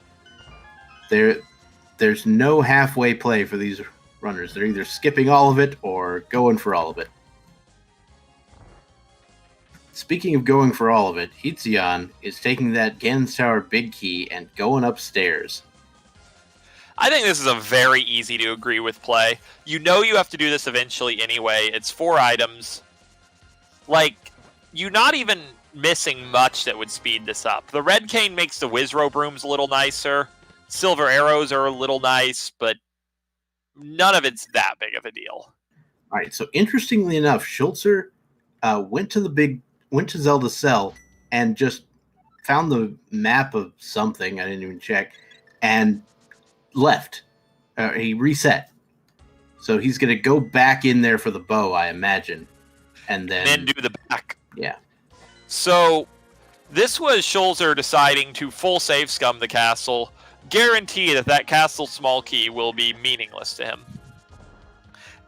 there's no halfway play for these runners. They're either skipping all of it or going for all of it. Speaking of going for all of it, Hitsuyan is taking that Ganon's Tower big key and going upstairs. I think this is a very easy to agree with play. You know you have to do this eventually anyway. It's 4 items. Like, you're not even missing much that would speed this up. The red cane makes the Wizrobe rooms a little nicer. Silver arrows are a little nice, but none of it's that big of a deal. All right. So interestingly enough, Schulzer went to Zelda's cell and just found the map of something. I didn't even check, and left. He reset. So he's going to go back in there for the bow, I imagine, and then do the back. Yeah. So this was Schulzer deciding to full save scum the castle, guarantee that castle small key will be meaningless to him.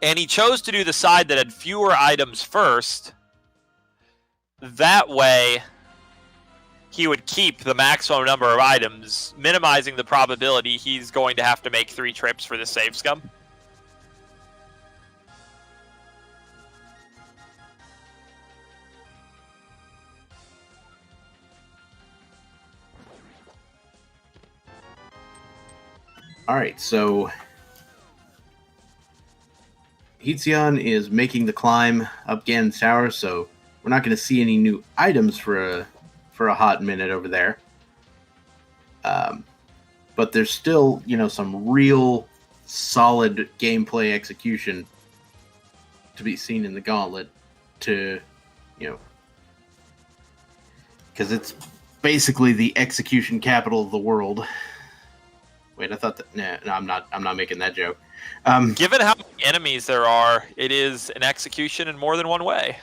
And he chose to do the side that had fewer items first. That way, he would keep the maximum number of items, minimizing the probability he's going to have to make 3 trips for the save scum. All right, so Hitsuyan is making the climb up Ganon's Tower, so we're not going to see any new items for a hot minute over there. But there's still, some real solid gameplay execution to be seen in the Gauntlet because it's basically the execution capital of the world. Wait, I thought that. No, I'm not making that joke. Given how many enemies there are, it is an execution in more than one way.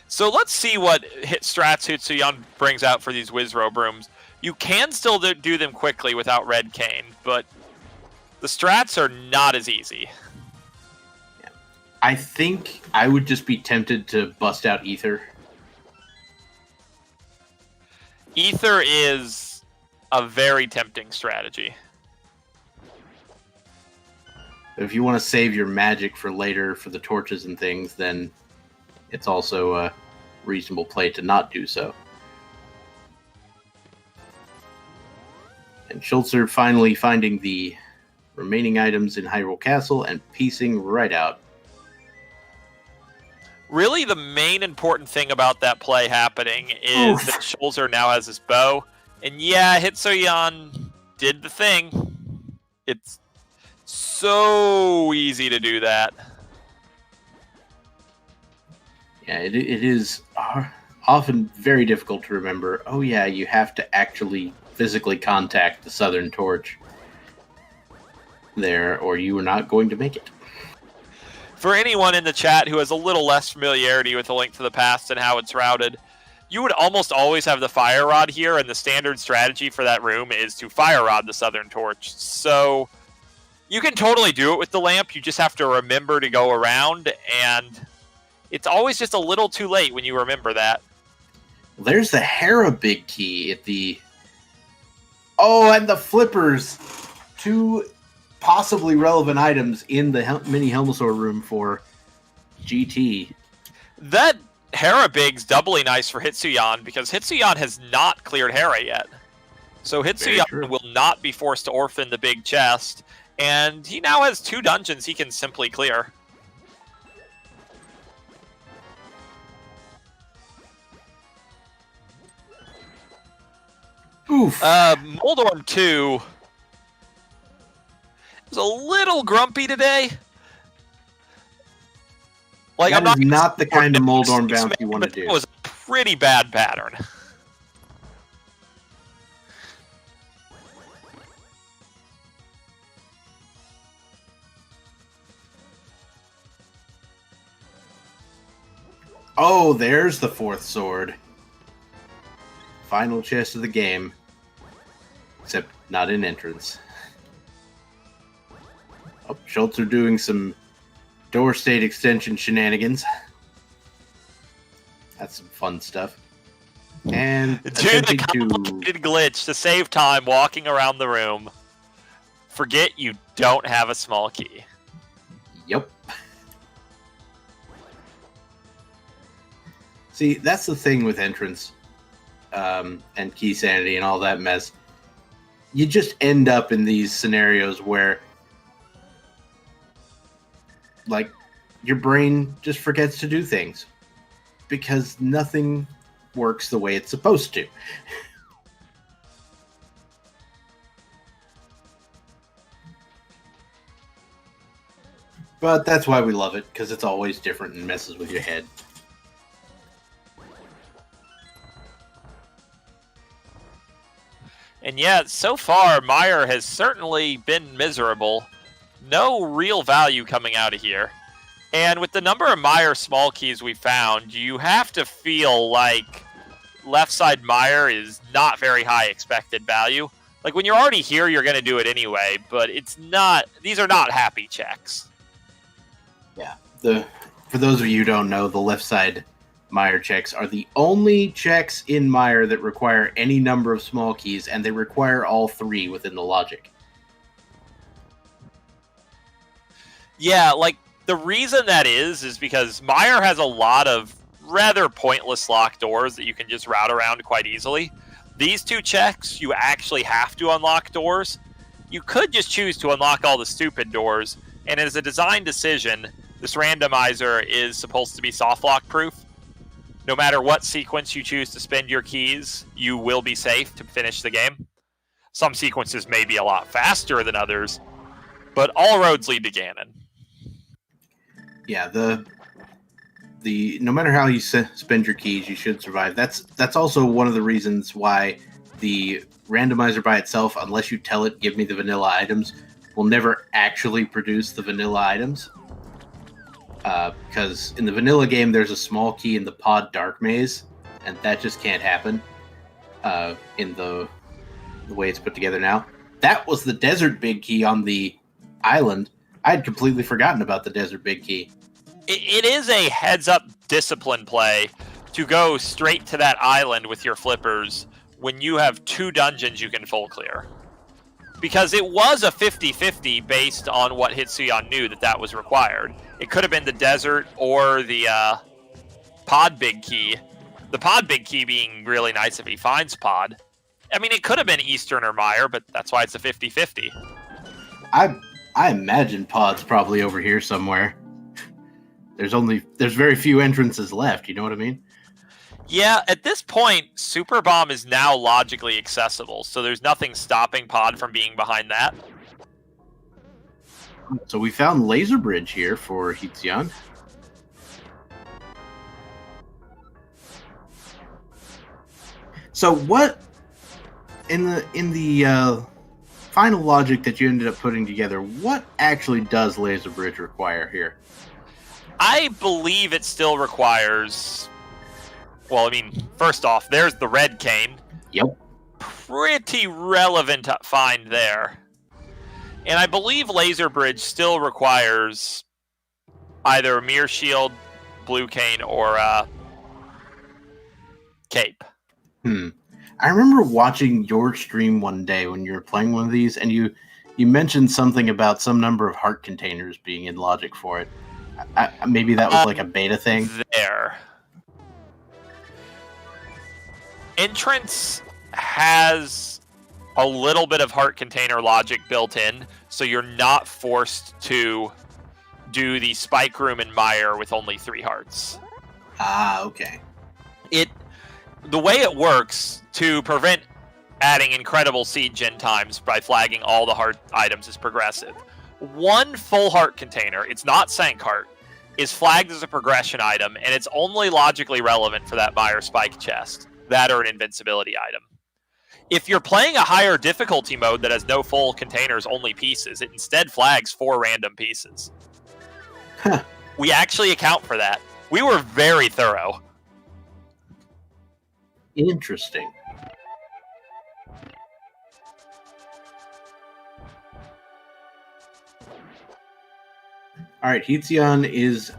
So let's see what strats Hitsuyan brings out for these Wizrobe rooms. You can still do them quickly without Red Cane, but the strats are not as easy. I think I would just be tempted to bust out Ether. Ether is a very tempting strategy. If you want to save your magic for later for the torches and things, then it's also a reasonable play to not do so. And Schulzer finally finding the remaining items in Hyrule Castle and piecing right out. Really, the main important thing about that play happening is that Schulzer now has his bow. And yeah, Hitsuyan did the thing. It's so easy to do that. Yeah, it is often very difficult to remember. Oh yeah, you have to actually physically contact the Southern Torch there, or you are not going to make it. For anyone in the chat who has a little less familiarity with A Link to the Past and how it's routed, you would almost always have the Fire Rod here, and the standard strategy for that room is to Fire Rod the Southern Torch. So you can totally do it with the lamp, you just have to remember to go around, and it's always just a little too late when you remember that. There's the Hera big key at the... Oh, and the flippers! 2 possibly relevant items in the mini Helmasaur room for GT. That Hera big's doubly nice for Hitsuyan because Hitsuyan has not cleared Hera yet. So Hitsuyan will not be forced to orphan the big chest, and he now has 2 dungeons he can simply clear. Oof. Moldorm 2 is a little grumpy today. Like, that is not the kind of Moldorm bounce you want to do. It was a pretty bad pattern. Oh, there's the 4th sword. Final chest of the game. Except not in entrance. Oh, Schulzer doing some door state extension shenanigans. That's some fun stuff. And do the complicated glitch to save time walking around the room. Forget you don't have a small key. Yep. See, that's the thing with entrance and key sanity and all that mess. You just end up in these scenarios where like, your brain just forgets to do things because nothing works the way it's supposed to. But that's why we love it, because it's always different and messes with your head. And yet, so far, Meyer has certainly been miserable. No real value coming out of here. And with the number of Meyer small keys we found, you have to feel like left side Meyer is not very high expected value. Like, when you're already here, you're going to do it anyway, but it's not. These are not happy checks. Yeah. For those of you who don't know, the left side Meyer checks are the only checks in Meyer that require any number of small keys, and they require all three within the logic. Yeah, like, the reason that is because Meyer has a lot of rather pointless locked doors that you can just route around quite easily. These two checks, you actually have to unlock doors. You could just choose to unlock all the stupid doors, and as a design decision, this randomizer is supposed to be soft lock proof. No matter what sequence you choose to spend your keys, you will be safe to finish the game. Some sequences may be a lot faster than others, but all roads lead to Ganon. Yeah, the no matter how you spend your keys, you should survive. That's also one of the reasons why the randomizer by itself, unless you tell it, give me the vanilla items, will never actually produce the vanilla items. Because in the vanilla game, there's a small key in the pod dark maze, and that just can't happen in the way it's put together now. That was the desert big key on the island. I had completely forgotten about the desert big key. It is a heads-up discipline play to go straight to that island with your flippers when you have 2 dungeons you can full clear. Because it was a 50-50 based on what Hitsuyan knew that was required. It could have been the desert or the pod big key. The pod big key being really nice if he finds pod. I mean, it could have been Eastern or Meyer, but that's why it's a 50-50. I imagine pod's probably over here somewhere. There's very few entrances left, you know what I mean? Yeah, at this point, Super Bomb is now logically accessible, so there's nothing stopping pod from being behind that. So we found Laser Bridge here for Hitsuyan. So what in the final logic that you ended up putting together, what actually does Laser Bridge require here? I believe it still requires... Well, I mean, first off, there's the red cane. Yep. Pretty relevant find there. And I believe Laser Bridge still requires either a Mirror Shield, Blue Cane, or Cape. I remember watching your stream one day when you were playing one of these, and you mentioned something about some number of heart containers being in logic for it. Maybe that was like a beta thing? There. Entrance has a little bit of heart container logic built in, so you're not forced to do the spike room in Meyer with only 3 hearts. Ah, okay. The way it works to prevent adding incredible seed gen times by flagging all the heart items is progressive. 1 full heart container, it's not Sank Heart, is flagged as a progression item, and it's only logically relevant for that Meyer spike chest. That or an invincibility item. If you're playing a higher difficulty mode that has no full containers, only pieces, it instead flags 4 random pieces. Huh. We actually account for that. We were very thorough. Interesting. All right, Hitsuyan is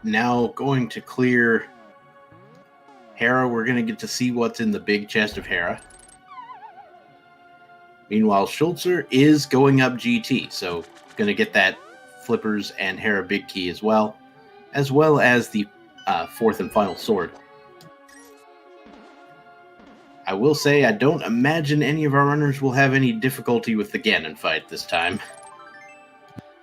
now going to clear Hera. We're going to get to see what's in the big chest of Hera. Meanwhile, Schulzer is going up GT, so going to get that Flippers and Hera big key as well as the 4th and final sword. I will say I don't imagine any of our runners will have any difficulty with the Ganon fight this time.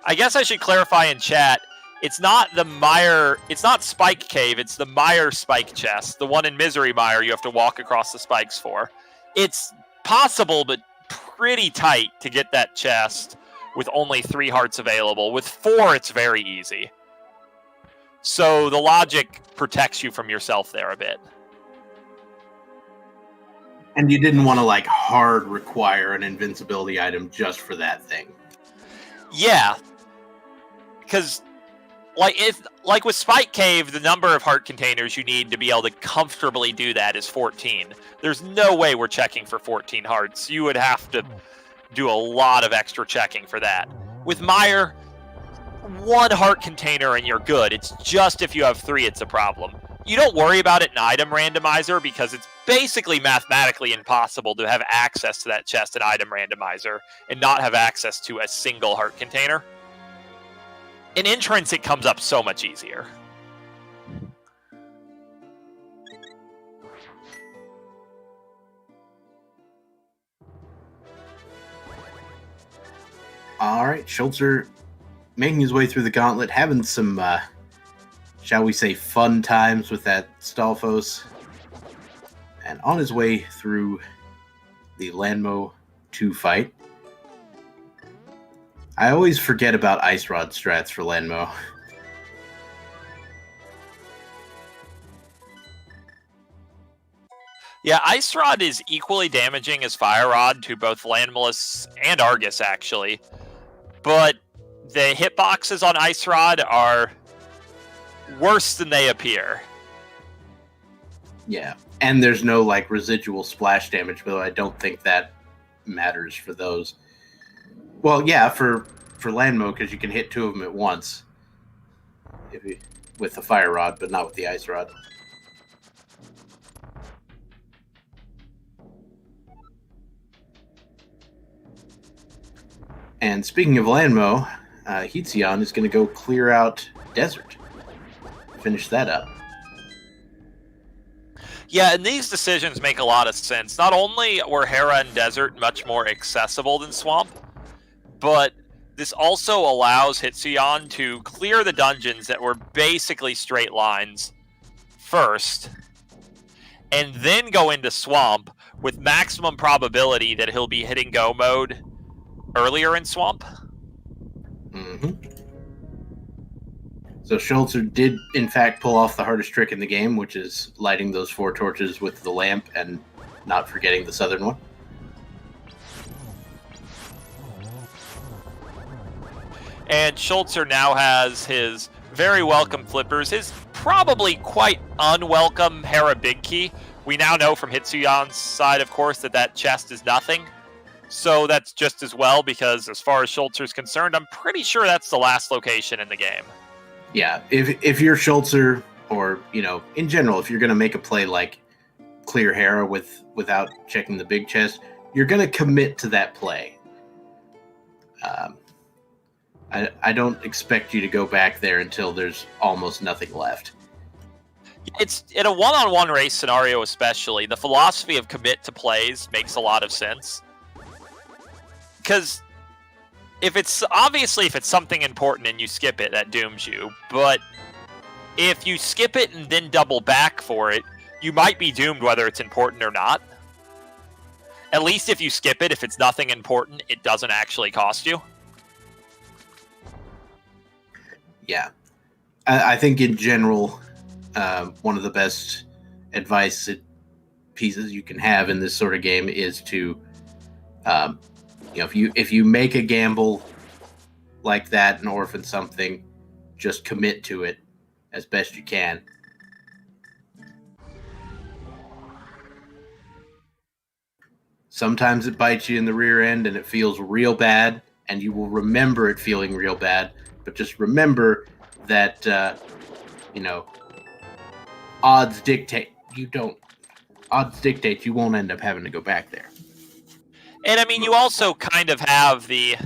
I guess I should clarify in chat, It's not the Mire, it's not Spike Cave, it's the Mire Spike Chest. The one in Misery Mire you have to walk across the spikes for. It's possible, but pretty tight to get that chest with only 3 hearts available. With 4, it's very easy. So the logic protects you from yourself there a bit. And you didn't want to, like, hard require an invincibility item just for that thing. Yeah. Because, like with Spike Cave, the number of heart containers you need to be able to comfortably do that is 14. There's no way we're checking for 14 hearts. You would have to do a lot of extra checking for that. With Mire, 1 heart container and you're good. It's just if you have 3, it's a problem. You don't worry about it in Item Randomizer because it's basically mathematically impossible to have access to that chest in Item Randomizer and not have access to a single heart container. In Entrance, it comes up so much easier. All right, Schulzer making his way through the gauntlet, having some, shall we say, fun times with that Stalfos. And on his way through the Lanmo 2 fight. I always forget about Ice Rod strats for Lanmo. Yeah, Ice Rod is equally damaging as Fire Rod to both Landmalus and Argus, actually. But the hitboxes on Ice Rod are worse than they appear. Yeah, and there's no, like, residual splash damage, though I don't think that matters for those. Well, yeah, for Lanmo, because you can hit 2 of them at once with the Fire Rod, but not with the Ice Rod. And speaking of Lanmo, Hitsuyan is going to go clear out Desert. Finish that up. Yeah, and these decisions make a lot of sense. Not only were Hera and Desert much more accessible than Swamp, but this also allows Hitsuyan to clear the dungeons that were basically straight lines first, and then go into Swamp with maximum probability that he'll be hitting go mode earlier in Swamp. Mm-hmm. So Schulzer did, in fact, pull off the hardest trick in the game, which is lighting those 4 torches with the lamp and not forgetting the southern one. And Schulzer now has his very welcome flippers, his probably quite unwelcome Hera Big Key. We now know from Hitsuyan's side, of course, that chest is nothing. So that's just as well, because as far as Schulzer's concerned, I'm pretty sure that's the last location in the game. Yeah, if you're Schulzer, or, you know, in general, if you're going to make a play like clear Hera without checking the big chest, you're going to commit to that play. I don't expect you to go back there until there's almost nothing left. It's in a one-on-one race scenario especially, the philosophy of commit to plays makes a lot of sense. Because if it's something important and you skip it, that dooms you. But if you skip it and then double back for it, you might be doomed whether it's important or not. At least if you skip it, if it's nothing important, it doesn't actually cost you. Yeah. I think in general, one of the best advice pieces you can have in this sort of game is to, if you make a gamble like that and orphan something, just commit to it as best you can. Sometimes it bites you in the rear end and it feels real bad, and you will remember it feeling real bad. But just remember that, odds dictate you won't end up having to go back there. And I mean, you also kind of have the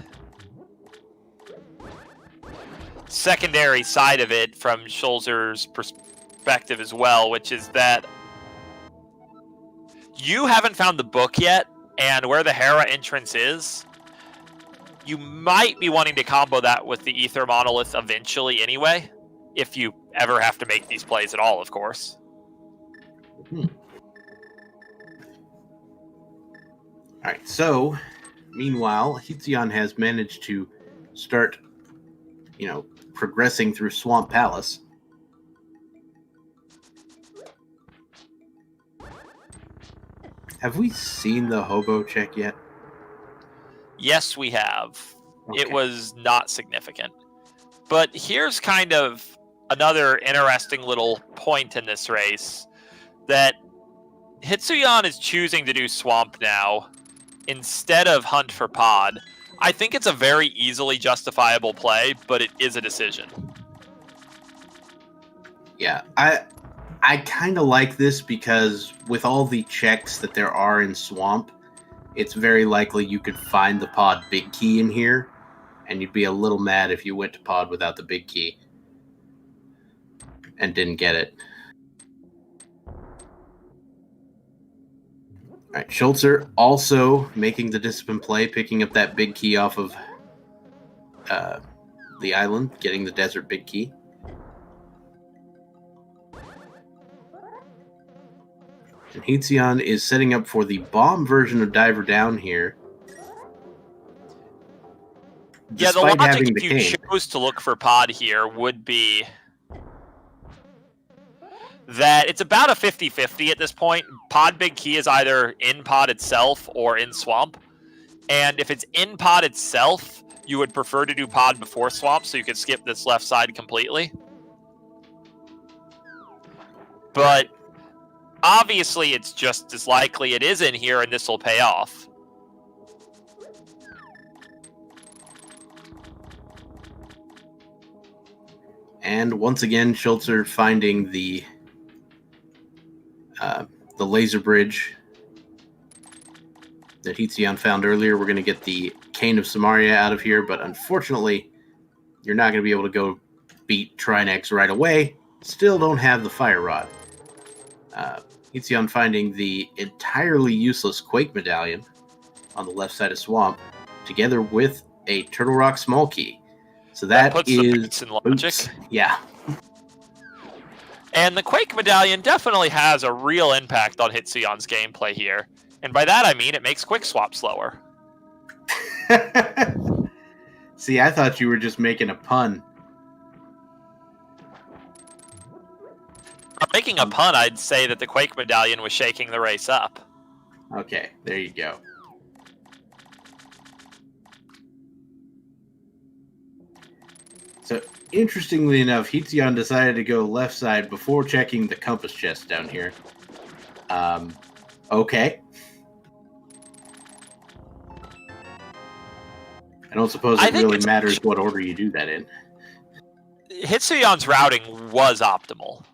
secondary side of it from Schulzer's perspective as well, which is that you haven't found the book yet, and where the Hera entrance is, You might be wanting to combo that with the Ether Monolith eventually anyway, if you ever have to make these plays at all, of course. All right, so meanwhile, Hitsuyan has managed to start, progressing through Swamp Palace. Have we seen the hobo check yet? Yes, we have. Okay. It was not significant. But here's kind of another interesting little point in this race, that Hitsuyan is choosing to do Swamp now instead of Hunt for Pod. I think it's a very easily justifiable play, but it is a decision. Yeah, I kind of like this because with all the checks that there are in Swamp, it's very likely you could find the Pod big key in here, and you'd be a little mad if you went to Pod without the big key and didn't get it. All right, Schulzer also making the discipline play, picking up that big key off of the island, getting the desert big key. And Hitsuyan is setting up for the bomb version of Diver Down here. Yeah, the logic if you chose to look for Pod here would be that it's about a 50-50 at this point. Pod Big Key is either in Pod itself or in Swamp. And if it's in Pod itself, you would prefer to do Pod before Swamp so you could skip this left side completely. But obviously it's just as likely it is in here and this will pay off. And once again, Schulzer finding the laser bridge that Hitsuyan found earlier. We're going to get the Cane of Samaria out of here, but unfortunately, you're not going to be able to go beat Trinex right away. Still don't have the Fire Rod. Hitsuyan finding the entirely useless Quake Medallion on the left side of Swamp, together with a Turtle Rock Small Key. So that puts is the beats in logic. Yeah. And the Quake Medallion definitely has a real impact on Hitsuyan's gameplay here. And by that I mean it makes Quick Swap slower. See, I thought you were just making a pun. I'm making a pun, I'd say that the Quake Medallion was shaking the race up. Okay, there you go. So, interestingly enough, Hitsuyan decided to go left side before checking the compass chest down here. Okay. I don't suppose it really matters what order you do that in. Hitsuyan's routing was optimal,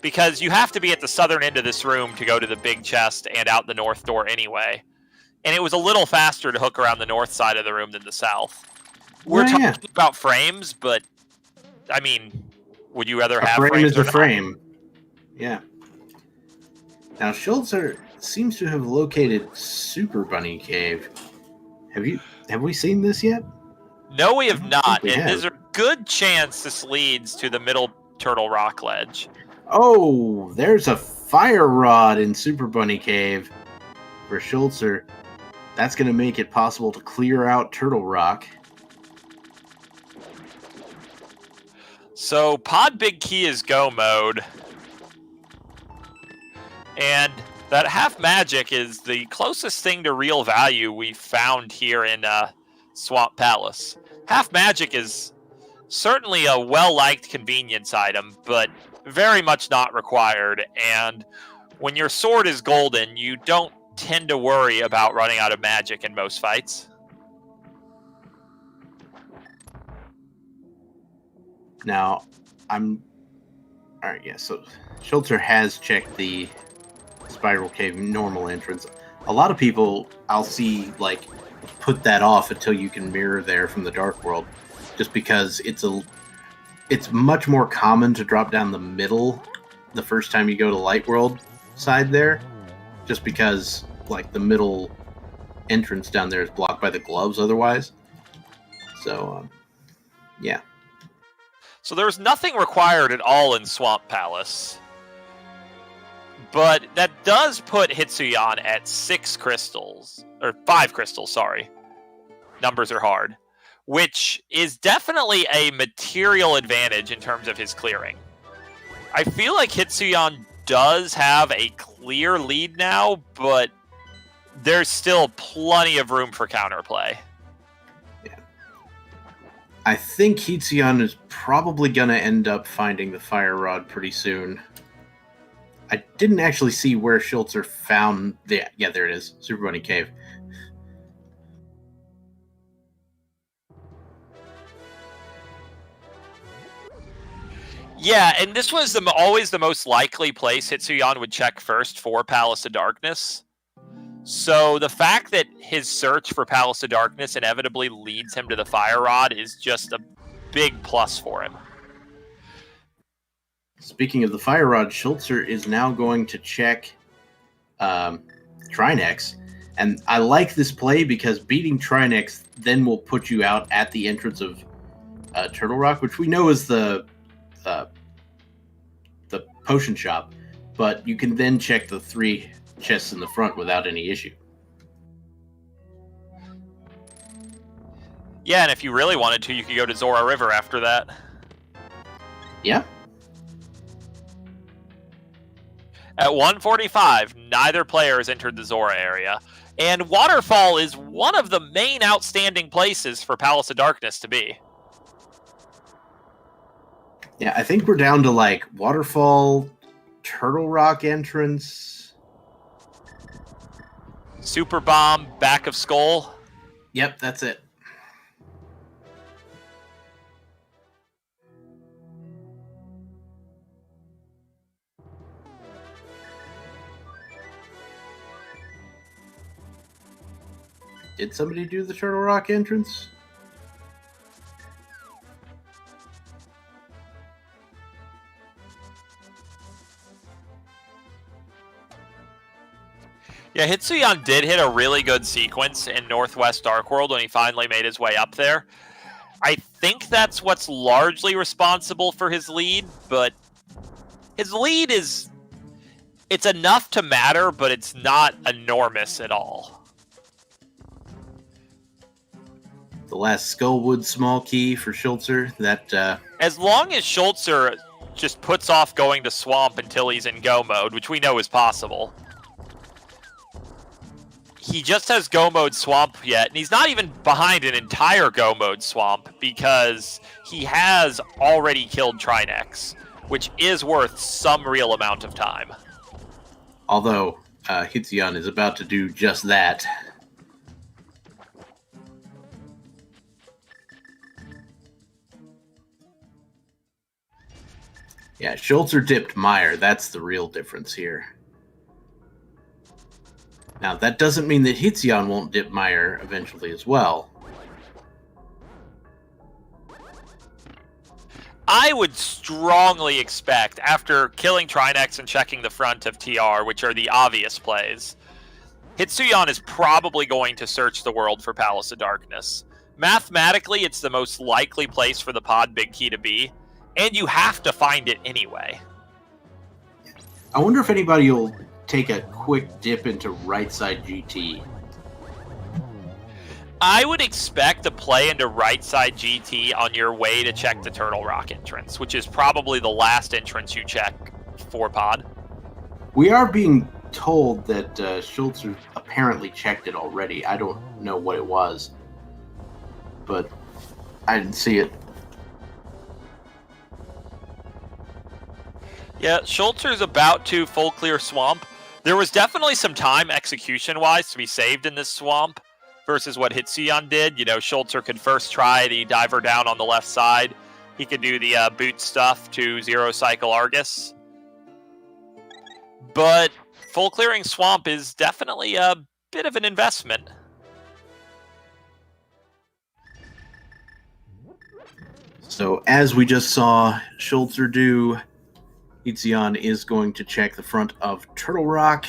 because you have to be at the southern end of this room to go to the big chest and out the north door anyway. And it was a little faster to hook around the north side of the room than the south. We're talking about frames, but, I mean, would you rather have frames? A frame is a frame. Yeah. Now, Schulzer seems to have located Super Bunny Cave. Have we seen this yet? No, we have not. And there's a good chance this leads to the middle Turtle Rock ledge. Oh, there's a Fire Rod in Super Bunny Cave for Schulzer. That's going to make it possible to clear out Turtle Rock. So, Pod Big Key is go mode. And that half magic is the closest thing to real value we've found here in Swamp Palace. Half magic is certainly a well-liked convenience item, but very much not required. And when your sword is golden, you don't tend to worry about running out of magic in most fights. Now, alright, yeah, so Schulzer has checked the Spiral Cave normal entrance. A lot of people I'll see, like, put that off until you can mirror there from the Dark World, just because it's much more common to drop down the middle the first time you go to Light World side there, just because, like, the middle entrance down there is blocked by the gloves otherwise. So, yeah. So there was nothing required at all in Swamp Palace. But that does put Hitsuyan at 6 crystals. Or 5 crystals, sorry. Numbers are hard. Which is definitely a material advantage in terms of his clearing. I feel like Hitsuyan does have a clear lead now, but there's still plenty of room for counterplay. Yeah. I think Hitsuyan is probably going to end up finding the Fire Rod pretty soon. I didn't actually see where Schulzer found the... Yeah, there it is. Super Bunny Cave. Yeah, and this was always the most likely place Hitsuyan would check first for Palace of Darkness. So the fact that his search for Palace of Darkness inevitably leads him to the Fire Rod is just a big plus for him. Speaking of the Fire Rod, Schulzer is now going to check Trinex. And I like this play because beating Trinex then will put you out at the entrance of Turtle Rock, which we know is the potion shop. But you can then check the 3 chests in the front without any issue. Yeah, and if you really wanted to, you could go to Zora River after that. Yeah. At 1:45, neither player has entered the Zora area, and Waterfall is one of the main outstanding places for Palace of Darkness to be. Yeah, I think we're down to like Waterfall, Turtle Rock entrance. Super Bomb, Back of Skull. Yep, that's it. Did somebody do the Turtle Rock entrance? Yeah, Hitsuyan did hit a really good sequence in Northwest Dark World when he finally made his way up there. I think that's what's largely responsible for his lead, but his lead is... It's enough to matter, but it's not enormous at all. The last Skullwood small key for Schulzer. That As long as Schulzer just puts off going to Swamp until he's in Go mode, which we know is possible. He just has Go mode Swamp yet, and he's not even behind an entire Go mode Swamp because he has already killed Trinex, which is worth some real amount of time. Although Hitsuyan is about to do just that. Yeah, Schulzer dipped Meyer. That's the real difference here. Now, that doesn't mean that Hitsuyan won't dip Meyer eventually as well. I would strongly expect, after killing Trinex and checking the front of TR, which are the obvious plays, Hitsuyan is probably going to search the world for Palace of Darkness. Mathematically, it's the most likely place for the pod big key to be, and you have to find it anyway. I wonder if anybody will take a quick dip into right side GT. I would expect to play into right side GT on your way to check the Turtle Rock entrance, which is probably the last entrance you check for pod. We are being told that Schulzer apparently checked it already. I don't know what it was, but I didn't see it. Yeah, Schulzer's about to full clear Swamp. There was definitely some time execution-wise to be saved in this Swamp versus what Hitsuyan did. You know, Schulzer could first try the diver down on the left side. He could do the boot stuff to Zero Cycle Argus. But full clearing Swamp is definitely a bit of an investment. So as we just saw Schulzer do, Hitsuyan is going to check the front of Turtle Rock.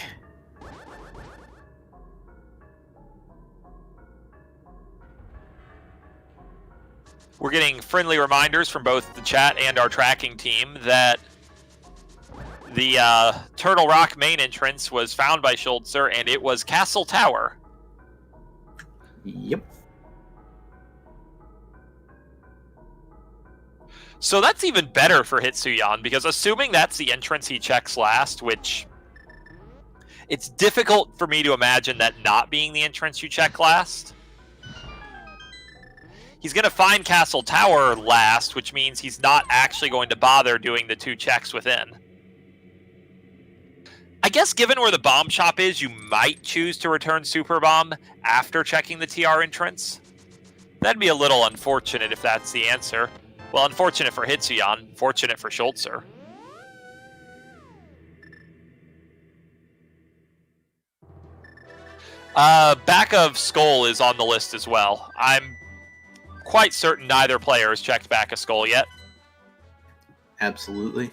We're getting friendly reminders from both the chat and our tracking team that the Turtle Rock main entrance was found by Schulzer, and it was Castle Tower. Yep. So that's even better for Hitsuyan, because assuming that's the entrance he checks last, which it's difficult for me to imagine that not being the entrance you check last. He's going to find Castle Tower last, which means he's not actually going to bother doing the 2 checks within. I guess given where the bomb shop is, you might choose to return Super Bomb after checking the TR entrance. That'd be a little unfortunate if that's the answer. Well, unfortunate for Hitsuyan, fortunate for Schulzer. Back of Skull is on the list as well. I'm quite certain neither player has checked back of Skull yet. Absolutely.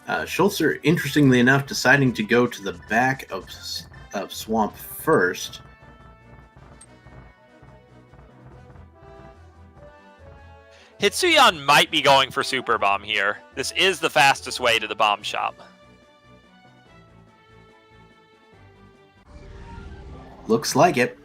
Schulzer, interestingly enough, deciding to go to the back of Swamp first. Hitsuyan might be going for Super Bomb here. This is the fastest way to the bomb shop. Looks like it.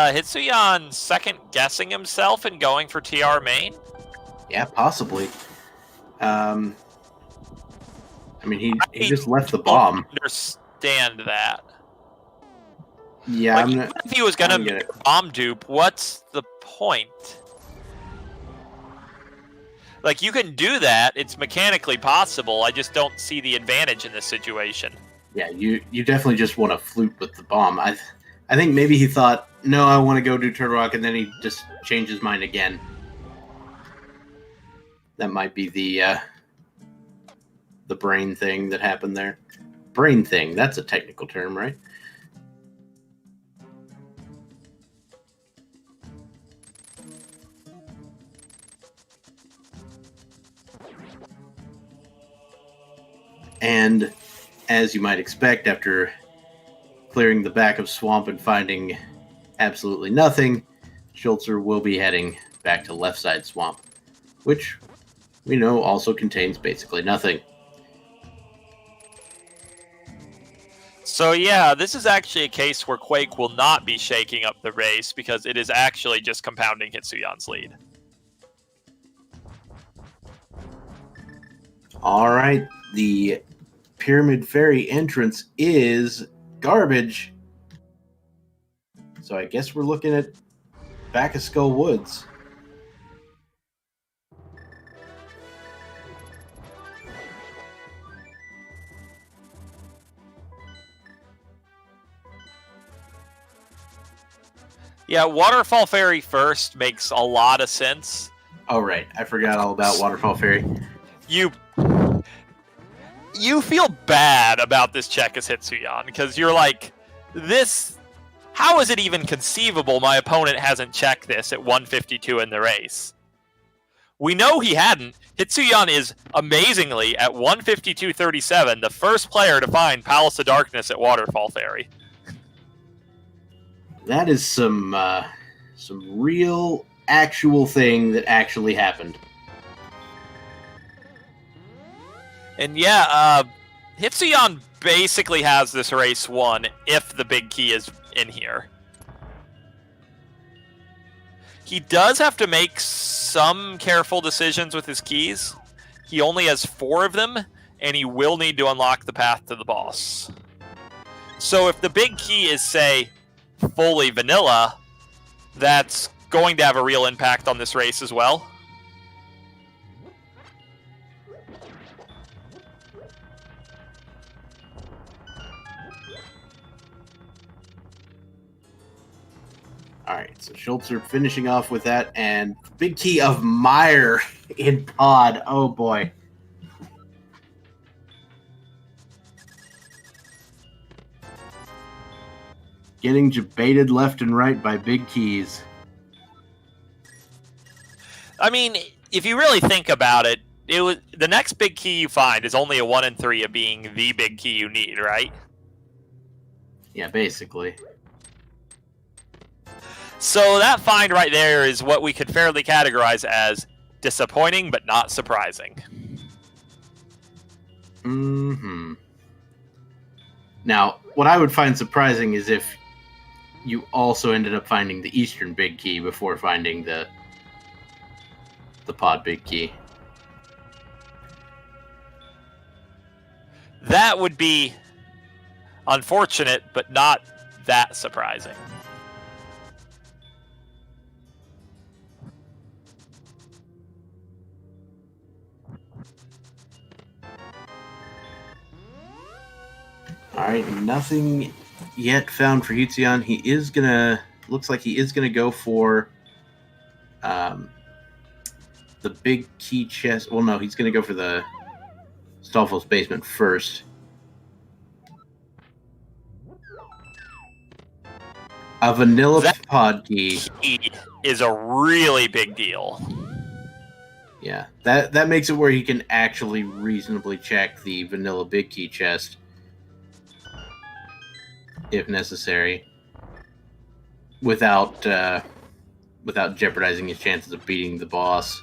Hitsuyan second guessing himself and going for TR main? Yeah, possibly. I mean, he just left the bomb. I understand that. Yeah, like, even if he was gonna make a bomb dupe, what's the point? Like, you can do that. It's mechanically possible. I just don't see the advantage in this situation. Yeah, you definitely just want to flute with the bomb. I think maybe he thought, no, I want to go do Turtle Rock, and then he just changed his mind again. That might be the brain thing that happened there. Brain thing, that's a technical term, right? And as you might expect, after clearing the back of Swamp and finding absolutely nothing, Schulzer will be heading back to left side Swamp, which we know also contains basically nothing. So yeah, this is actually a case where Quake will not be shaking up the race because it is actually just compounding Hitsuyan's lead. All right, the Pyramid Ferry entrance is garbage. So I guess we're looking at back of Skull Woods. Yeah, Waterfall Ferry first makes a lot of sense. Oh, right. I forgot all about Waterfall Ferry. You feel bad about this check as Hitsuyan, because you're like, this... How is it even conceivable my opponent hasn't checked this at 152 in the race? We know he hadn't. Hitsuyan is, amazingly, at 152.37, the first player to find Palace of Darkness at Waterfall Ferry. That is some real, actual thing that actually happened. And yeah, Hitsuyan basically has this race won if the big key is in here. He does have to make some careful decisions with his keys. He only has 4 of them, and he will need to unlock the path to the boss. So if the big key is, say, fully vanilla, that's going to have a real impact on this race as well. Alright, so Schulzer finishing off with that, and big key of Meyer in pod. Oh boy. Getting debated left and right by big keys. I mean, if you really think about it, the next big key you find is only a 1 in 3 of being the big key you need, right? Yeah, basically. So that find right there is what we could fairly categorize as disappointing but not surprising. Mm-hmm. Now, what I would find surprising is if you also ended up finding the eastern big key before finding the pod big key. That would be unfortunate, but not that surprising. Alright, nothing yet found for Hitsuyan. He is gonna... Looks like he is gonna go for... the big key chest. Well, no, he's gonna go for the Stolfo's basement first. A vanilla pod key is a really big deal. Yeah, that makes it where he can actually reasonably check the vanilla big key chest if necessary, without jeopardizing his chances of beating the boss.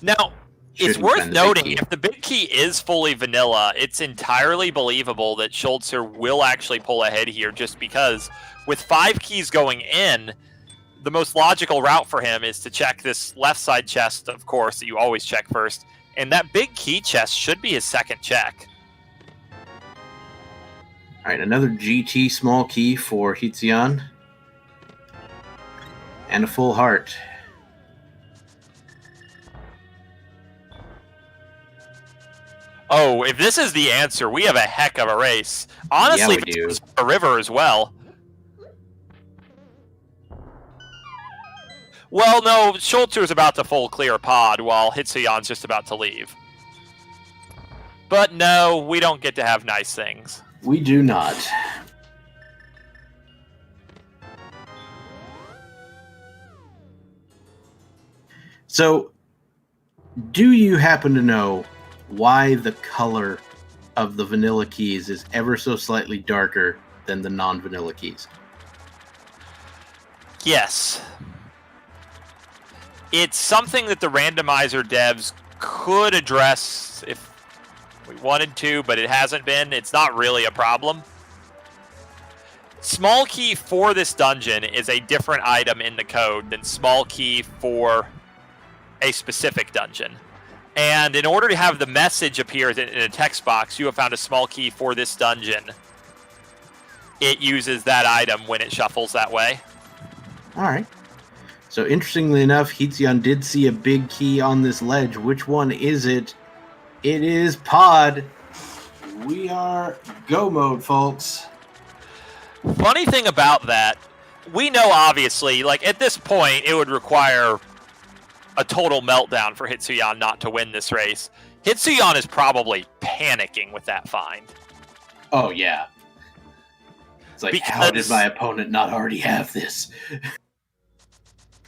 Now, it's worth noting, if the big key is fully vanilla, it's entirely believable that Schulzer will actually pull ahead here, just because with 5 keys going in, the most logical route for him is to check this left side chest, of course, that you always check first, and that big key chest should be his second check. Alright, another GT small key for Hitsuyan. And a full heart. Oh, if this is the answer, we have a heck of a race. Honestly, yeah, we do. This is a river as well. Well, no, Schulzer is about to full clear a pod while Hitsuyan's just about to leave. But no, we don't get to have nice things. We do not. So, do you happen to know why the color of the vanilla keys is ever so slightly darker than the non-vanilla keys? Yes. It's something that the randomizer devs could address if we wanted to, but it hasn't been. It's not really a problem. Small key for this dungeon is a different item in the code than small key for a specific dungeon. And in order to have the message appear in a text box, you have found a small key for this dungeon. It uses that item when it shuffles that way. All right. So interestingly enough, Hitsuyan did see a big key on this ledge. Which one is it? It is pod. We are go mode, folks. Funny thing about that, we know obviously, like at this point, it would require a total meltdown for Hitsuyan not to win this race. Hitsuyan is probably panicking with that find. Oh, yeah. It's like, how did my opponent not already have this?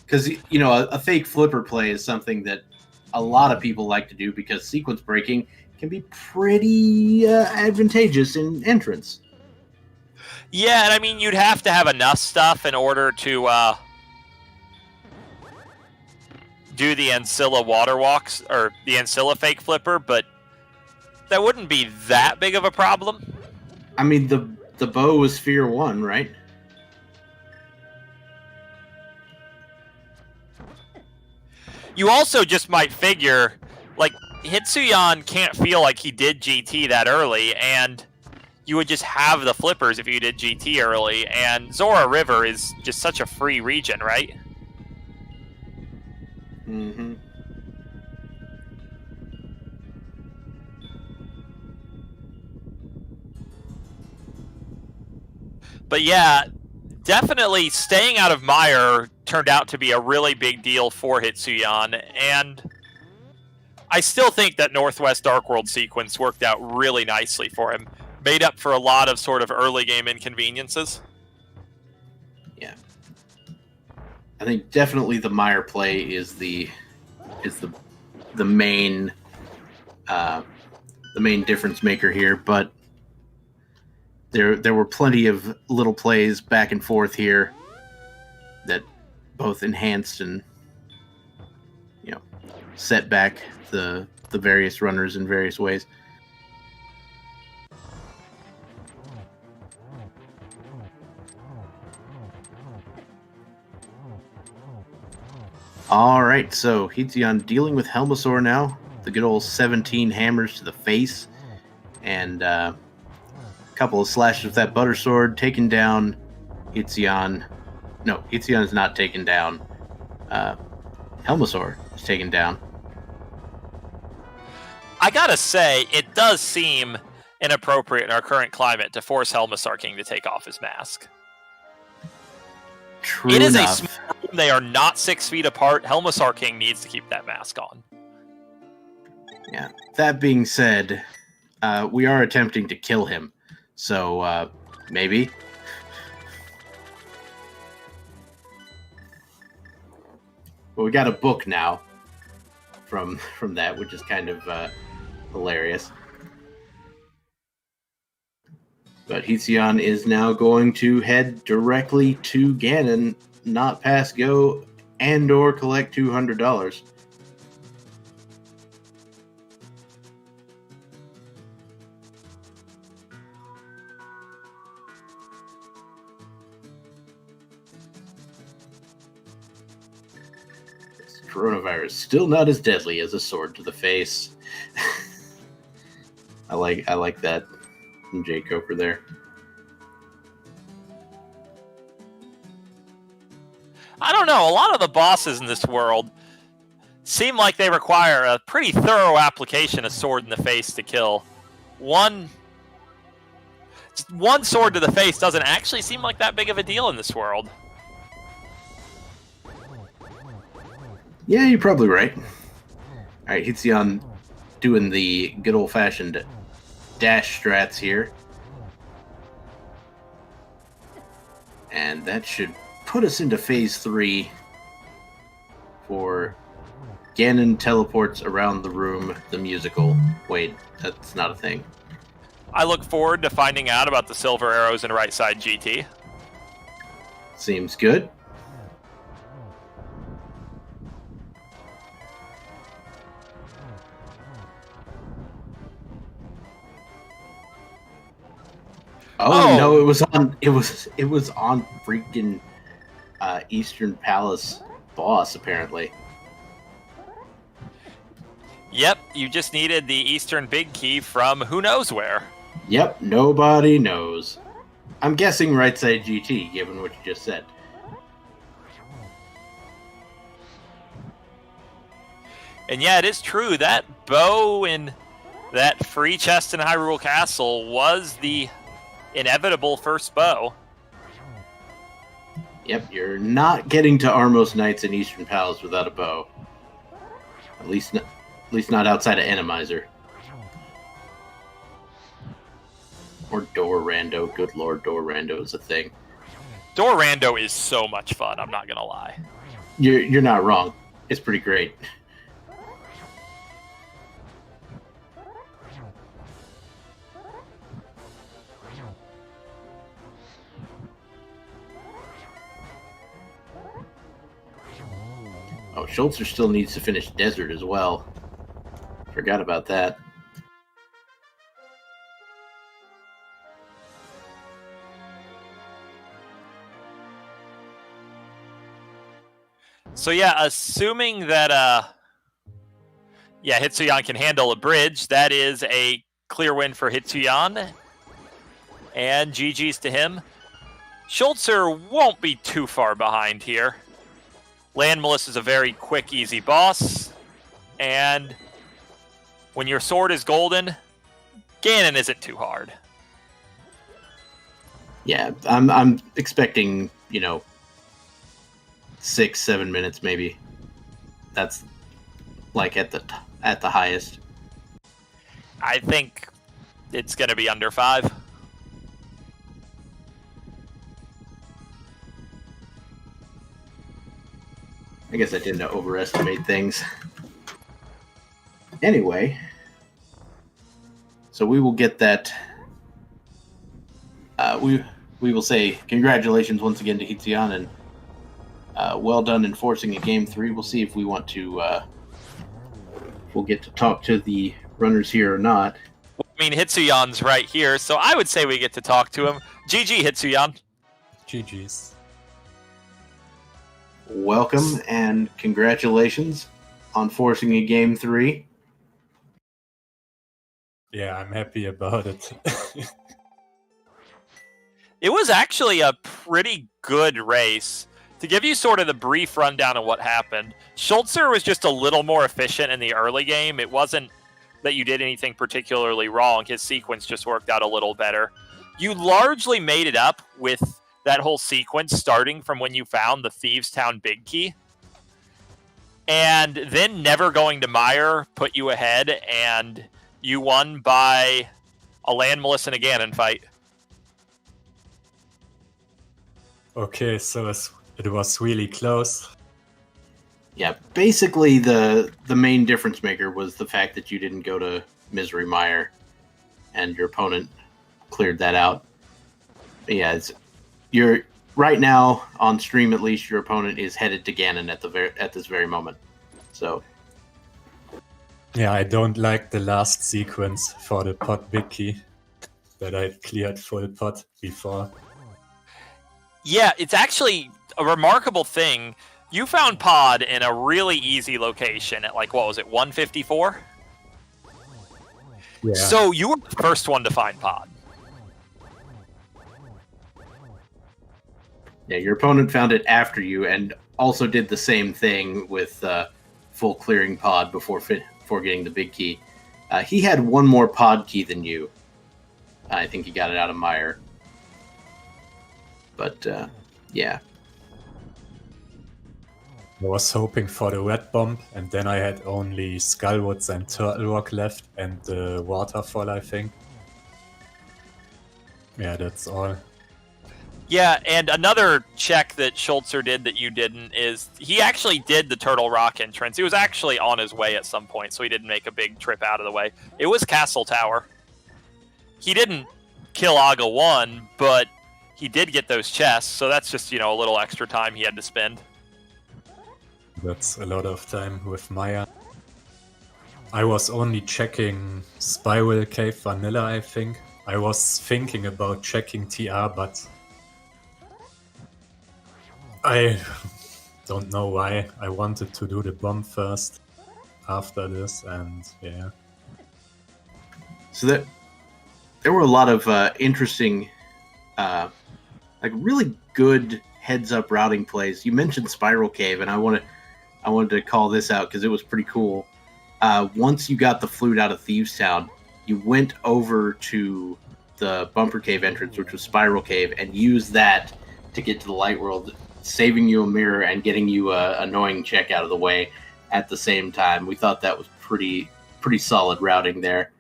Because, you know, a fake flipper play is something that a lot of people like to do because sequence breaking can be pretty advantageous in entrance. Yeah, and I mean, you'd have to have enough stuff in order to do the Ancilla water walks, or the Ancilla fake flipper, but that wouldn't be that big of a problem. I mean, the bow was Sphere 1, right? You also just might figure, like, Hitsuyan can't feel like he did GT that early, and you would just have the flippers if you did GT early, and Zora River is just such a free region, right? Mm-hmm. But yeah, definitely staying out of Mire turned out to be a really big deal for Hitsuyan, and I still think that Northwest Dark World sequence worked out really nicely for him. Made up for a lot of sort of early game inconveniences. I think definitely the Meyer play is the main difference maker here, but there were plenty of little plays back and forth here that both enhanced and set back the various runners in various ways. All right, so Hitsuyan dealing with Helmasaur now. The good old 17 hammers to the face. And a couple of slashes with that butter sword, taking down Hitsuyan. No, Hitsuyan is not taken down. Helmasaur is taken down. I gotta say, it does seem inappropriate in our current climate to force Helmasaur King to take off his mask. True It is enough. a small room. They are not 6 feet apart. Helmasaur King needs to keep that mask on. Yeah. That being said, we are attempting to kill him. So, maybe. But we got a book now from that, which is kind of hilarious. But Hitsuyan is now going to head directly to Ganon, not pass go, and or collect $200. This coronavirus still not as deadly as a sword to the face. I like that from Jay Coker there. I don't know. A lot of the bosses in this world seem like they require a pretty thorough application of sword in the face to kill. One sword to the face doesn't actually seem like that big of a deal in this world. Yeah, you're probably right. All right, Hitsuyan doing the good old-fashioned dash strats here. And that should put us into phase 3 for Ganon teleports around the room, the musical. Wait, that's not a thing. I look forward to finding out about the silver arrows in right side GT. Seems good. Oh, no, it was on freaking Eastern Palace boss, apparently. Yep, you just needed the Eastern Big Key from who knows where. Yep, nobody knows. I'm guessing right side GT, given what you just said. And yeah, it is true, that bow in that free chest in Hyrule Castle was the inevitable first bow. Yep, you're not getting to Armos Knights in Eastern Palace without a bow. At least not outside of Enemizer. Or Door Rando. Good lord, Door Rando is a thing. Door Rando is so much fun, I'm not gonna lie. You're not wrong. It's pretty great. Oh, Schulzer still needs to finish Desert as well. Forgot about that. So yeah, assuming that Hitsuyan can handle a bridge, that is a clear win for Hitsuyan. And GG's to him. Schulzer won't be too far behind here. Landmalus is a very quick, easy boss. And when your sword is golden, Ganon isn't too hard. Yeah, I'm expecting, 6-7 minutes maybe. That's like at the highest. I think it's going to be under 5. I guess I didn't overestimate things. Anyway, so we will get that. We will say congratulations once again to Hitsuyan, and well done in forcing a game 3. We'll see if we want to. We'll get to talk to the runners here or not. I mean, Hitsuyan's right here, so I would say we get to talk to him. GG, Hitsuyan. GG's. Welcome and congratulations on forcing a game 3. Yeah, I'm happy about it. It was actually a pretty good race. To give you sort of the brief rundown of what happened, Schulzer was just a little more efficient in the early game. It wasn't that you did anything particularly wrong. His sequence just worked out a little better. You largely made it up with that whole sequence starting from when you found the Thieves Town Big Key. And then never going to Meyer put you ahead, and you won by a Land Melissa and a Ganon fight. Okay, so it was really close. Yeah, basically the main difference maker was the fact that you didn't go to Misery Mire, and your opponent cleared that out. But yeah, you're right now on stream. At least your opponent is headed to Ganon at this very moment. So Yeah, I don't like the last sequence for the pot big key that I cleared full pot before. Yeah, it's actually a remarkable thing. You found Pod in a really easy location at, like, what was it, 154? Yeah. So you were the first one to find Pod. yeah, your opponent found it after you, and also did the same thing with full clearing pod before getting the big key. He had one more pod key than you. I think he got it out of Meyer. But yeah. I was hoping for the red bomb, and then I had only Skullwoods and Turtle Rock left, and the waterfall, I think. Yeah, that's all. Yeah, and another check that Schulzer did that you didn't is he actually did the Turtle Rock entrance. He was actually on his way at some point, so he didn't make a big trip out of the way. It was Castle Tower. He didn't kill Aga 1, but he did get those chests, so that's just, a little extra time he had to spend. That's a lot of time with Maya. I was only checking Spiral Cave Vanilla, I think. I was thinking about checking TR, but I don't know why. I wanted to do the bomb first after this, and yeah. So there were a lot of interesting, really good heads-up routing plays. You mentioned Spiral Cave, and I wanted to call this out because it was pretty cool. Once you got the flute out of Thieves Town, you went over to the Bumper Cave entrance, which was Spiral Cave, and used that to get to the Light World, saving you a mirror and getting you a annoying check out of the way at the same time. We thought that was pretty solid routing there.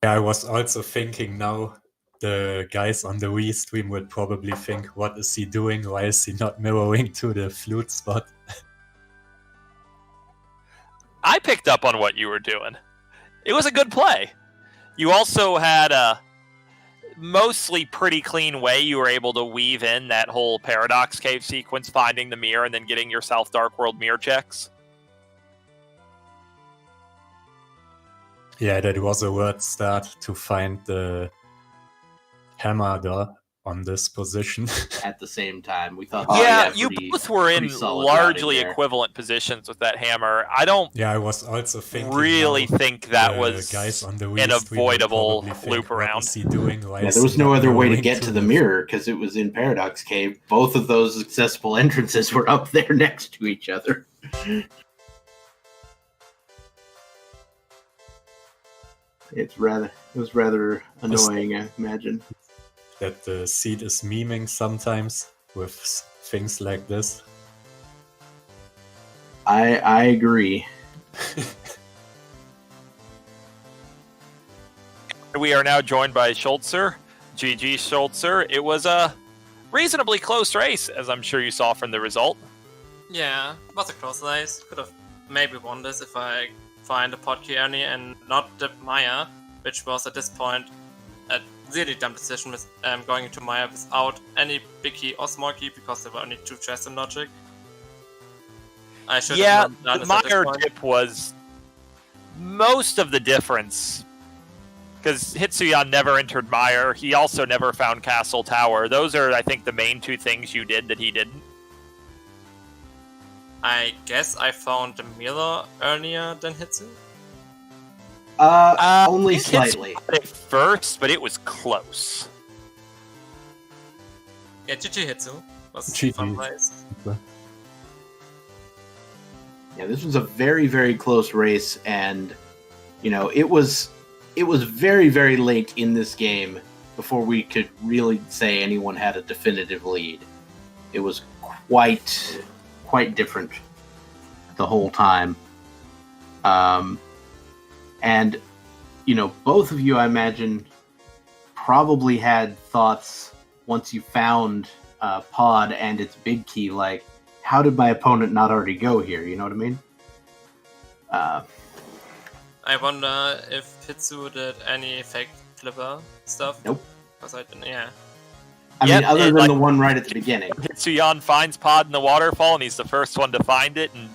Yeah, I was also thinking now the guys on the Wii stream will probably think, what is he doing? Why is he not mirroring to the flute spot? I picked up on what you were doing. It was a good play. You also had a mostly pretty clean way you were able to weave in that whole Paradox Cave sequence, finding the mirror and then getting yourself Dark World mirror checks. Yeah, that was a word start to find the hammer door on this position. At the same time, we thought, you both were in largely equivalent positions with that hammer. I don't. Yeah, I was also thinking. Really think that was guys on the Wii an avoidable loop around. around. What is he doing? Yeah, there was no other way to get to the mirror because it was in Paradox Cave. Both of those accessible entrances were up there next to each other. It was rather annoying, I imagine. That the seed is memeing sometimes with things like this. I agree. We are now joined by Schulzer. GG Schulzer. It was a reasonably close race, as I'm sure you saw from the result. Yeah, was a close race. Could have maybe won this if I find a pot key early and not dip Maya, which was at this point a really dumb decision with going into Maya without any big key or small key because there were only 2 chests in Logic. I should have not done the this at this Meyer point. dip was most of the difference. Because Hitsuyan never entered Meyer. He also never found Castle Tower. Those are, I think, the main 2 things you did that he didn't. I guess I found the mirror earlier than Hitsu. Only I think slightly. Hitsu got it first, but it was close. Yeah, GG Hitsu. Was a GG. fun race. Yeah, this was a very, very close race, and it was very, very late in this game before we could really say anyone had a definitive lead. It was quite different the whole time. And both of you, I imagine, probably had thoughts once you found Pod and its big key, like, how did my opponent not already go here? You know what I mean? I wonder if Hitsu did any fake flipper stuff. Nope. Because I didn't, yeah. I Yep, mean, other it, than like- the one right at the beginning. Hitsuyan finds Pod in the waterfall, and he's the first one to find it. And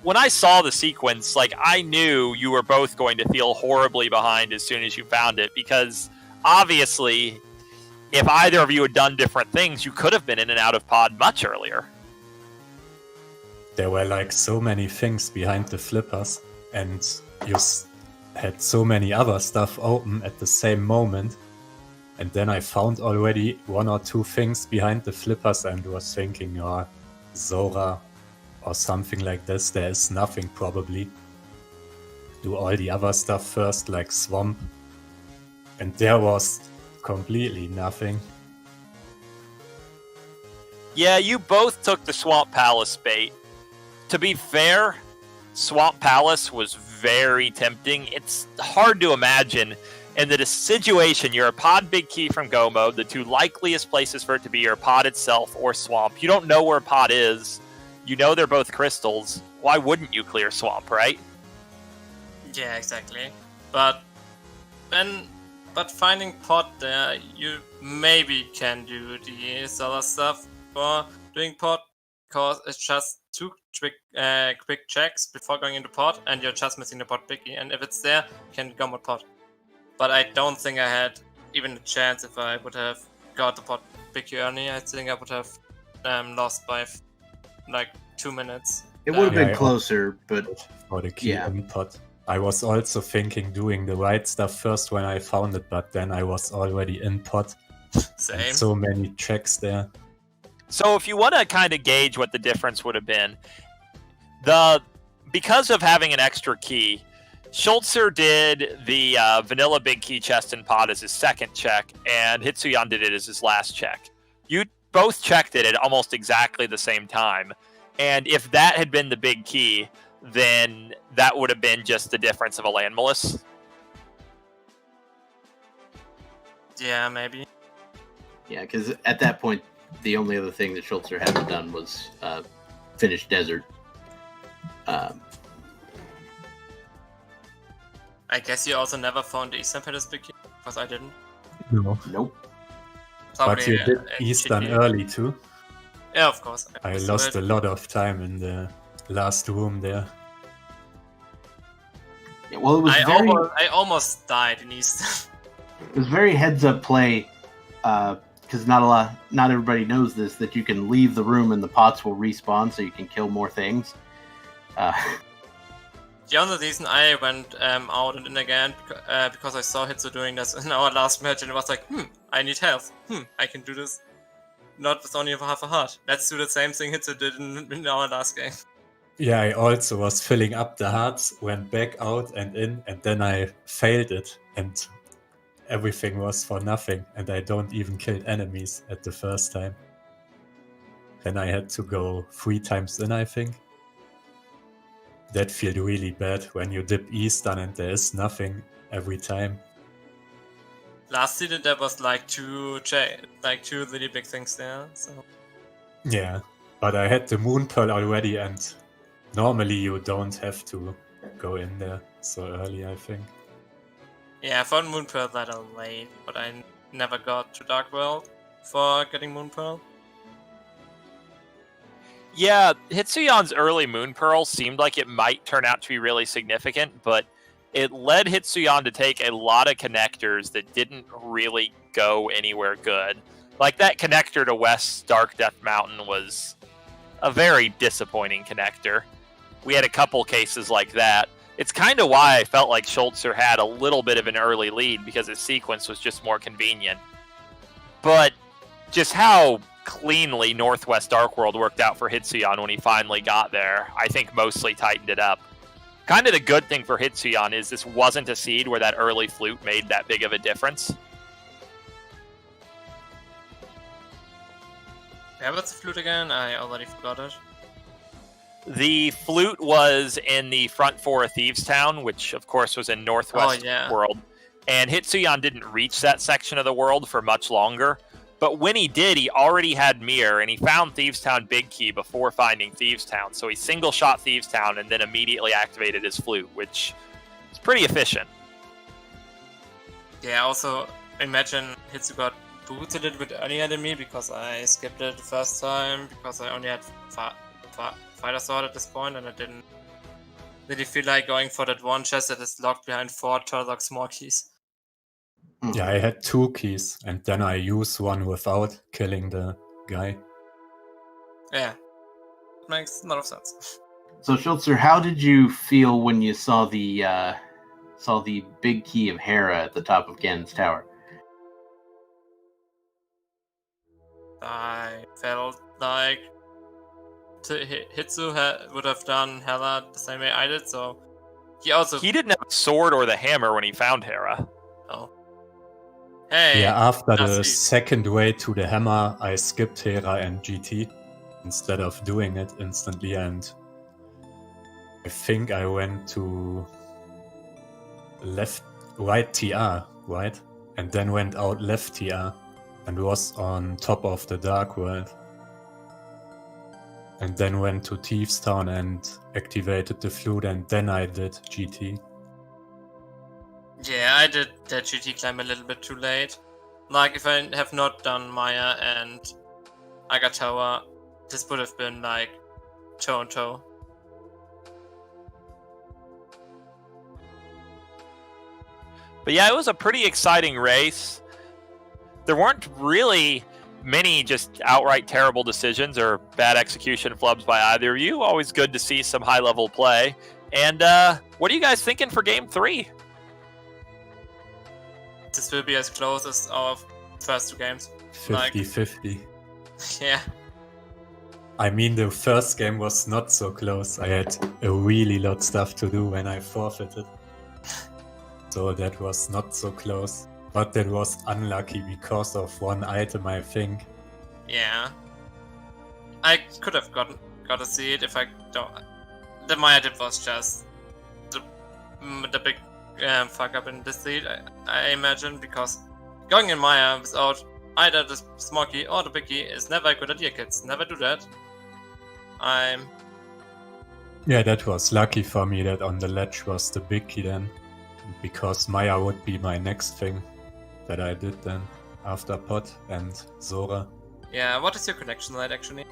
when I saw the sequence, I knew you were both going to feel horribly behind as soon as you found it, because obviously, if either of you had done different things, you could have been in and out of Pod much earlier. There were so many things behind the flippers, and you had so many other stuff open at the same moment. And then I found already 1 or 2 things behind the flippers and was thinking, Zora or something like this. There is nothing probably. Do all the other stuff first, like Swamp. And there was completely nothing. Yeah, you both took the Swamp Palace bait. To be fair, Swamp Palace was very tempting. It's hard to imagine. In the situation, you're a Pod Big Key from Go Mode. The 2 likeliest places for it to be are Pod itself or Swamp. You don't know where Pod is. You know they're both crystals. Why wouldn't you clear Swamp, right? Yeah, exactly. But finding Pot there, you maybe can do the other stuff for doing Pot, because it's just 2 quick checks before going into Pot, and you're just missing the Pot Biggie. And if it's there, you can go with Pot. But I don't think I had even a chance if I would have got the Pot Biggie early. I think I would have lost by 2 minutes. It would have Yeah, been closer, but For the key Yeah. input. I was also thinking doing the right stuff first when I found it, but then I was already in pot. Same. And so many checks there. So if you want to kind of gauge what the difference would have been, because of having an extra key, Schulzer did the vanilla big key chest in Pod as his second check, and Hitsuyan did it as his last check. You both checked it at almost exactly the same time, and if that had been the big key, then that would have been just the difference of a Landmalus. Yeah, maybe. yeah, because at that point, the only other thing that Schulzer hadn't done was finish Desert. I guess you also never found the Eastern Palace Big Key, because I didn't. No. Nope. But you did a Eastern cheat. early too. Yeah, of course. I was lost a right. lot of time in the last room there. Yeah, well, it was I almost died in Eastern. it was very heads up play, because not everybody knows this, that you can leave the room and the pots will respawn, so you can kill more things. The only reason I went out and in again because I saw Hitsu doing this in our last match, and it was like, I need health. I can do this. Not with only half a heart. Let's do the same thing Hitsu did in our last game. Yeah, I also was filling up the hearts, went back out and in, and then I failed it, and everything was for nothing, and I don't even kill enemies at the first time. Then I had to go 3 times in, I think. That felt really bad when you dip Eastern and there is nothing every time. Last season there was like two really big things there. So Yeah, But I had the Moon Pearl already, and normally you don't have to go in there so early, I think. Yeah, I found Moon Pearl that late, but I never got to Dark World for getting Moon Pearl. Yeah, Hitsuyan's early Moon Pearl seemed like it might turn out to be really significant, but it led Hitsuyan to take a lot of connectors that didn't really go anywhere good. Like that connector to West's Dark Death Mountain was a very disappointing connector. We had a couple cases like that. It's kind of why I felt like Schulzer had a little bit of an early lead, because his sequence was just more convenient. But just how cleanly Northwest Dark World worked out for Hitsuyan when he finally got there, I think mostly tightened it up. Kind of the good thing for Hitsuyan is this wasn't a seed where that early flute made that big of a difference. Yeah, what's the flute again? I already forgot it. The flute was in the front four of Thieves Town, which of course was in Northwest World. And Hitsuyan didn't reach that section of the world for much longer. But when he did, he already had Mirror, and he found Thieves Town Big Key before finding Thieves Town. So he single shot Thieves Town and then immediately activated his flute, which is pretty efficient. Yeah, also imagine Hitsu got booted a little bit earlier than me because I skipped it the first time because I only had Fighter Sword at this point, and I didn't really feel like going for that one chest that is locked behind 4 Turlock small keys. Yeah, I had 2 keys, and then I used one without killing the guy. Yeah, it makes a lot of sense. So, Schulzer, how did you feel when you saw the big key of Hera at the top of Ganon's tower? I felt like Hitsu would have done Hela the same way I did, so he didn't have a sword or the hammer when he found Hera. Oh. Hey. Yeah, after the second way to the hammer, I skipped Hera and GT instead of doing it instantly, and I think I went to right TR, right? And then went out left TR and was on top of the Dark World. And then went to Thieves Town and activated the flute, and then I did GT. Yeah, I did that GT climb a little bit too late. Like, if I have not done Maya and Agatowa, this would have been like toe and toe. But yeah, it was a pretty exciting race. There weren't really many just outright terrible decisions or bad execution flubs by either of you. Always good to see some high-level play. And what are you guys thinking for Game 3? This will be as close as our first 2 games. 50-50. Yeah. I mean, the first game was not so close. I had a really lot of stuff to do when I forfeited. So that was not so close. But that was unlucky because of one item, I think. Yeah. I could have got to see it if I don't. The Maya dip was just the big fuck up in this lead, I imagine, because going in Maya without either the small key or the big key is never a good idea, kids. Never do that. Yeah, that was lucky for me that on the ledge was the big key then, because Maya would be my next thing that I did then after Pot and Zora. Yeah, what is your connection rate actually?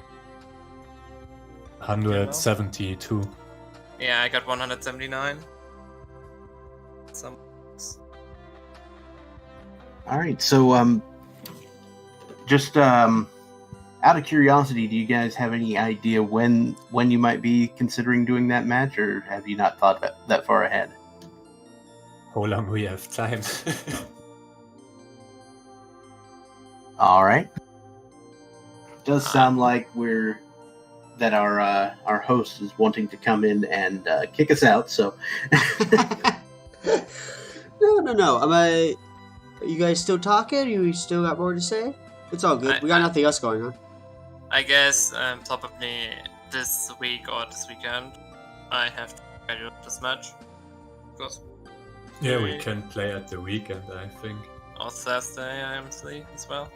172. Yeah, I got 179. All right, so just out of curiosity, do you guys have any idea when you might be considering doing that match, or have you not thought that far ahead? How long we have time? All right. Does sound like our host is wanting to come in and kick us out. So. No. Are you guys still talking? You still got more to say? It's all good. We got nothing else going on. I guess probably this week or this weekend I have to schedule this match. Because yeah, we can play at the weekend, I think. Or Thursday I am free as well.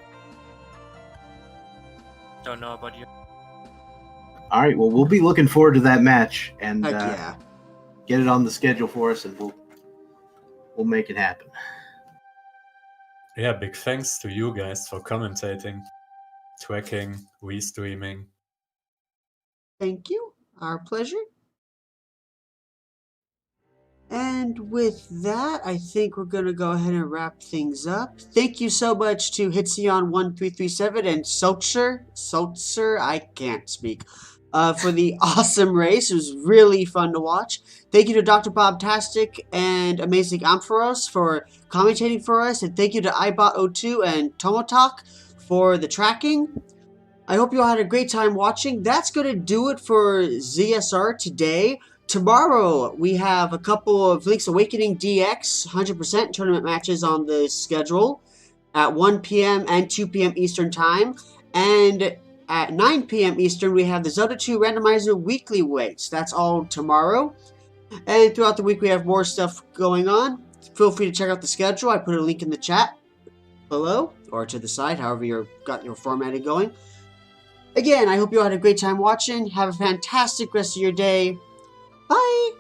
Don't know about you. All right. Well, we'll be looking forward to that match and Heck yeah. get it on the schedule for us, and we'll make it happen. Yeah, big thanks to you guys for commentating, tracking, restreaming. Thank you. Our pleasure. And with that, I think we're going to go ahead and wrap things up. Thank you so much to Hitsuyan1337 and Schulzer, I can't speak, for the awesome race. It was really fun to watch. Thank you to Dr. Bobtastic and Amazing Ampharos for commentating for us. And thank you to iBot02 and Tomotalk for the tracking. I hope you all had a great time watching. That's going to do it for ZSR today. Tomorrow, we have a couple of Link's Awakening DX 100% tournament matches on the schedule at 1 p.m. and 2 p.m. Eastern Time. And at 9 p.m. Eastern, we have the Zelda 2 Randomizer Weekly Weights. That's all tomorrow. And throughout the week, we have more stuff going on. Feel free to check out the schedule. I put a link in the chat below or to the side, however you've got your formatting going. Again, I hope you all had a great time watching. Have a fantastic rest of your day. Bye!